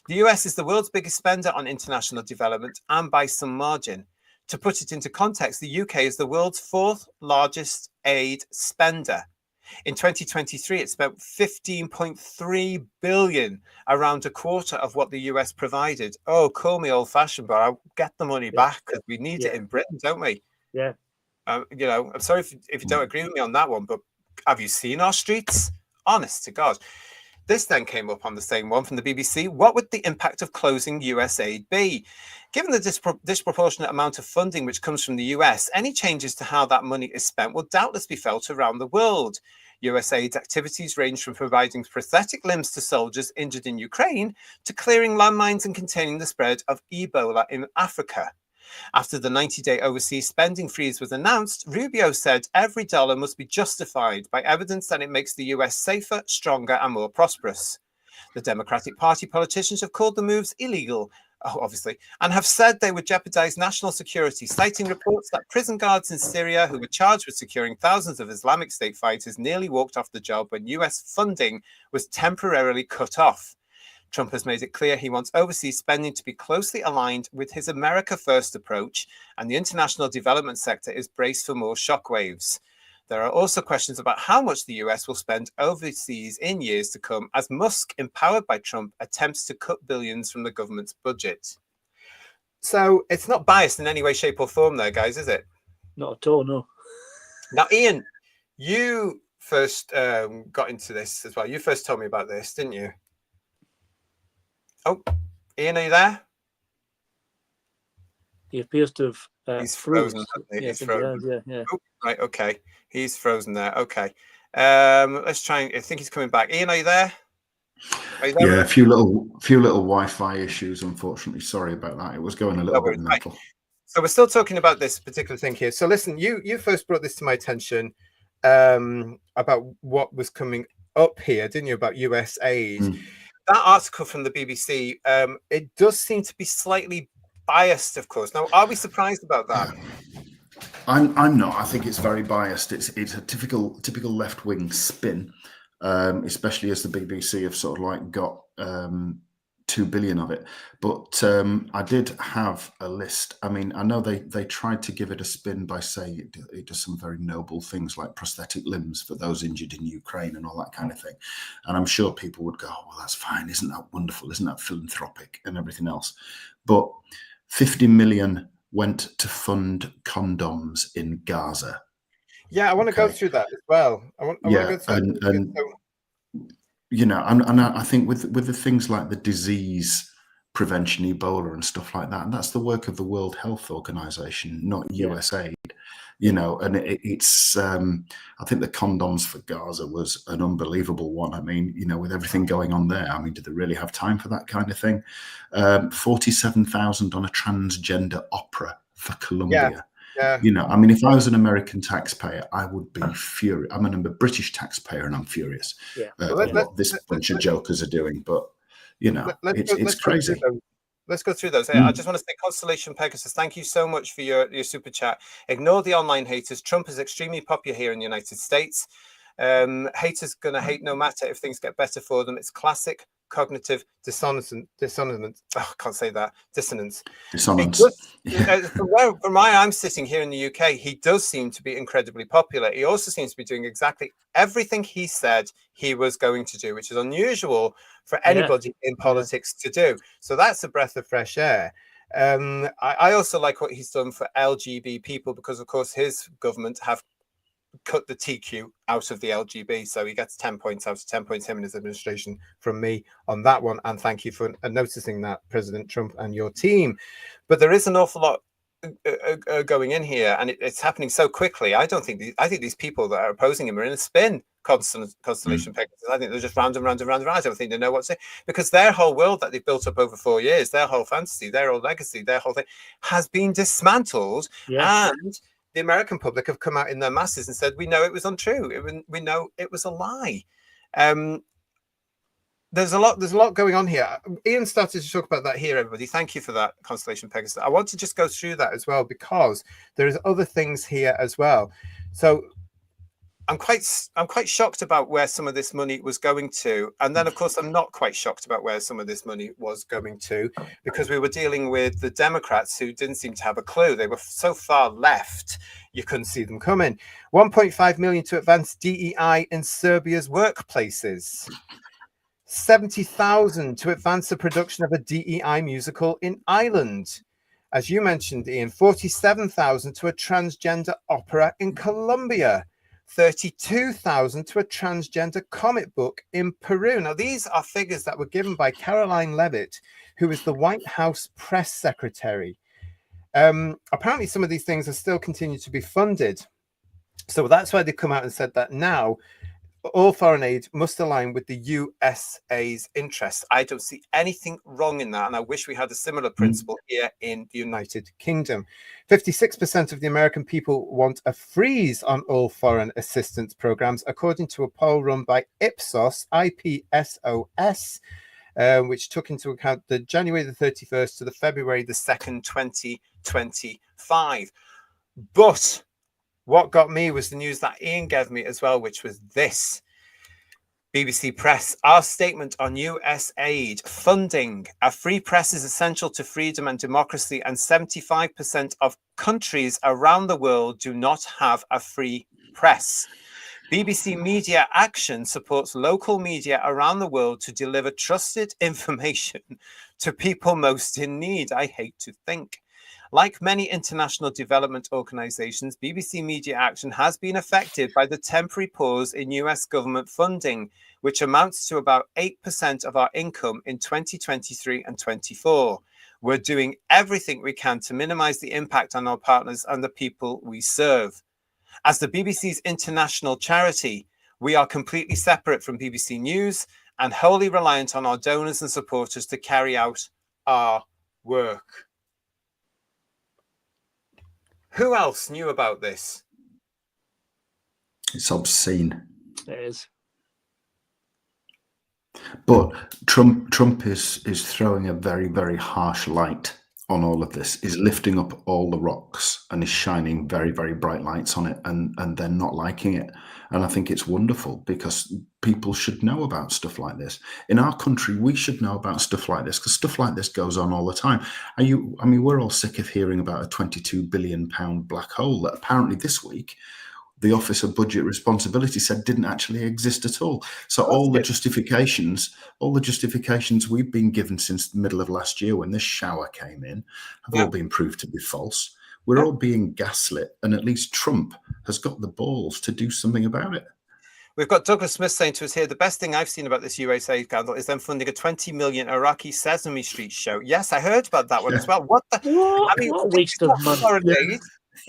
The US is the world's biggest spender on international development, and by some margin. To put it into context, the UK is the world's 4th largest aid spender. In 2023, it spent $15.3 billion, around a quarter of what the US provided. Oh, call me old-fashioned, but I'll get the money back because we need it in Britain, don't we? Yeah. You know, I'm sorry if you don't agree with me on that one, but have you seen our streets? Honest to God. This then came up on the same one from the BBC. What would the impact of closing USAID be? Given the disproportionate amount of funding which comes from the US, any changes to how that money is spent will doubtless be felt around the world. USAID's activities range from providing prosthetic limbs to soldiers injured in Ukraine to clearing landmines and containing the spread of Ebola in Africa. After the 90-day overseas spending freeze was announced, Rubio said every dollar must be justified by evidence that it makes the US safer, stronger, and more prosperous. The Democratic Party politicians have called the moves illegal, obviously, and have said they would jeopardize national security, citing reports that prison guards in Syria who were charged with securing thousands of Islamic State fighters nearly walked off the job when US funding was temporarily cut off. Trump has made it clear he wants overseas spending to be closely aligned with his America First approach, and the international development sector is braced for more shockwaves. There are also questions about how much the US will spend overseas in years to come, as Musk, empowered by Trump, attempts to cut billions from the government's budget. So it's not biased in any way, shape, or form there, guys, is it? Not at all, no. Now, Ian, you first got into this as well. You first told me about this, didn't you? Oh, Ian, are you there? He appears to have he's frozen. He's frozen. Yeah. Oh, right, okay. He's frozen there. Okay. Let's try. I think he's coming back. Ian, are you there? Yeah, a few little Wi-Fi issues, unfortunately. Sorry about that. It was going a little bit mental. Right. So we're still talking about this particular thing here. So listen, you first brought this to my attention about what was coming up here, didn't you? About USAID. That article from the BBC, it does seem to be slightly biased, of course. Now, are we surprised about that? I'm not. I think it's very biased. It's a typical left-wing spin. especially as the BBC have sort of like got 2 billion of it. But I did have a list. I mean, I know they tried to give it a spin by saying it does some very noble things like prosthetic limbs for those injured in Ukraine and all that kind of thing. And I'm sure people would go, oh, well, that's fine. Isn't that wonderful? Isn't that philanthropic and everything else? But 50 million went to fund condoms in Gaza. Yeah, I want to go through that as well. I want to go through and you know, and I think with the things like the disease prevention, Ebola and stuff like that, and that's the work of the World Health Organization, not USAID. You know, and it's I think the condoms for Gaza was an unbelievable one. I mean, you know, with everything going on there, I mean, do they really have time for that kind of thing? 47,000 on a transgender opera for Colombia. Yeah. You know, I mean, if I was an American taxpayer, I would be furious. I'm a British taxpayer, and I'm furious at what this bunch of jokers are doing. But you know, it's crazy. Let's go through those. I just want to say, Constellation Pegasus, thank you so much for your super chat. Ignore the online haters. Trump is extremely popular here in the United States. Haters gonna hate no matter if things get better for them. It's classic cognitive dissonance. Oh, I can't say that. Dissonance. From where I'm sitting here in the UK, he does seem to be incredibly popular. He also seems to be doing exactly everything he said he was going to do, which is unusual for anybody in politics to do. So that's a breath of fresh air. I also like what he's done for LGB people, because of course his government have cut the TQ out of the LGB, so he gets 10 points out of 10 points, him and his administration, from me on that one. And thank you for noticing that, President Trump and your team. But there is an awful lot going in here, and it's happening so quickly. I think these people that are opposing him are in a spin. Constellation Pegasus. I think they're just round and round and round and round. I don't think they know what to say, because their whole world that they've built up over 4 years, their whole fantasy, their whole legacy, their whole thing has been dismantled. And the American public have come out in their masses and said, we know it was untrue. We know it was a lie. There's a lot going on here. Ian started to talk about that here, everybody. Thank you for that, Constellation Pegasus. I want to just go through that as well, because there's other things here as well. So I'm quite shocked about where some of this money was going to. And then, of course, I'm not quite shocked about where some of this money was going to, because we were dealing with the Democrats, who didn't seem to have a clue. They were so far left, you couldn't see them coming. 1.5 million to advance DEI in Serbia's workplaces. 70,000 to advance the production of a DEI musical in Ireland. As you mentioned, Ian, 47,000 to a transgender opera in Colombia. 32,000 to a transgender comic book in Peru. Now, these are figures that were given by Caroline Leavitt, who is the White House press secretary. Apparently, some of these things are still continuing to be funded. So that's why they come out and said that now all foreign aid must align with the USA's interests. I don't see anything wrong in that, and I wish we had a similar principle here in the United Kingdom. 56% of the American people want a freeze on all foreign assistance programs, according to a poll run by Ipsos, IPSOS, which took into account the January the 31st to the February the 2nd, 2025. But what got me was the news that Ian gave me as well, which was this. BBC Press, our statement on USAID funding. A free press is essential to freedom and democracy, and 75% of countries around the world do not have a free press. BBC Media Action supports local media around the world to deliver trusted information to people most in need. I hate to think. Like many international development organizations, BBC Media Action has been affected by the temporary pause in US government funding, which amounts to about 8% of our income in 2023 and 24. We're doing everything we can to minimize the impact on our partners and the people we serve. As the BBC's international charity, we are completely separate from BBC News and wholly reliant on our donors and supporters to carry out our work. Who else knew about this? It's obscene. It is. But Trump is throwing a very, very harsh light on all of this is lifting up all the rocks and is shining very, very bright lights on it, and they're not liking it. And I think it's wonderful because people should know about stuff like this. In our country, we should know about stuff like this because stuff like this goes on all the time. I mean, we're all sick of hearing about a £22 billion black hole that apparently this week the Office of Budget Responsibility said didn't actually exist at all. So all the justifications we've been given since the middle of last year when this shower came in have all been proved to be false. We're all being gaslit, and at least Trump has got the balls to do something about it. We've got Douglas Smith saying to us here, the best thing I've seen about this USAID scandal is them funding a 20 million Iraqi Sesame Street show. Yes, I heard about that one as well. What the? What a waste of money.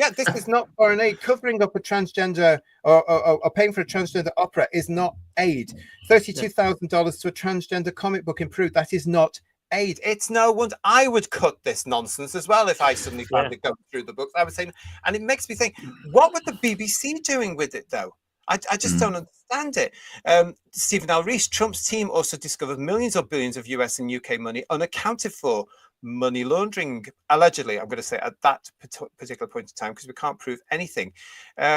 Yeah, this is not foreign aid. Covering up a transgender or paying for a transgender opera is not aid. $32,000 to a transgender comic book in Peru, that is not aid. It's no wonder I would cut this nonsense as well if I suddenly found it going through the books. I would say, and it makes me think, what were the BBC doing with it though? I just don't understand it. Stephen L. Rees, Trump's team also discovered millions or billions of US and UK money unaccounted for. Money laundering, allegedly, I'm going to say at that particular point in time, because we can't prove anything.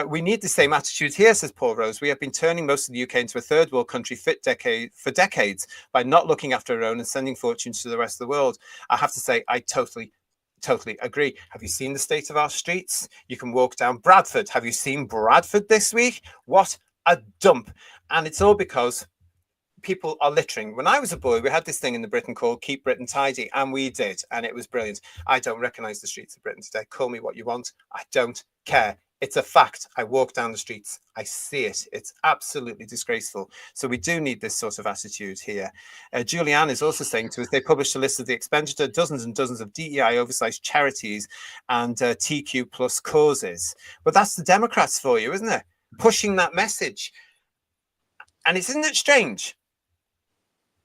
We need the same attitude here, says Paul Rose. We have been turning most of the UK into a third world country for decades by not looking after our own and sending fortunes to the rest of the world. I have to say, I totally agree. Have you seen the state of our streets? You can walk down Bradford. Have you seen Bradford this week? What a dump. And it's all because people are littering. When I was a boy, we had this thing in the Britain called Keep Britain Tidy, and we did, and it was brilliant. I don't recognise the streets of Britain today. Call me what you want. I don't care. It's a fact. I walk down the streets. I see it. It's absolutely disgraceful. So we do need this sort of attitude here. Julianne is also saying to us, they published a list of the expenditure, dozens and dozens of DEI oversized charities and TQ plus causes. But that's the Democrats for you, isn't it? Pushing that message. And isn't it strange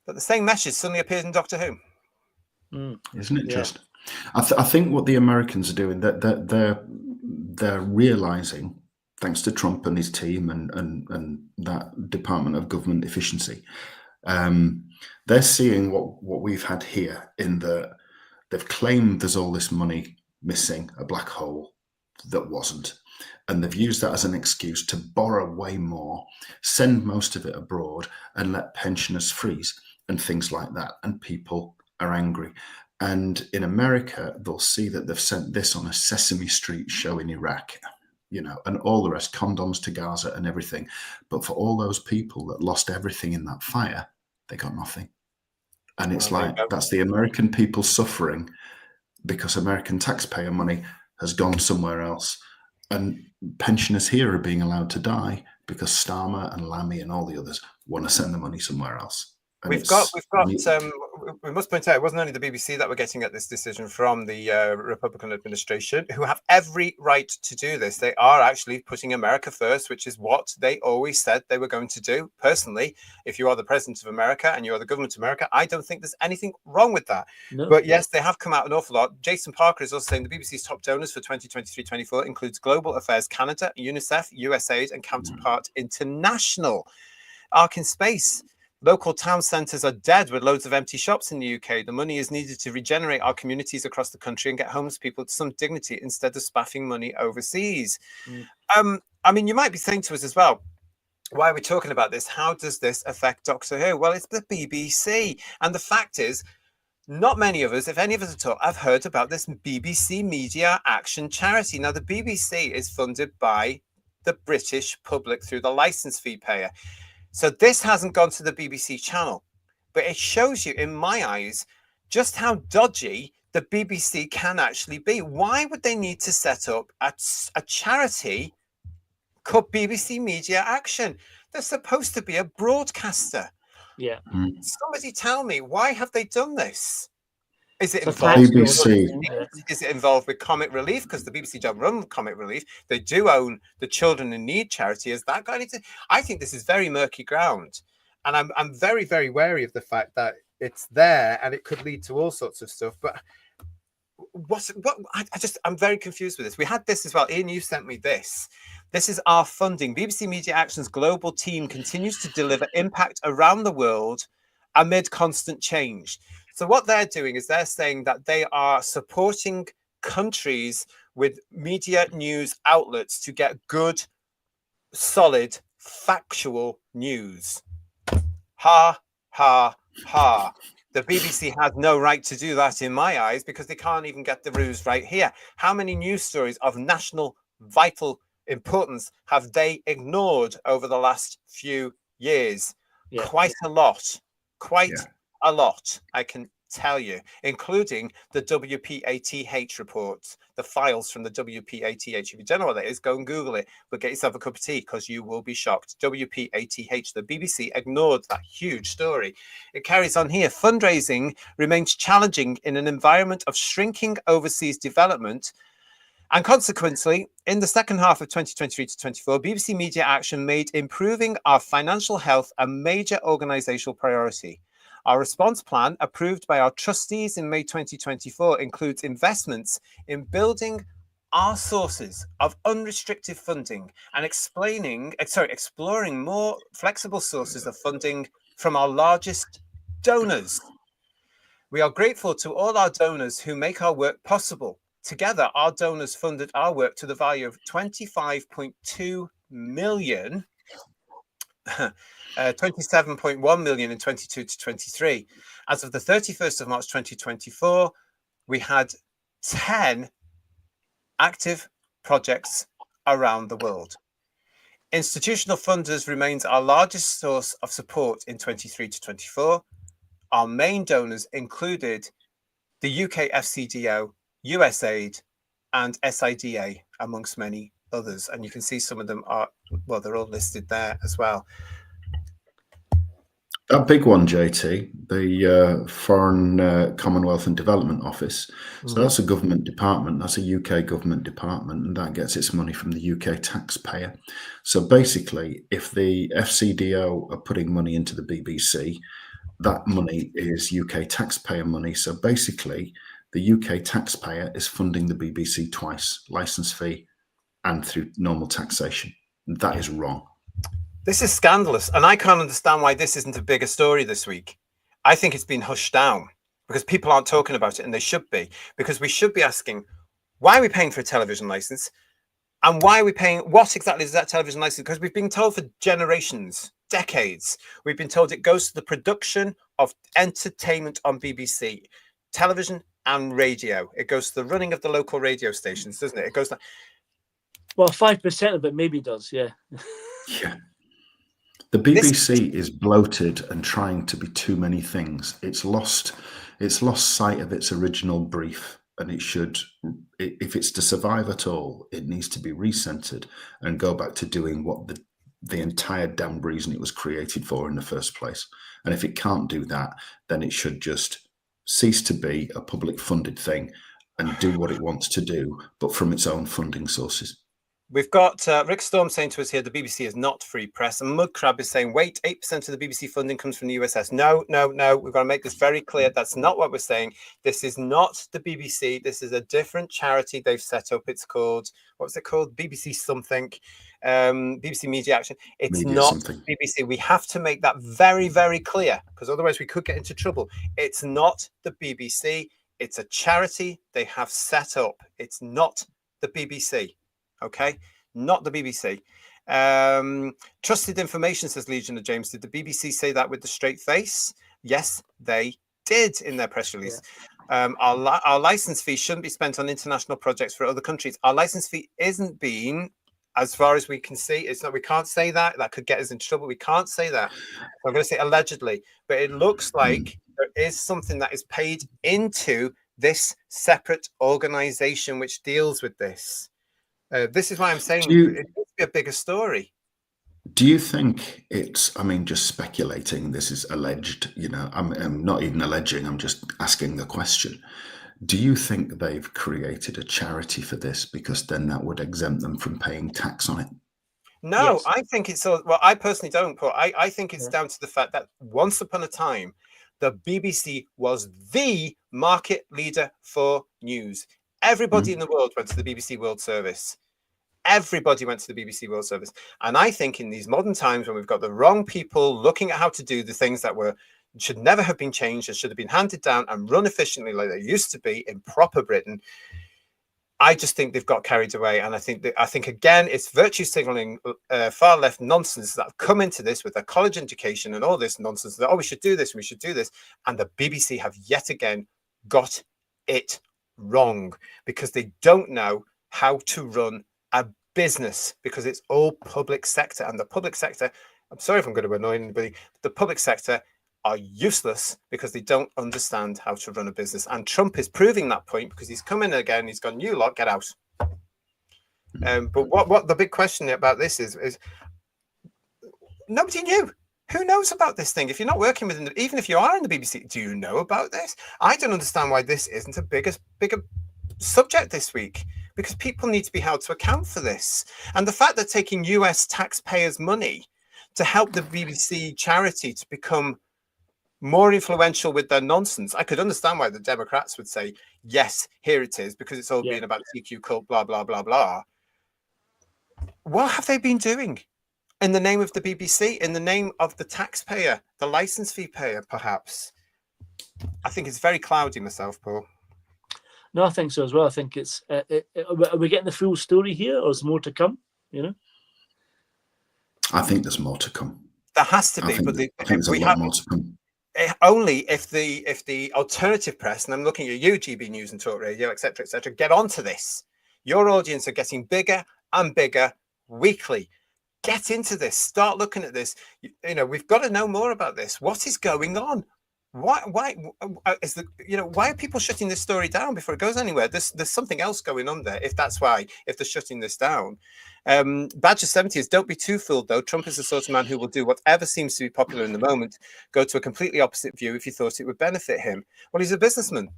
that the same message suddenly appears in Doctor Who? Isn't it just? I think what the Americans are doing, they're realizing, thanks to Trump and his team and that Department of Government Efficiency, they're seeing what we've had here in that they've claimed there's all this money missing, a black hole that wasn't. And they've used that as an excuse to borrow way more, send most of it abroad, and let pensioners freeze and things like that. And people are angry. And in America, they'll see that they've sent this on a Sesame Street show in Iraq, and all the rest, condoms to Gaza and everything. But for all those people that lost everything in that fire, they got nothing. And it's that's the American people suffering because American taxpayer money has gone somewhere else. And pensioners here are being allowed to die because Starmer and Lammy and all the others want to send the money somewhere else. And we must point out, it wasn't only the BBC that were getting at this decision from the Republican administration, who have every right to do this. They are actually putting America first, which is what they always said they were going to do. Personally, if you are the president of America and you are the government of America, I don't think there's anything wrong with that. No. But yes, they have come out an awful lot. Jason Parker is also saying the BBC's top donors for 2023-24 includes Global Affairs Canada, UNICEF, USAID, and Counterpart International. Ark in Space. Local town centres are dead with loads of empty shops in the UK. The money is needed to regenerate our communities across the country and get homeless people to some dignity instead of spaffing money overseas. I mean, you might be saying to us as well, why are we talking about this? How does this affect Doctor Who? Well, it's the BBC. And the fact is, not many of us, if any of us at all, have heard about this BBC Media Action charity. Now, the BBC is funded by the British public through the licence fee payer. So this hasn't gone to the BBC channel, but it shows you, in my eyes, just how dodgy the BBC can actually be. Why would they need to set up a charity called BBC Media Action? They're supposed to be a broadcaster. Yeah. Somebody tell me, why have they done this? Is it involved? Is it involved with Comic Relief? Because the BBC don't run Comic Relief. They do own the Children in Need charity. Is that got anything? I think this is very murky ground, and I'm very, very wary of the fact that it's there and it could lead to all sorts of stuff. But I'm very confused with this. We had this as well. Ian, you sent me this. This is our funding. BBC Media Action's global team continues to deliver impact around the world amid constant change. So what they're doing is they're saying that they are supporting countries with media news outlets to get good, solid, factual news. Ha, ha, ha. The BBC has no right to do that in my eyes because they can't even get the rules right here. How many news stories of national vital importance have they ignored over the last few years? Yeah. Quite a lot. Quite a lot, I can tell you, including the WPATH reports, the files from the WPATH. If you don't know what that is, go and Google it, but get yourself a cup of tea because you will be shocked. WPATH, the BBC ignored that huge story. It carries on here. Fundraising remains challenging in an environment of shrinking overseas development. And consequently, in the second half of 2023 to 24, BBC Media Action made improving our financial health a major organisational priority. Our response plan, approved by our trustees in May 2024, includes investments in building our sources of unrestricted funding and exploring more flexible sources of funding from our largest donors. We are grateful to all our donors who make our work possible. Together, our donors funded our work to the value of 25.2 million. 27.1 million in 22 to 23. As of the 31st of March 2024, we had 10 active projects around the world. Institutional funders remains our largest source of support in 23 to 24. Our main donors included the UK FCDO, USAID, and SIDA, amongst many others. And you can see some of them are, well, they're all listed there as well. That big one, JT, the Foreign Commonwealth and Development Office. So that's a government department. That's a UK government department, and that gets its money from the UK taxpayer. So basically, if the FCDO are putting money into the BBC, that money is UK taxpayer money. So basically, the UK taxpayer is funding the BBC twice, license fee and through normal taxation. That is wrong. This is scandalous, and I can't understand why this isn't a bigger story this week. I think it's been hushed down because people aren't talking about it, and they should be, because we should be asking, why are we paying for a television license? And why are we paying? What exactly is that television license? Because we've been told for generations, decades, we've been told it goes to the production of entertainment on BBC, television and radio. It goes to the running of the local radio stations, doesn't it? It goes to... Well, 5% of it maybe does, yeah. Yeah. The BBC is bloated and trying to be too many things. It's lost sight of its original brief, and it should, if it's to survive at all, it needs to be recentered and go back to doing what the entire damn reason it was created for in the first place. And if it can't do that, then it should just cease to be a public funded thing and do what it wants to do, but from its own funding sources. We've got Rick Storm saying to us here, the BBC is not free press. And Mudcrab is saying, wait, 8% of the BBC funding comes from the USS. No. We've got to make this very clear. That's not what we're saying. This is not the BBC. This is a different charity they've set up. It's called, what's it called? BBC something. BBC Media Action. It's Media not something. BBC. We have to make that very, very clear, because otherwise we could get into trouble. It's not the BBC. It's a charity they have set up. It's not the BBC. Okay, not the BBC. Trusted information, says Legion of James. Did the BBC say that with the straight face? Yes, they did in their press release. Yeah. Our license fee shouldn't be spent on international projects for other countries. Our license fee isn't being, as far as we can see, it's not. We can't say that. That could get us into trouble. We can't say that. I'm going to say allegedly, but it looks like there is something that is paid into this separate organization which deals with this. This is why I'm saying it needs to be a bigger story. Do you think it's, I mean, just speculating, this is alleged, you know, I'm not even alleging, I'm just asking the question. Do you think they've created a charity for this because then that would exempt them from paying tax on it? No, Yes. I think it's, well, I personally don't, but I think it's down to the fact that once upon a time, the BBC was the market leader for news. Everybody in the world went to the BBC World Service. Everybody went to the BBC World Service. And I think in these modern times when we've got the wrong people looking at how to do the things that were should never have been changed and should have been handed down and run efficiently like they used to be in proper Britain. I just think they've got carried away, and I think again it's virtue signaling far left nonsense that have come into this with their college education and all this nonsense that we should do this, and the BBC have yet again got it wrong because they don't know how to run a business, because it's all public sector, and the public sector, I'm sorry if I'm going to annoy anybody, but the public sector are useless because they don't understand how to run a business. And Trump is proving that point because he's come in again, he's gone, you lot, get out. But what the big question about this is nobody knew. Who knows about this thing? If you're not working with, even if you are in the BBC, do you know about this? I don't understand why this isn't a bigger subject this week, because people need to be held to account for this. And the fact that taking US taxpayers' money to help the BBC charity to become more influential with their nonsense, I could understand why the Democrats would say, yes, here it is, because it's all been about TQ cult, blah, blah, blah, blah. What have they been doing in the name of the BBC, in the name of the taxpayer, the license fee payer, perhaps? I think it's very cloudy myself, Paul. No, I think so as well. I think it's, are we getting the full story here, or is more to come, you know? I think there's more to come. There has to be, I think there's a lot more to come. Only if the alternative press, and I'm looking at you, GB News and Talk Radio, etc., get onto this. Your audience are getting bigger and bigger weekly. Get into this. Start looking at this. You know, we've got to know more about this. What is going on? Why is why are people shutting this story down before it goes anywhere? There's something else going on there. If that's why, if they're shutting this down. Badger 70 is, don't be too fooled though. Trump is the sort of man who will do whatever seems to be popular in the moment, go to a completely opposite view if he thought it would benefit him. Well, he's a businessman.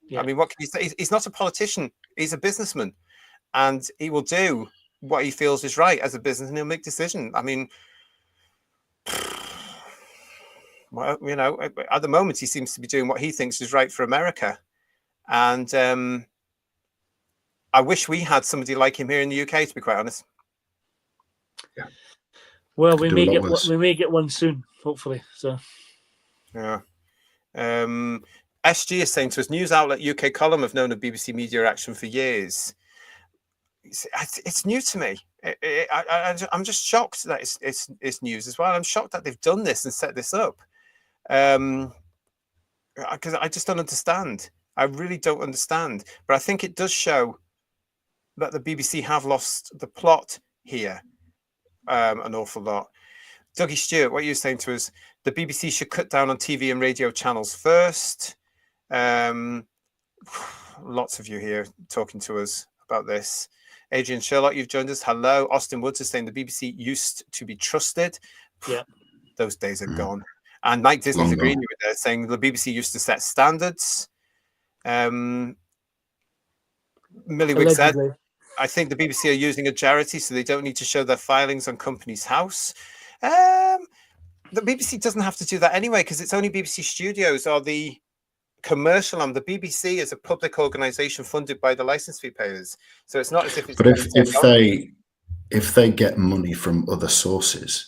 Yeah. I mean, what can you say? He's not a politician. He's a businessman, and he will do what he feels is right as a business, and he'll make decisions. I mean, well, you know, at the moment, he seems to be doing what he thinks is right for America. And I wish we had somebody like him here in the UK, to be quite honest. Yeah. Well, we may get one soon, hopefully. So, yeah. SG is saying to us, news outlet UK column have known of BBC media action for years. It's new to me. I'm just shocked that it's news as well. I'm shocked that they've done this and set this up. Because I just don't understand. I really don't understand. But I think it does show that the BBC have lost the plot here an awful lot. Dougie Stewart, what are you saying to us? The BBC should cut down on TV and radio channels first. Lots of you here talking to us about this. Adrian Sherlock, you've joined us. Hello. Austin Woods is saying the BBC used to be trusted. Yeah, those days are gone. And Mike Disney's agreeing with that, saying the BBC used to set standards. Millywig said, I think the BBC are using a charity, so they don't need to show their filings on Companies House. The BBC doesn't have to do that anyway, because it's only BBC Studios or the commercial arm. The BBC is a public organisation funded by the licence fee payers, so it's not as if it's. But if they get money from other sources,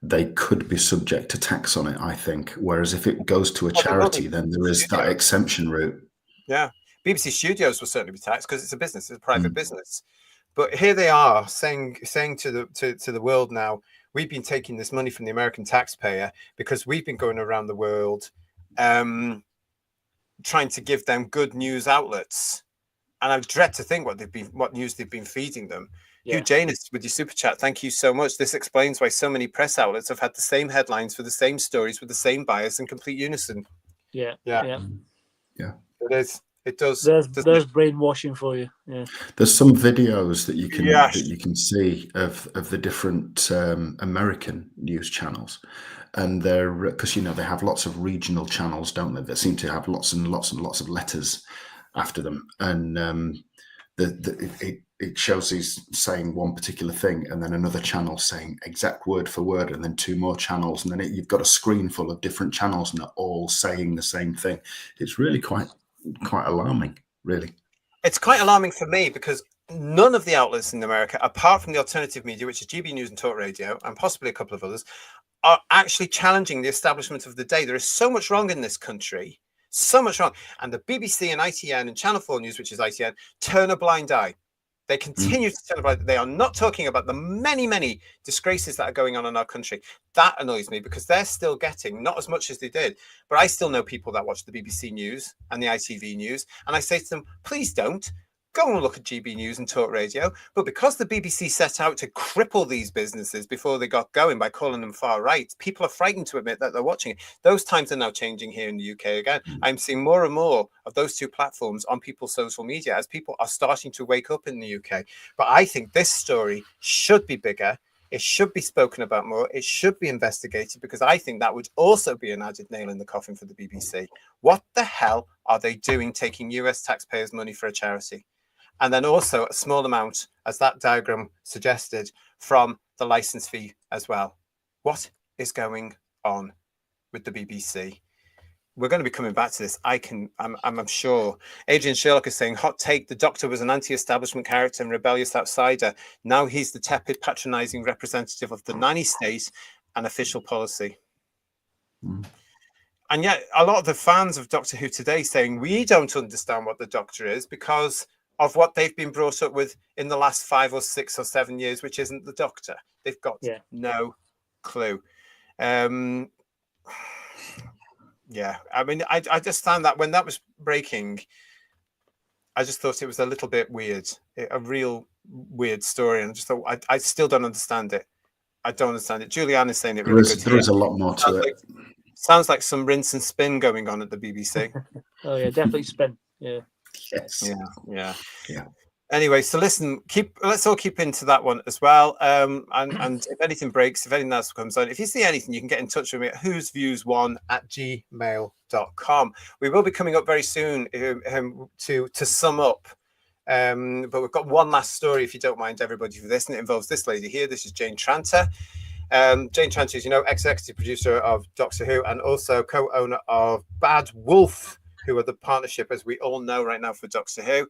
they could be subject to tax on it, I think. Whereas if it goes to a charity, then there is that exemption route. Yeah, BBC Studios will certainly be taxed because it's a business, it's a private business. But here they are saying to the world now, we've been taking this money from the American taxpayer because we've been going around the world trying to give them good news outlets. And I dread to think what news they've been feeding them. Yeah. Hugh Janus with your super chat, thank you so much. This explains why so many press outlets have had the same headlines for the same stories with the same bias in complete unison. Yeah. It is. It does. There's brainwashing for you. Yeah. There's some videos that you can see of the different American news channels, and they're because they have lots of regional channels, don't they? That seem to have lots and lots and lots of letters after them, and it shows he's saying one particular thing, and then another channel saying exact word for word, and then two more channels, and then you've got a screen full of different channels, and they're all saying the same thing. It's really quite alarming, really. It's quite alarming for me because none of the outlets in America, apart from the alternative media, which is GB News and Talk Radio, and possibly a couple of others, are actually challenging the establishment of the day. There is so much wrong in this country, so much wrong. And the BBC and ITN and Channel 4 News, which is ITN, turn a blind eye. They continue to turn a blind eye. They are not talking about the many, many disgraces that are going on in our country. That annoys me because they're still getting not as much as they did. But I still know people that watch the BBC News and the ITV News. And I say to them, please don't. Go and look at GB News and Talk Radio. But because the BBC set out to cripple these businesses before they got going by calling them far right, people are frightened to admit that they're watching it. Those times are now changing here in the UK again. I'm seeing more and more of those two platforms on people's social media as people are starting to wake up in the UK. But I think this story should be bigger. It should be spoken about more. It should be investigated because I think that would also be an added nail in the coffin for the BBC. What the hell are they doing taking US taxpayers' money for a charity? And then also a small amount, as that diagram suggested, from the license fee as well. What is going on with the BBC? We're going to be coming back to this. I'm sure. Adrian Sherlock is saying, hot take, the Doctor was an anti-establishment character and rebellious outsider. Now he's the tepid, patronising representative of the nanny state and official policy. And yet a lot of the fans of Doctor Who today saying, we don't understand what the Doctor is because of what they've been brought up with in the last 5 or 6 or 7 years, which isn't the Doctor. They've got no clue. Yeah, I mean, I just found that when that was breaking, I just thought it was a little bit weird, a real weird story. And I just thought, I still don't understand it. I don't understand it. Julianne is saying it really good. There is a lot more to it. Sounds like some rinse and spin going on at the BBC. Oh, yeah, definitely spin. Yeah. Yes. Yeah. Anyway, so listen, let's all keep into that one as well. And if anything breaks, if anything else comes on, if you see anything, you can get in touch with me at whosviews1@gmail.com. We will be coming up very soon to sum up. But we've got one last story, if you don't mind, everybody, for this, and it involves this lady here. This is Jane Tranter. Jane Tranter is, executive producer of Doctor Who and also co-owner of Bad Wolf, who are the partnership, as we all know right now, for Doctor Who.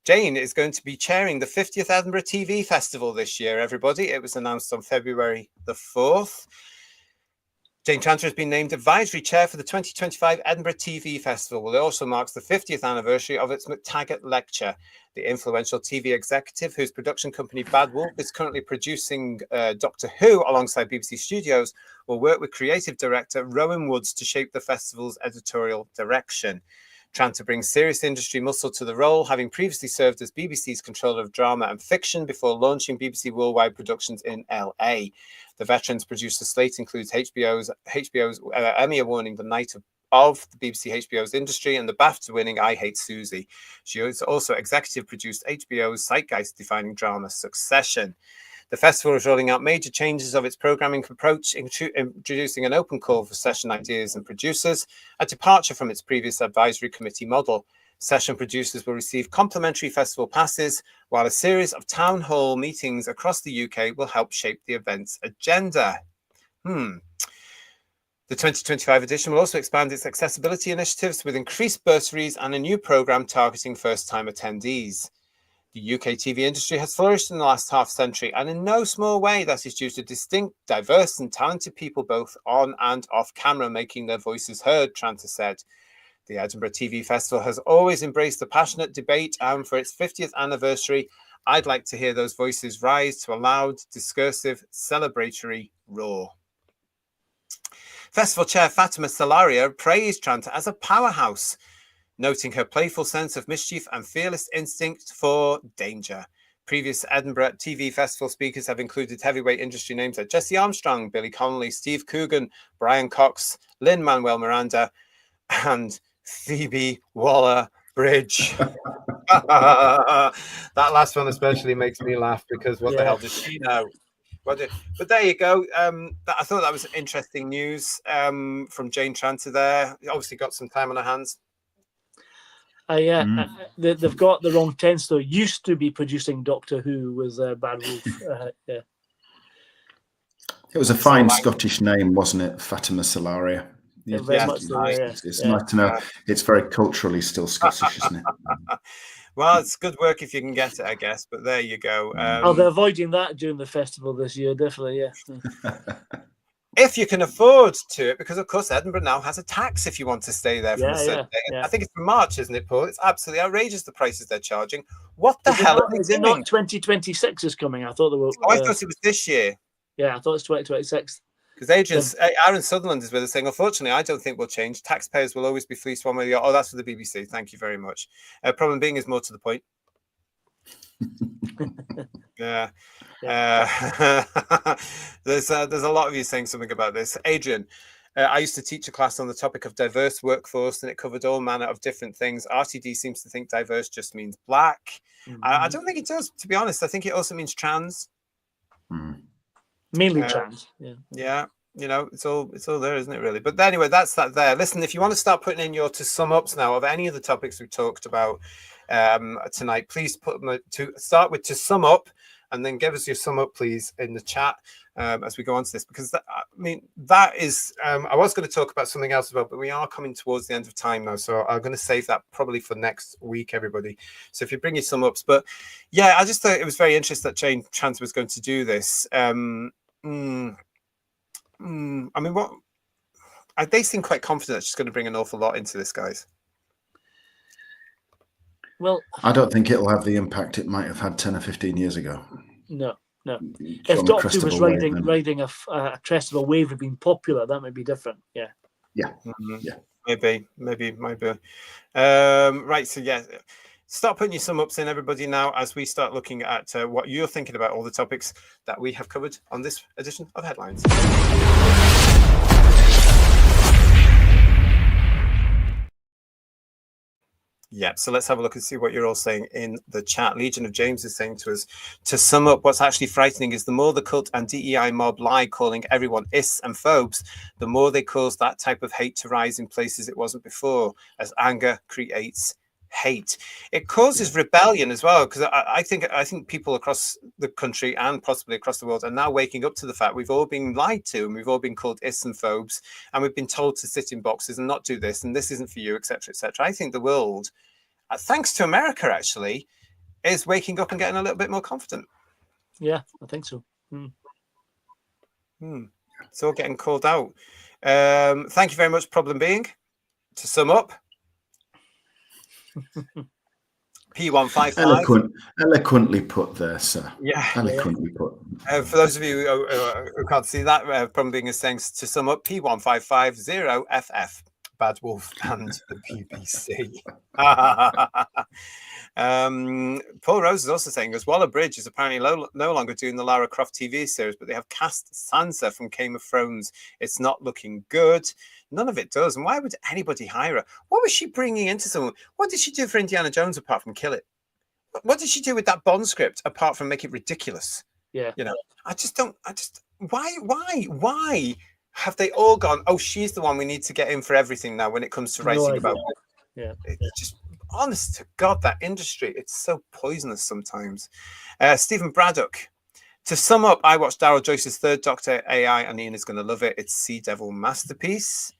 Jane is going to be chairing the 50th Edinburgh TV Festival this year, everybody. It was announced on February the 4th. Jane Tranter has been named advisory chair for the 2025 Edinburgh TV Festival. Well, it also marks the 50th anniversary of its McTaggart Lecture. The influential TV executive, whose production company Bad Wolf is currently producing Doctor Who alongside BBC Studios, will work with creative director Rowan Woods to shape the festival's editorial direction. Tranter brings serious industry muscle to the role, having previously served as BBC's controller of drama and fiction before launching BBC Worldwide Productions in LA. The veterans producer slate includes HBO's Emmy Award-winning The Night of the BBC HBO's Industry and the BAFTA-winning I Hate Susie. She has also executive produced HBO's zeitgeist-defining drama Succession. The festival is rolling out major changes of its programming approach, introducing an open call for session ideas and producers, a departure from its previous advisory committee model. Session producers will receive complimentary festival passes, while a series of town hall meetings across the UK will help shape the event's agenda. The 2025 edition will also expand its accessibility initiatives with increased bursaries and a new programme targeting first-time attendees. The UK TV industry has flourished in the last half-century, and in no small way that is due to distinct, diverse and talented people both on and off camera making their voices heard, Tranter said. The Edinburgh TV Festival has always embraced the passionate debate, and for its 50th anniversary, I'd like to hear those voices rise to a loud, discursive, celebratory roar. Festival chair Fatima Salaria praised Tranter as a powerhouse, noting her playful sense of mischief and fearless instinct for danger. Previous Edinburgh TV Festival speakers have included heavyweight industry names like Jesse Armstrong, Billy Connolly, Steve Coogan, Brian Cox, Lin-Manuel Miranda, and Phoebe Waller-Bridge. That last one especially makes me laugh because what the hell does she know? But there you go. I thought that was interesting news from Jane Tranter there. Obviously got some time on her hands. They've got the wrong tense though. Used to be producing Doctor Who with Bad Wolf. It was a fine Scottish name, wasn't it? Fatima Salaria. It's nice to know. It's very culturally still Scottish, isn't it? Well, it's good work if you can get it, I guess. But there you go. They're avoiding that during the festival this year, definitely. Yeah. if you can afford to, because of course Edinburgh now has a tax if you want to stay there from a certain day. Yeah. I think it's from March, isn't it, Paul? It's absolutely outrageous, the prices they're charging. What the hell are they is it doing? not 2026 is coming? I thought they were. Oh, I thought it was this year. Yeah, I thought it's 2026. Because Aaron Sutherland is with us saying, unfortunately, I don't think we'll change. Taxpayers will always be fleeced one way or the other. Oh, that's for the BBC. Thank you very much. Problem being is more to the point. Yeah. There's a lot of you saying something about this. Adrian, I used to teach a class on the topic of diverse workforce, and it covered all manner of different things. RTD seems to think diverse just means black. I don't think it does, to be honest. I think it also means trans. Mainly trans. Yeah. You know, it's all there, isn't it, really? But anyway, that's that there. Listen, if you want to start putting in your to sum ups now of any of the topics we talked about tonight, please put them to start with to sum up, and then give us your sum up, please, in the chat as we go on to this, because that is I was going to talk about something else as well, but we are coming towards the end of time now, so I'm going to save that probably for next week, everybody. So if you bring your sum ups, but yeah, I just thought it was very interesting that Jane Trant was going to do this. I mean, they seem quite confident that she's going to bring an awful lot into this, guys. Well, I don't think it'll have the impact it might have had 10 or 15 years ago. No. If Doctor Who was riding a crest of a wave had been popular, that might be different. Yeah. Maybe. Right. So yeah. Start putting your sum ups in, everybody, now, as we start looking at what you're thinking about all the topics that we have covered on this edition of Headlines. Yeah, so let's have a look and see what you're all saying in the chat. Legion of James is saying to us, to sum up, what's actually frightening is the more the cult and DEI mob lie, calling everyone ists and phobes, the more they cause that type of hate to rise in places it wasn't before, as anger creates hate. It causes rebellion as well, because I think people across the country and possibly across the world are now waking up to the fact we've all been lied to, and we've all been called ists and phobes, and we've been told to sit in boxes and not do this, and this isn't for you, etc., etc. I think the world, thanks to America, actually, is waking up and getting a little bit more confident. Yeah, I think so. It's all getting called out. Thank you very much, Problem Being. To sum up, P155. Eloquently put there, sir. Yeah. Eloquently put. For those of you who can't see that, Problem Being is saying, to sum up, P1550FF. Bad Wolf and the BBC. Paul Rose is also saying, as Waller Bridge is apparently no longer doing the Lara Croft TV series, but they have cast Sansa from Game of Thrones. It's not looking good. None of it does. And why would anybody hire her? What was she bringing into someone? What did she do for Indiana Jones apart from kill it? What did she do with that Bond script apart from make it ridiculous? Yeah. You know, why have they all gone, oh, she's the one we need to get in for everything now when it comes to writing about it? Yeah. It's just, honest to God, that industry, it's so poisonous sometimes. Stephen Braddock. To sum up, I watched Daryl Joyce's Third Doctor AI, and Ian is going to love it. It's Sea Devil masterpiece.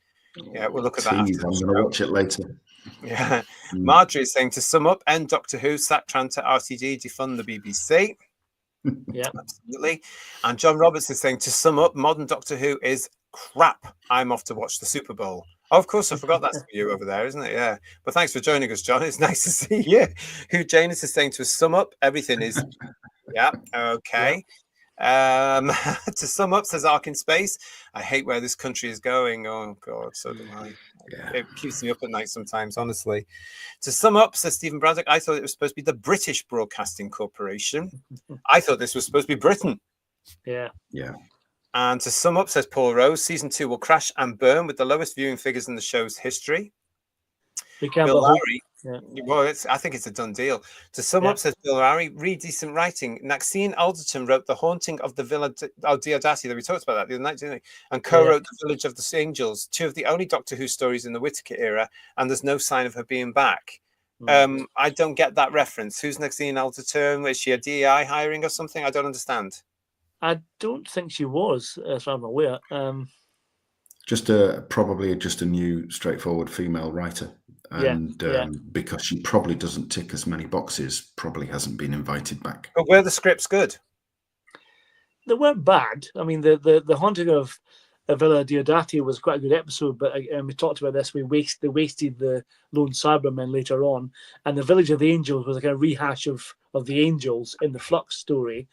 Yeah, we'll look at that. I'm going to watch it later. Yeah. Marjorie is saying, to sum up, end Doctor Who, sack Trant at RTD, defund the BBC. Yeah, absolutely. And John Roberts is saying, to sum up, modern Doctor Who is crap. I'm off to watch the Super Bowl. Oh, of course, I forgot that's for you over there, isn't it? Yeah. But thanks for joining us, John. It's nice to see you. Who Janus is saying, to sum up, everything is yeah, okay. To sum up, says Ark in Space, I hate where this country is going. Oh God, so do I. Yeah. It keeps me up at night sometimes, honestly. To sum up, says Stephen Braddock, I thought it was supposed to be the British Broadcasting Corporation. I thought this was supposed to be Britain. Yeah. And to sum up, says Paul Rose, season 2 will crash and burn with the lowest viewing figures in the show's history. Bill Lowry, well, I think it's a done deal. To sum up, says Bill Lowry, read decent writing. Maxine Alderton wrote The Haunting of the Villa Diodati, that we talked about that the other night, didn't we? And co-wrote The Village of the Angels, 2 of the only Doctor Who stories in the Whittaker era, and there's no sign of her being back. I don't get that reference. Who's Maxine Alderton? Is she a DEI hiring or something? I don't understand. I don't think she was, as I'm aware. Probably just a new, straightforward female writer. And because she probably doesn't tick as many boxes, probably hasn't been invited back. But were the scripts good? They weren't bad. I mean, the Haunting of Villa Diodati was quite a good episode, but we talked about this. They wasted the lone Cybermen later on, and the Village of the Angels was like a rehash of the Angels in the Flux story,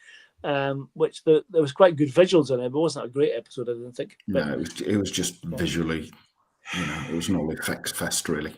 which there was quite good visuals in it, but it wasn't a great episode, I don't think. But, No, it was just visually, it was no effects fest really.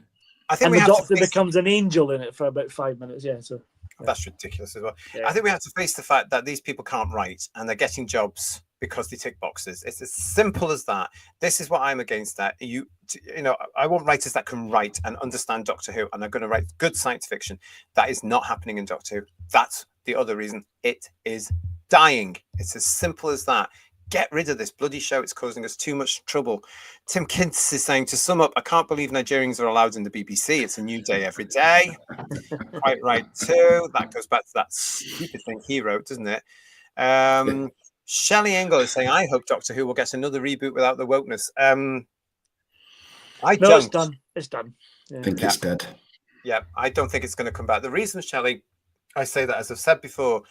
I think and we the have Doctor becomes an angel in it for about 5 minutes. Yeah, so that's ridiculous as well. Yeah. I think we have to face the fact that these people can't write and they're getting jobs because they tick boxes. It's as simple as that. This is what I'm against. That I want writers that can write and understand Doctor Who and are going to write good science fiction. That is not happening in Doctor Who. That's the other reason it is dying. It's as simple as that. Get rid of this bloody show. It's causing us too much trouble. Tim Kintz is saying, to sum up, I can't believe Nigerians are allowed in the BBC. It's a new day every day. Quite right, too. That goes back to that stupid thing he wrote, doesn't it? Shelley Engel is saying, I hope Doctor Who will get another reboot without the wokeness. Don't. It's done. It's done. I think it's dead. Yeah, I don't think it's going to come back. The reason, Shelley, I say that, as I've said before,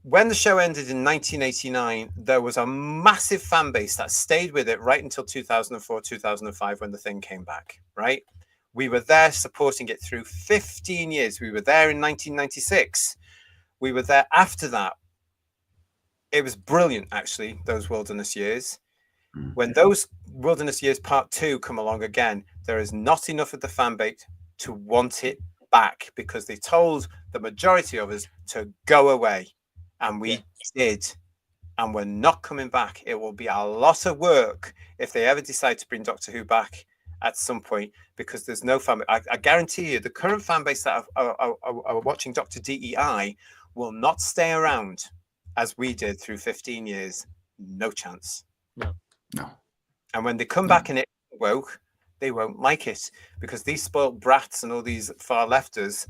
when the show ended in 1989, there was a massive fan base that stayed with it right until 2004, 2005, when the thing came back, right? We were there supporting it through 15 years. We were there in 1996. We were there after that. It was brilliant, actually, those Wilderness Years. When those Wilderness Years Part 2 come along again, there is not enough of the fan base to want it back because they told the majority of us to go away. And we did. And we're not coming back. It will be a lot of work if they ever decide to bring Doctor Who back at some point, because there's no fan base. I guarantee you the current fan base that are watching Dr. DEI will not stay around as we did through 15 years. No chance. No. And when they come back and it woke, they won't like it, because these spoiled brats and all these far lefters,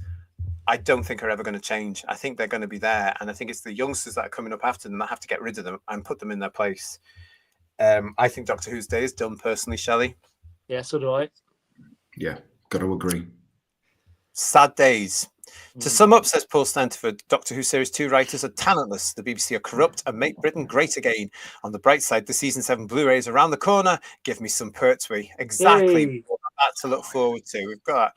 I don't think are ever going to change. I think they're going to be there. And I think it's the youngsters that are coming up after them that have to get rid of them and put them in their place. I think Doctor Who's day is done, personally, Shelley. Yeah, so do I. Yeah, got to agree. Sad days. To sum up, says Paul Stanford, Doctor Who Series 2 writers are talentless. The BBC are corrupt and make Britain great again. On the bright side, the Season 7 Blu-ray is around the corner. Give me some Pertwee. Exactly. Yay. That to look forward to. We've got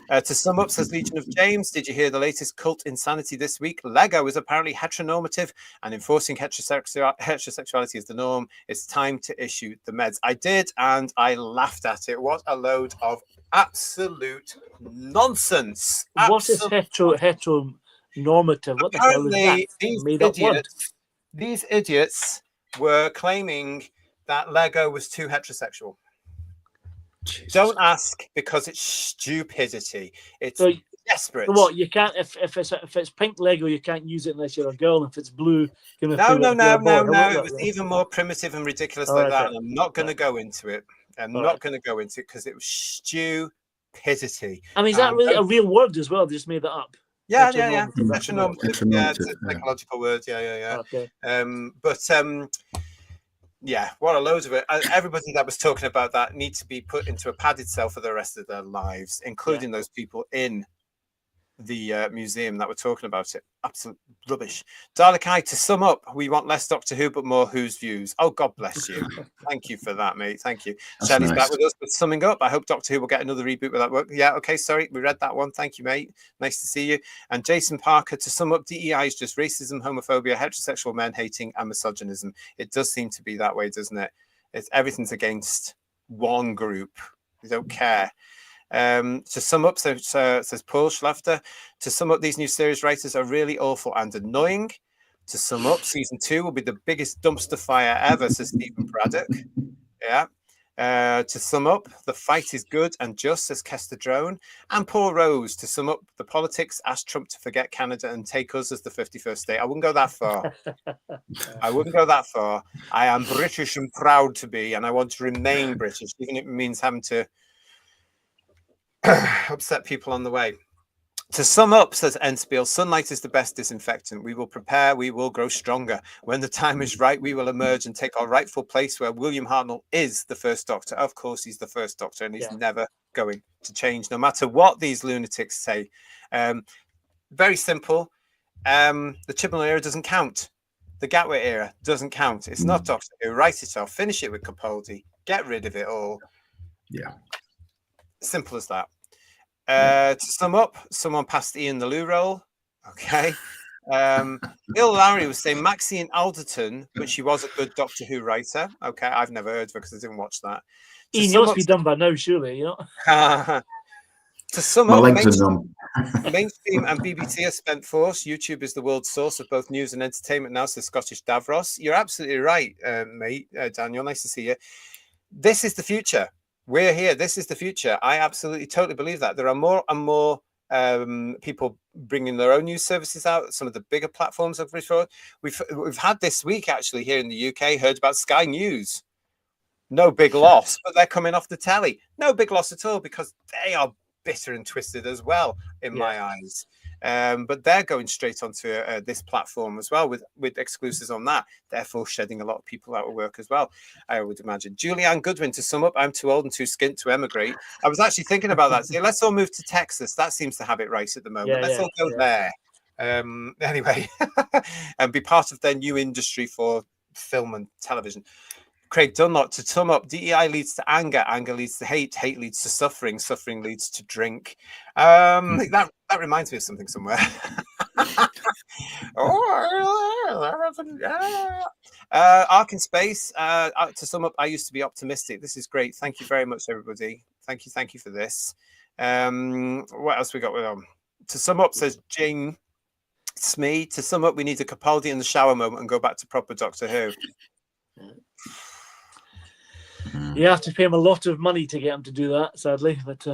that. To sum up, says Legion of James, did you hear the latest cult insanity this week? Lego is apparently heteronormative and enforcing heterosexuality is the norm. It's time to issue the meds. I did, and I laughed at it. What a load of absolute nonsense. What is heteronormative? What the hell is that? These idiots were claiming that Lego was too heterosexual. Jesus. Don't ask, because it's stupidity. It's desperate. So what, you can't, if it's pink Lego, you can't use it unless you're a girl. If it's blue, no. It was even more primitive and ridiculous that. And I'm not going to go into it. I'm not going to go into it because it was stupidity. I mean, is that really a real word as well? They just made that up. Yeah. Heteronormative. Yeah, it's a psychological word. Yeah. Okay. Yeah, what a load of it. Everybody that was talking about that needs to be put into a padded cell for the rest of their lives, including those people in the museum that were talking about it. Absolute rubbish. Dalek, to sum up, we want less Doctor Who, but more Who's Views. Oh, God bless you. Thank you for that, mate. Thank you. Shelley's back with us with summing up. I hope Doctor Who will get another reboot with that work. Yeah, okay, sorry. We read that one. Thank you, mate. Nice to see you. And Jason Parker, to sum up, DEI is just racism, homophobia, heterosexual men hating, and misogynism. It does seem to be that way, doesn't it? Everything's against one group. They don't care. To sum up, says Paul Schlafter, to sum up, these new series writers are really awful and annoying. To sum up, season 2 will be the biggest dumpster fire ever, says Stephen Braddock. Yeah. To sum up, the fight is good and just, says Kester Drone. And Paul Rose, to sum up, the politics, ask Trump to forget Canada and take us as the 51st state. I wouldn't go that far. I am British and proud to be, and I want to remain British, even if it means having to upset people on the way. To sum up, says Enspiel, sunlight is the best disinfectant. We will prepare, we will grow stronger. When the time is right, we will emerge and take our rightful place where William Hartnell is the first Doctor. Of course, he's the first Doctor, and he's never going to change, no matter what these lunatics say. Very simple. The Chibnall era doesn't count. The Gatwick era doesn't count. It's not Doctor Who. Write it off. Finish it with Capaldi. Get rid of it all. Yeah. Simple as that. To sum up, someone passed Ian the Lou role. Okay. Bill Lowry was saying Maxine Alderton, but she was a good Doctor Who writer. Okay, I've never heard of her because I didn't watch that. Ian, you must be done by now, surely, you know? To sum My up, legs are numb. mainstream and BBC are spent force. YouTube is the world's source of both news and entertainment now, says Scottish Davros. You're absolutely right, mate. Daniel, nice to see you. This is the future. We're here. This is the future. I absolutely, totally believe that. There are more and more people bringing their own news services out. Some of the bigger platforms have referred. We've had this week, actually, here in the UK, heard about Sky News. No big loss, but they're coming off the telly. No big loss at all because they are bitter and twisted as well in my eyes, but they're going straight onto this platform as well with exclusives on that, therefore shedding a lot of people out of work as well, I would imagine. Julianne Goodwin, to sum up, I'm too old and too skint to emigrate. I was actually thinking about that. So let's all move to Texas. That seems to have it right at the moment. Let's all go there anyway and be part of their new industry for film and television. Craig Dunlop, to sum up, DEI leads to anger, anger leads to hate, hate leads to suffering, suffering leads to drink. That reminds me of something somewhere. Ark in Space, to sum up, I used to be optimistic. This is great. Thank you very much, everybody. Thank you for this. What else we got? To sum up, says Jane Smee, to sum up, we need a Capaldi in the shower moment and go back to proper Doctor Who. You have to pay him a lot of money to get him to do that, sadly. But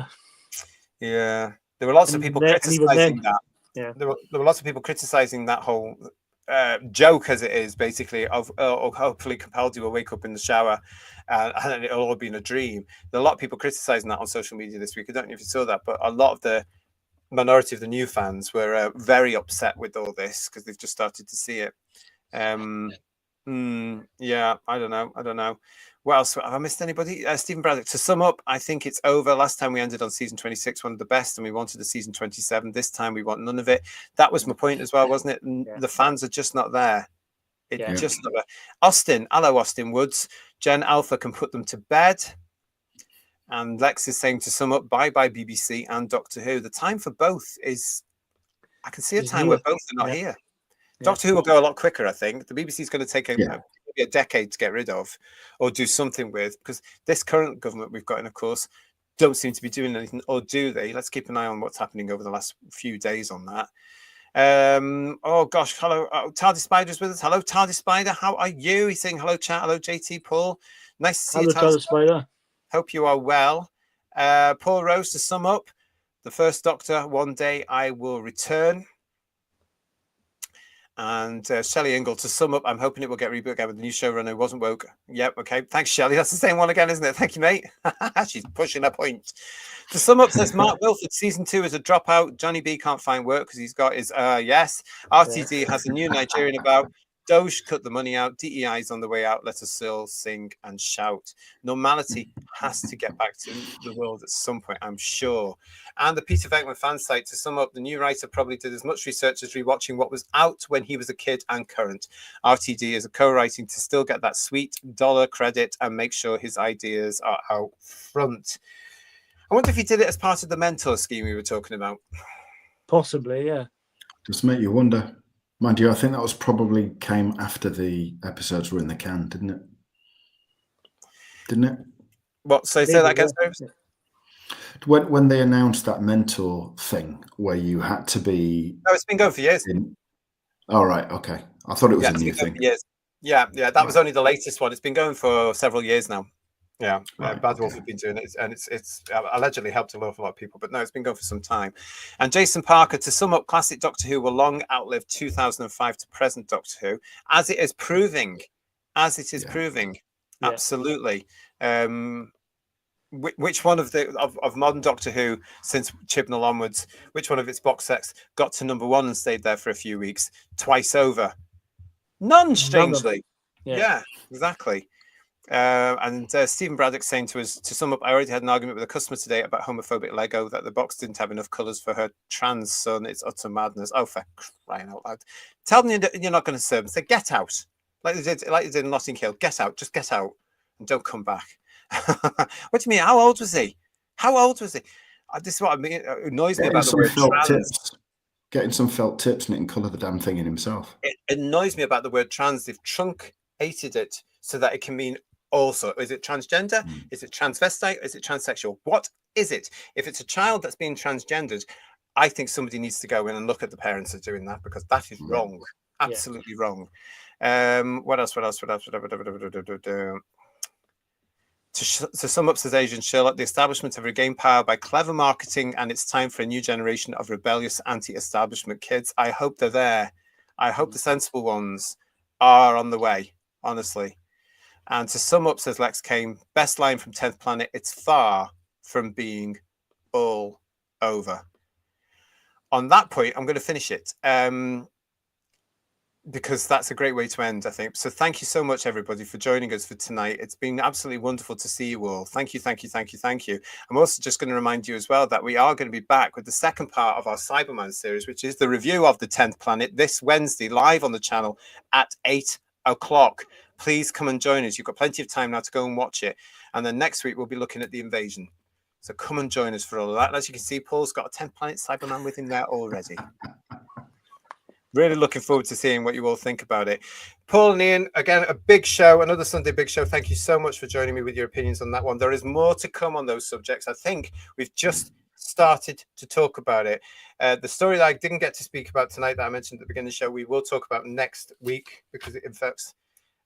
yeah, there were lots of people criticizing that. Yeah, there were lots of people criticizing that whole joke, as it is, basically, of hopefully Capaldi will wake up in the shower and it'll all been a dream. There are a lot of people criticizing that on social media this week. I don't know if you saw that, but a lot of the minority of the new fans were very upset with all this because they've just started to see it. Yeah, I don't know. What else? Have I missed anybody? Stephen Braddock, to sum up, I think it's over. Last time we ended on season 26, one of the best, and we wanted a season 27. This time we want none of it. That was my point as well, wasn't it? The fans are just not there. Just not there. Austin, hello, Austin Woods. Gen Alpha can put them to bed. And Lex is saying, to sum up, bye-bye BBC and Doctor Who. The time for both is, I can see a time where both are not here. Doctor Who will go a lot quicker, I think. The BBC is going to take a decade to get rid of or do something with, because this current government we've got in, of course, don't seem to be doing anything, or do they? Let's keep an eye on what's happening over the last few days on that. Oh gosh, hello, Tardy Spider's with us. Hello, Tardy Spider, how are you? He's saying hello, chat. Hello, JT Paul. Nice to see you, Tardy Spider. Hope you are well. Paul Rose, to sum up, the first Doctor, one day I will return. And Shelley Ingle, to sum up, I'm hoping it will get reboot again with the new showrunner who wasn't woke. Yep, okay. Thanks, Shelley. That's the same one again, isn't it? Thank you, mate. She's pushing her point. To sum up, says Mark Wilford, season 2 is a dropout. Johnny B can't find work because he's got his yes. RTD has a new Nigerian about. Doge cut the money out. DEI is on the way out. Let us still sing and shout. Normality has to get back to the world at some point, I'm sure. And the Peter Venkman fan site, to sum up, the new writer probably did as much research as rewatching what was out when he was a kid and current. RTD is a co-writing to still get that sweet dollar credit and make sure his ideas are out front. I wonder if he did it as part of the mentor scheme we were talking about. Possibly, yeah. Just make you wonder. Mind you, I think that was probably came after the episodes were in the can, didn't it? Didn't it? What? So say that again, when they announced that mentor thing where you had to be... No, it's been going for years. All right, okay. I thought it was a new thing. Years. Yeah, that was only the latest one. It's been going for several years now. Yeah, Bad Wolf have been doing it, and it's allegedly helped a lot of people, but no, it's been going for some time. And Jason Parker, to sum up, classic Doctor Who will long outlive 2005 to present Doctor Who, as it is proving. Absolutely. Which one of modern Doctor Who since Chibnall onwards, which one of its box sets got to number 1 and stayed there for a few weeks twice over? None, strangely. Yeah, exactly. And Stephen Braddock saying to us, to sum up, I already had an argument with a customer today about homophobic Lego, that the box didn't have enough colours for her trans son. It's utter madness. Oh, for crying out loud. Tell them you're not going to serve them. Say, get out. Like they did in Notting Hill. Get out. Just get out. And don't come back. What do you mean? How old was he? How old was he? This is what I mean. It annoys me about the word trans. Getting some felt tips and it can colour the damn thing in himself. It annoys me about the word trans. They've truncated it so that it can mean also. Is it transgender? Is it transvestite? Is it transsexual? What is it? If it's a child that's being transgendered, I think somebody needs to go in and look at the parents that are doing that, because that is wrong. Absolutely wrong. What else? To sum up, says Asian Sherlock, the establishment have regained power by clever marketing, and it's time for a new generation of rebellious anti-establishment kids. I hope they're there. I hope the sensible ones are on the way, honestly. And to sum up, says Lex Kane, best line from 10th Planet, it's far from being all over. On that point, I'm going to finish it. Because that's a great way to end, I think. So thank you so much, everybody, for joining us for tonight. It's been absolutely wonderful to see you all. Thank you, thank you, thank you, thank you. I'm also just going to remind you as well that we are going to be back with the second part of our Cyberman series, which is the review of the 10th Planet this Wednesday, live on the channel at 8 o'clock. Please come and join us. You've got plenty of time now to go and watch it. And then next week, we'll be looking at the invasion. So come and join us for all of that. And as you can see, Paul's got a 10th Planet Cyberman with him there already. Really looking forward to seeing what you all think about it. Paul and Ian, again, a big show, another Sunday big show. Thank you so much for joining me with your opinions on that one. There is more to come on those subjects. I think we've just started to talk about it. The story that I didn't get to speak about tonight that I mentioned at the beginning of the show, we will talk about next week, because it affects,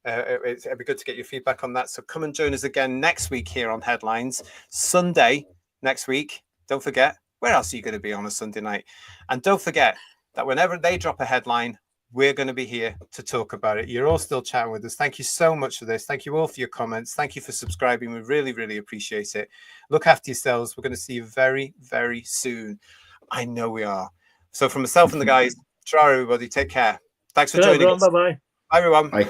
it'd be good to get your feedback on that. So come and join us again next week here on Headlines. Sunday next week. Don't forget, where else are you going to be on a Sunday night? And don't forget that whenever they drop a headline, we're going to be here to talk about it. You're all still chatting with us. Thank you so much for this. Thank you all for your comments. Thank you for subscribing. We really, really appreciate it. Look after yourselves. We're going to see you very, very soon. I know we are. So from myself and the guys, ciao, everybody. Take care. Thanks for joining us. Bye-bye. Bye, everyone. Bye.